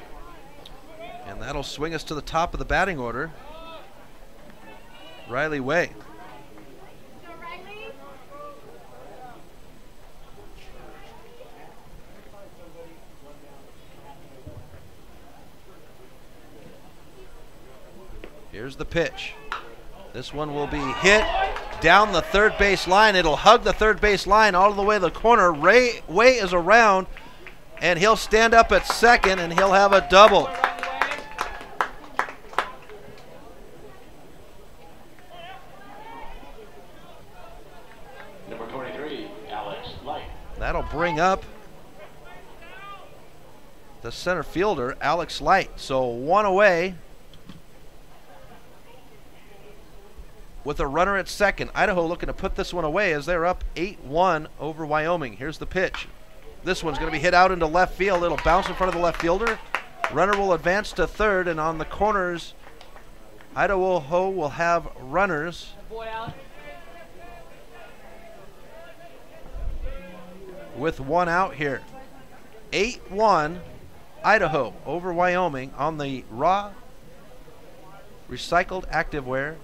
And that'll swing us to the top of the batting order. Riley Way. Here's the pitch. This one will be hit down the third base line. It'll hug the third base line all the way to the corner. Way is around, and he'll stand up at second, and he'll have a double. Number 23, Alex Light. That'll bring up the center fielder, Alex Light. So 1 away. With a runner at second. Idaho looking to put this one away as they're up 8-1 over Wyoming. Here's the pitch. This one's going to be hit out into left field. It'll bounce in front of the left fielder. Runner will advance to third, and on the corners, Idaho will have runners. With 1 out here. 8-1 Idaho over Wyoming on the raw recycled activewear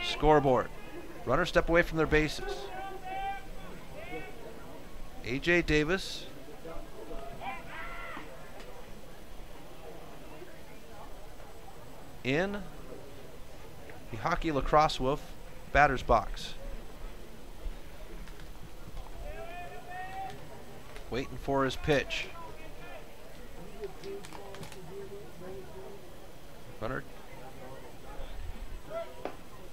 scoreboard. Runners step away from their bases. A.J. Davis. In the Hockey Lacrosse Wolf batter's box. Waiting for his pitch.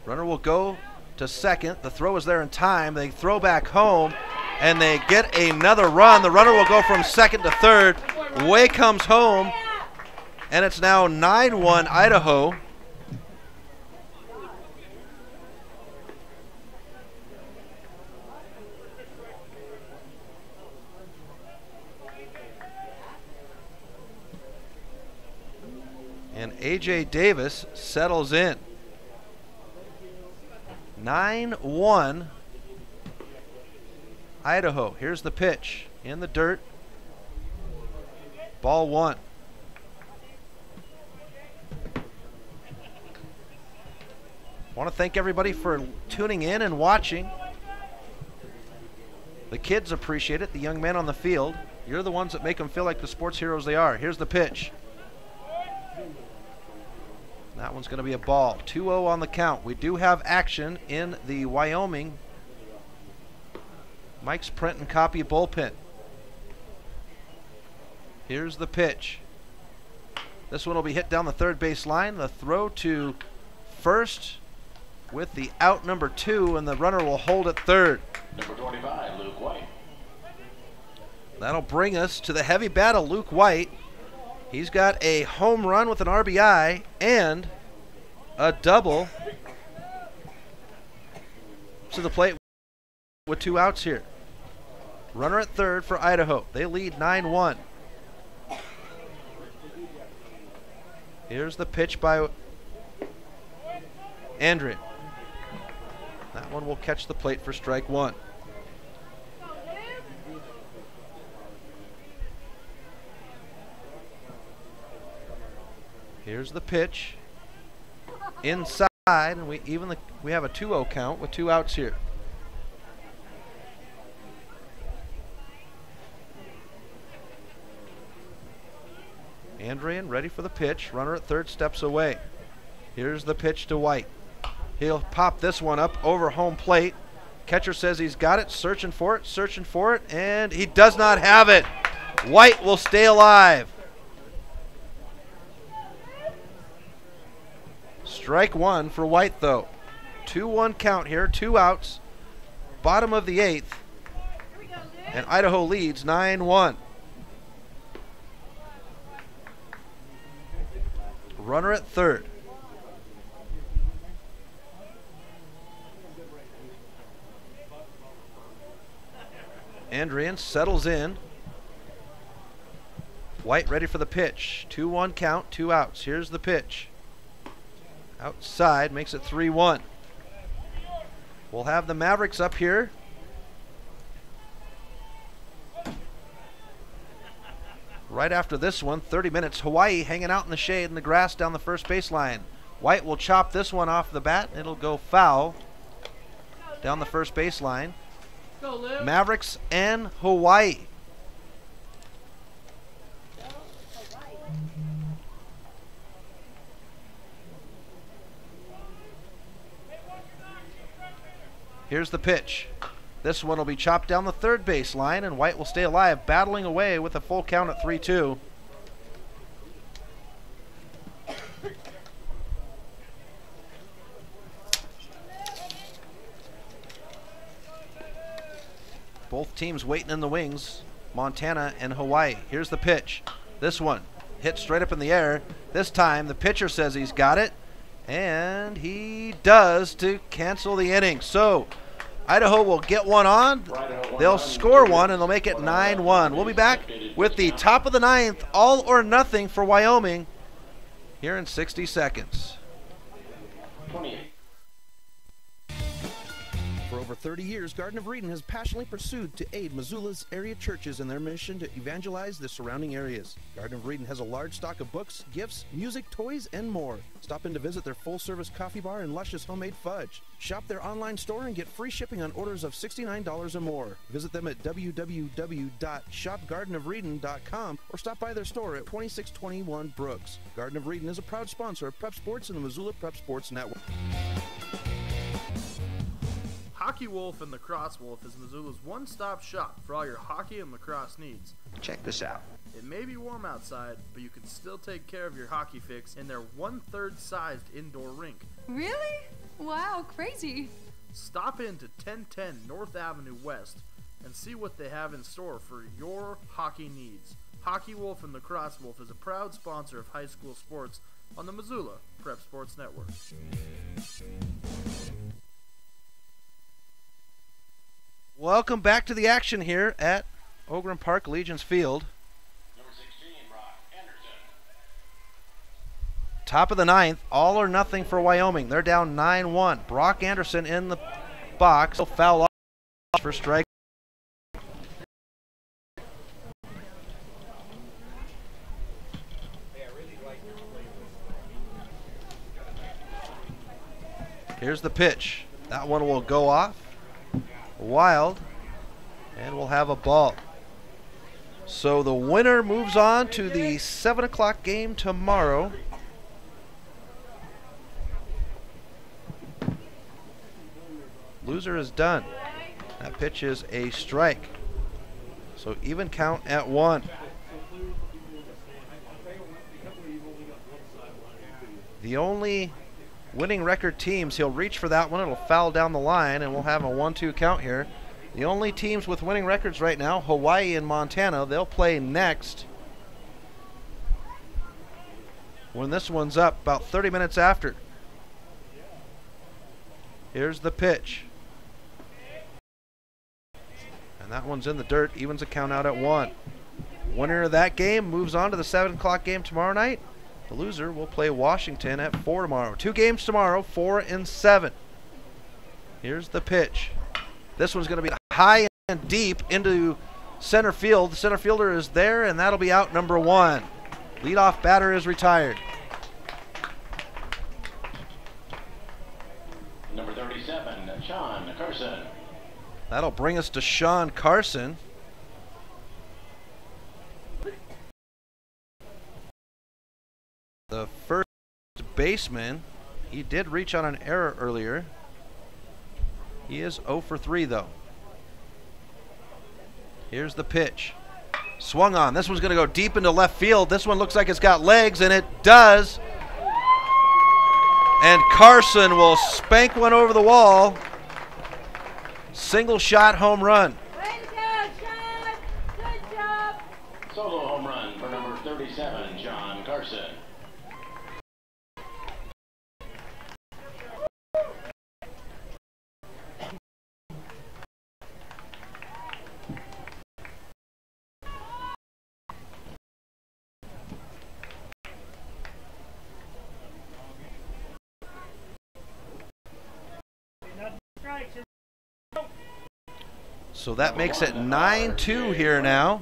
Runner will go to second. The throw is there in time. They throw back home, and they get another run. The runner will go from second to third. Way comes home, and it's now 9-1 Idaho. And A.J. Davis settles in. 9-1 Idaho. Here's the pitch in the dirt. Ball one. Want to thank everybody for tuning in and watching. The kids appreciate it, the young men on the field. You're the ones that make them feel like the sports heroes they are. Here's the pitch. That one's going to be a ball. 2-0 on the count. We do have action in the Wyoming Mike's print and copy bullpen. Here's the pitch. This one will be hit down the third base line. The throw to first with the out number 2, and the runner will hold at third. Number 25, Luke White. That'll bring us to the heavy battle, Luke White. He's got a home run with an RBI and a double to the plate with 2 outs here. Runner at third for Idaho. They lead 9-1. Here's the pitch by Andrian. That one will catch the plate for strike 1. Here's the pitch inside, and we have a 2-0 count with 2 outs here. Andrian ready for the pitch. Runner at third steps away. Here's the pitch to White. He'll pop this one up over home plate. Catcher says he's got it, searching for it, and he does not have it. White will stay alive. Strike 1 for White, though. 2-1 count here, 2 outs. Bottom of the 8th. And Idaho leads 9-1. Runner at third. Andrian settles in. White ready for the pitch. 2-1 count, 2 outs. Here's the pitch. Outside, makes it 3-1. We'll have the Mavericks up here. Right after this one, 30 minutes. Hawaii hanging out in the shade in the grass down the first baseline. White will chop this one off the bat. It'll go foul down the first baseline. Mavericks and Hawaii. Here's the pitch. This one will be chopped down the third base line, and White will stay alive, battling away with a full count at 3-2. Both teams waiting in the wings, Montana and Hawaii. Here's the pitch. This one hit straight up in the air. This time the pitcher says he's got it, and he does to cancel the inning. So Idaho will get one on. They'll score one, and they'll make it 9-1. We'll be back with the top of the 9th, all or nothing for Wyoming, here in 60 seconds. 28. For over over 30 years, Garden of Eden has passionately pursued to aid Missoula's area churches in their mission to evangelize the surrounding areas. Garden of Eden has a large stock of books, gifts, music, toys, and more. Stop in to visit their full-service coffee bar and luscious homemade fudge. Shop their online store and get free shipping on orders of $69 or more. Visit them at www.shopgardenofreden.com or stop by their store at 2621 Brooks. Garden of Eden is a proud sponsor of Prep Sports and the Missoula Prep Sports Network. Hockey Wolf and Lacrosse Wolf is Missoula's one-stop shop for all your hockey and lacrosse needs. Check this out. It may be warm outside, but you can still take care of your hockey fix in their 1/3 sized indoor rink. Really? Wow, crazy. Stop in to 1010 North Avenue West and see what they have in store for your hockey needs. Hockey Wolf and Lacrosse Wolf is a proud sponsor of high school sports on the Missoula Prep Sports Network. Welcome back to the action here at Ogren Park Legion's Field. Number 16, Brock Anderson. Top of the ninth, all or nothing for Wyoming. They're down 9-1. Brock Anderson in the box. He'll foul off for strike. Here's the pitch. That one will go off. Wild, and we'll have a ball. So the winner moves on to the 7 o'clock game tomorrow. Loser is done. That pitch is a strike. So even count at 1. The only winning record teams, he'll reach for that one, it'll foul down the line, and we'll have a 1-2 count here. The only teams with winning records right now, Hawaii and Montana, they'll play next when this one's up about 30 minutes after. Here's the pitch. And that one's in the dirt, evens a count out at 1. Winner of that game moves on to the 7 o'clock game tomorrow night. The loser will play Washington at 4 tomorrow. 2 games tomorrow, 4 and 7. Here's the pitch. This one's going to be high and deep into center field. The center fielder is there, and that'll be out number 1. Leadoff batter is retired. Number 37, Sean Carson. That'll bring us to Sean Carson. The first baseman, he did reach on an error earlier. He is 0 for 3 though. Here's the pitch. Swung on. This one's going to go deep into left field. This one looks like it's got legs, and it does. And Carson will spank one over the wall. Single shot home run. Good job. Solo home run for number 37, Sean Carson. So that makes it 9-2 here now.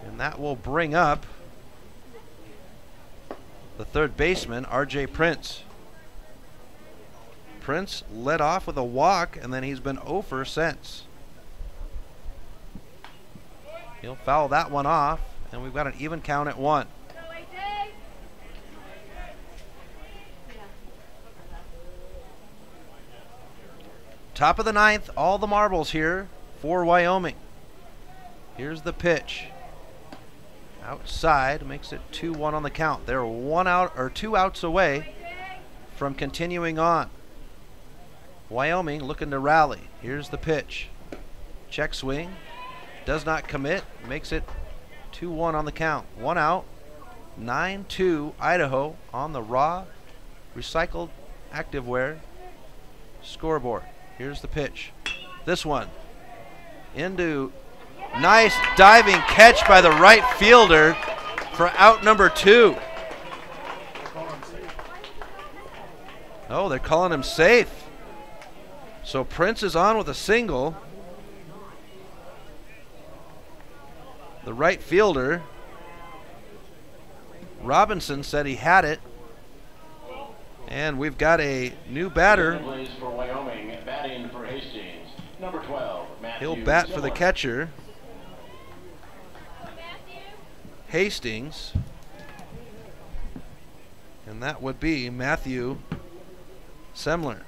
And that will bring up the third baseman, R.J. Prince. Prince led off with a walk, and then he's been 0 for since. He'll foul that one off, and we've got an even count at 1. Top of the ninth, all the marbles here for Wyoming. Here's the pitch. Outside, makes it 2-1 on the count. They're 1 out or 2 outs away from continuing on. Wyoming looking to rally. Here's the pitch. Check swing. Does not commit. Makes it 2-1 on the count. 1 out. 9-2 Idaho on the raw recycled activewear scoreboard. Here's the pitch. This one into nice diving catch by the right fielder for out number 2. Oh, they're calling him safe. So Prince is on with a single. The right fielder, Robinson, said he had it. And we've got a new batter. For Wyoming, batting for Hastings, number 12, Matthew He'll bat for the Zimmer. catcher, Hastings. And that would be Matthew Semler.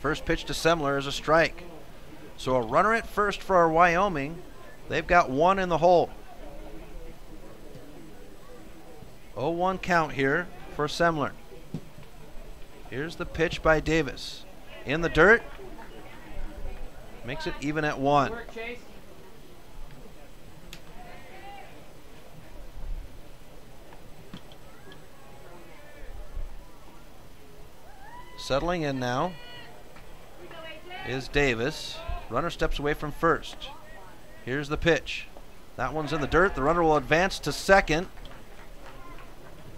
First pitch to Semler is a strike. So a runner at first for our Wyoming. They've got one in the hole. 0-1 count here for Semler. Here's the pitch by Davis. In the dirt. Makes it even at 1. Settling in now is Davis. Runner steps away from first. Here's the pitch. That one's in the dirt. The runner will advance to second.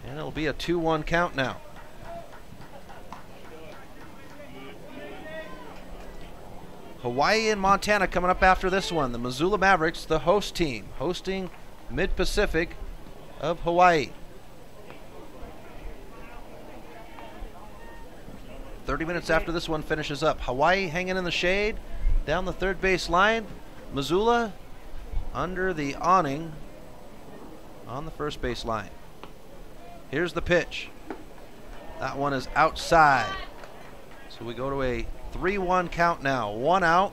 And it'll be a 2-1 count now. Hawaii and Montana coming up after this one. The Missoula Mavericks, the host team, hosting Mid-Pacific of Hawaii. 30 minutes after this one finishes up. Hawaii hanging in the shade down the third base line. Missoula under the awning on the first base line. Here's the pitch. That one is outside. So we go to a 3-1 count now. 1 out.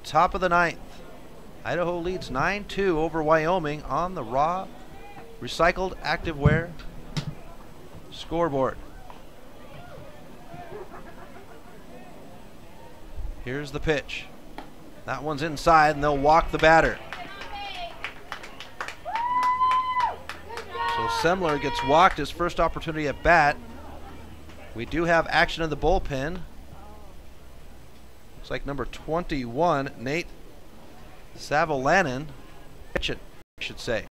Top of the 9th. Idaho leads 9-2 over Wyoming on the raw recycled activewear scoreboard. Here's the pitch. That one's inside, and they'll walk the batter. So Semler gets walked, his first opportunity at bat. We do have action in the bullpen. Looks like number 21, Nate Savolainen, pitching, I should say.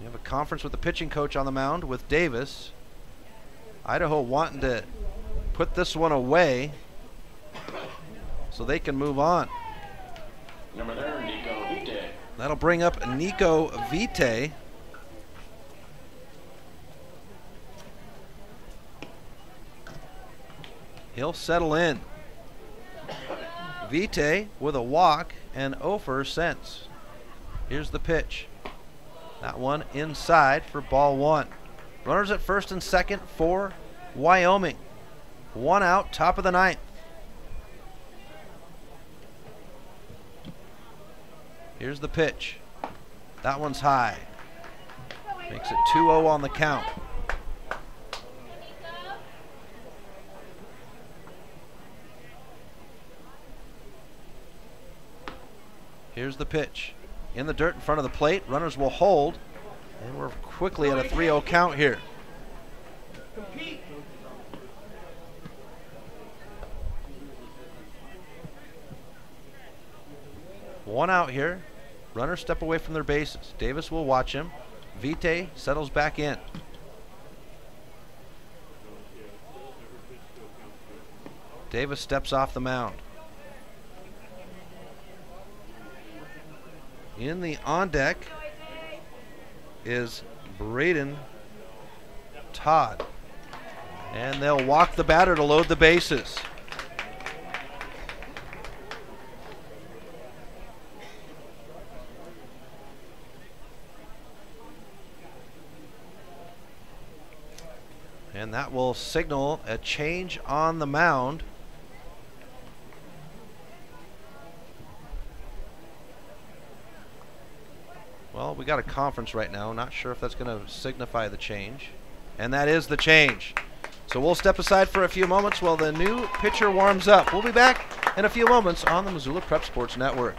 We have a conference with the pitching coach on the mound with Davis. Idaho wanting to put this one away so they can move on. Number there, Nico Vite. That'll bring up Nico Vite. He'll settle in. Vite with a walk and 0 for since. Here's the pitch. That one inside for ball 1. Runners at first and second for Wyoming. 1 out, top of the 9th. Here's the pitch. That one's high. Makes it 2-0 on the count. Here's the pitch. In the dirt in front of the plate. Runners will hold. And we're quickly at a 3-0 count here. Compete. One out here. Runners step away from their bases. Davis will watch him. Vite settles back in. Davis steps off the mound. In the on deck is Braden Todd. And they'll walk the batter to load the bases. And that will signal a change on the mound. Well, we got a conference right now. Not sure if that's going to signify the change. And that is the change. So we'll step aside for a few moments while the new pitcher warms up. We'll be back in a few moments on the Missoula Prep Sports Network.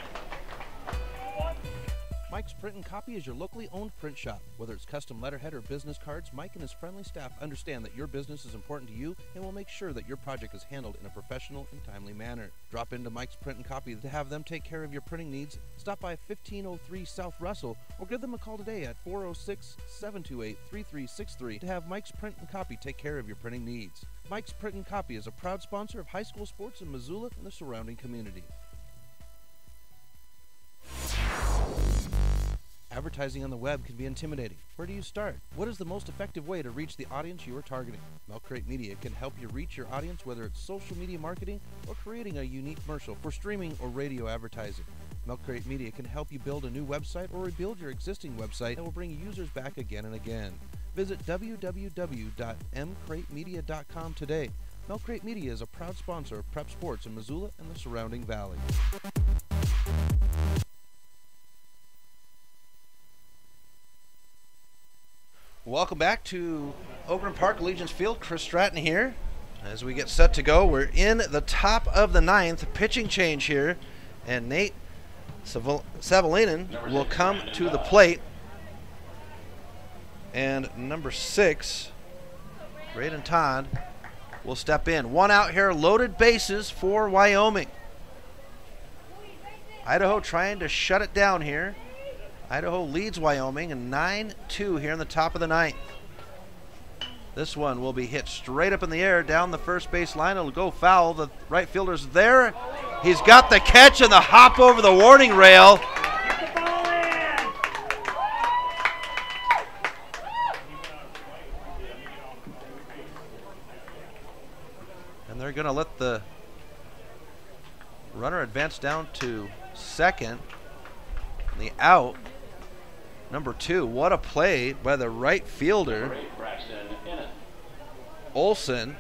Mike's Print and Copy is your locally owned print shop. Whether it's custom letterhead or business cards, Mike and his friendly staff understand that your business is important to you and will make sure that your project is handled in a professional and timely manner. Drop into Mike's Print and Copy to have them take care of your printing needs. Stop by 1503 South Russell or give them a call today at 406-728-3363 to have Mike's Print and Copy take care of your printing needs. Mike's Print and Copy is a proud sponsor of high school sports in Missoula and the surrounding community. Advertising on the web can be intimidating. Where do you start? What is the most effective way to reach the audience you are targeting? Milk Crate Media can help you reach your audience, whether it's social media marketing or creating a unique commercial for streaming or radio advertising. Milk Crate Media can help you build a new website or rebuild your existing website that will bring users back again and again. Visit www.mcratemedia.com today. Milk Crate Media is a proud sponsor of prep sports in Missoula and the surrounding valley. Welcome back to Oakland Park Allegiance Field. Chris Stratton here. As we get set to go, we're in the top of the ninth. Pitching change here, and Nate Savalinen will come to the plate. And number 6, Braden Todd, will step in. One out here, loaded bases for Wyoming. Idaho trying to shut it down here. Idaho leads Wyoming and 9-2 here in the top of the ninth. This one will be hit straight up in the air down the first base line. It'll go foul. The right fielder's there. He's got the catch and the hop over the warning rail. And they're going to let the runner advance down to second. The out. Number 2, what a play by the right fielder. Olson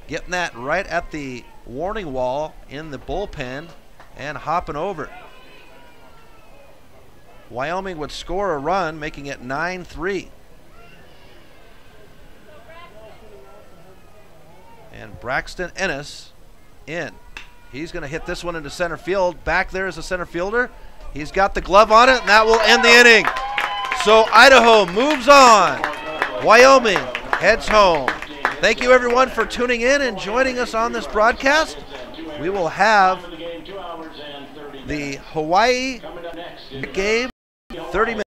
getting that right at the warning wall in the bullpen and hopping over. Wyoming would score a run, making it 9-3. And Braxton Ennis in. He's going to hit this one into center field. Back there is the center fielder. He's got the glove on it, and that will end the inning. So Idaho moves on. Wyoming heads home. Thank you, everyone, for tuning in and joining us on this broadcast. We will have the Hawaii game 30 minutes.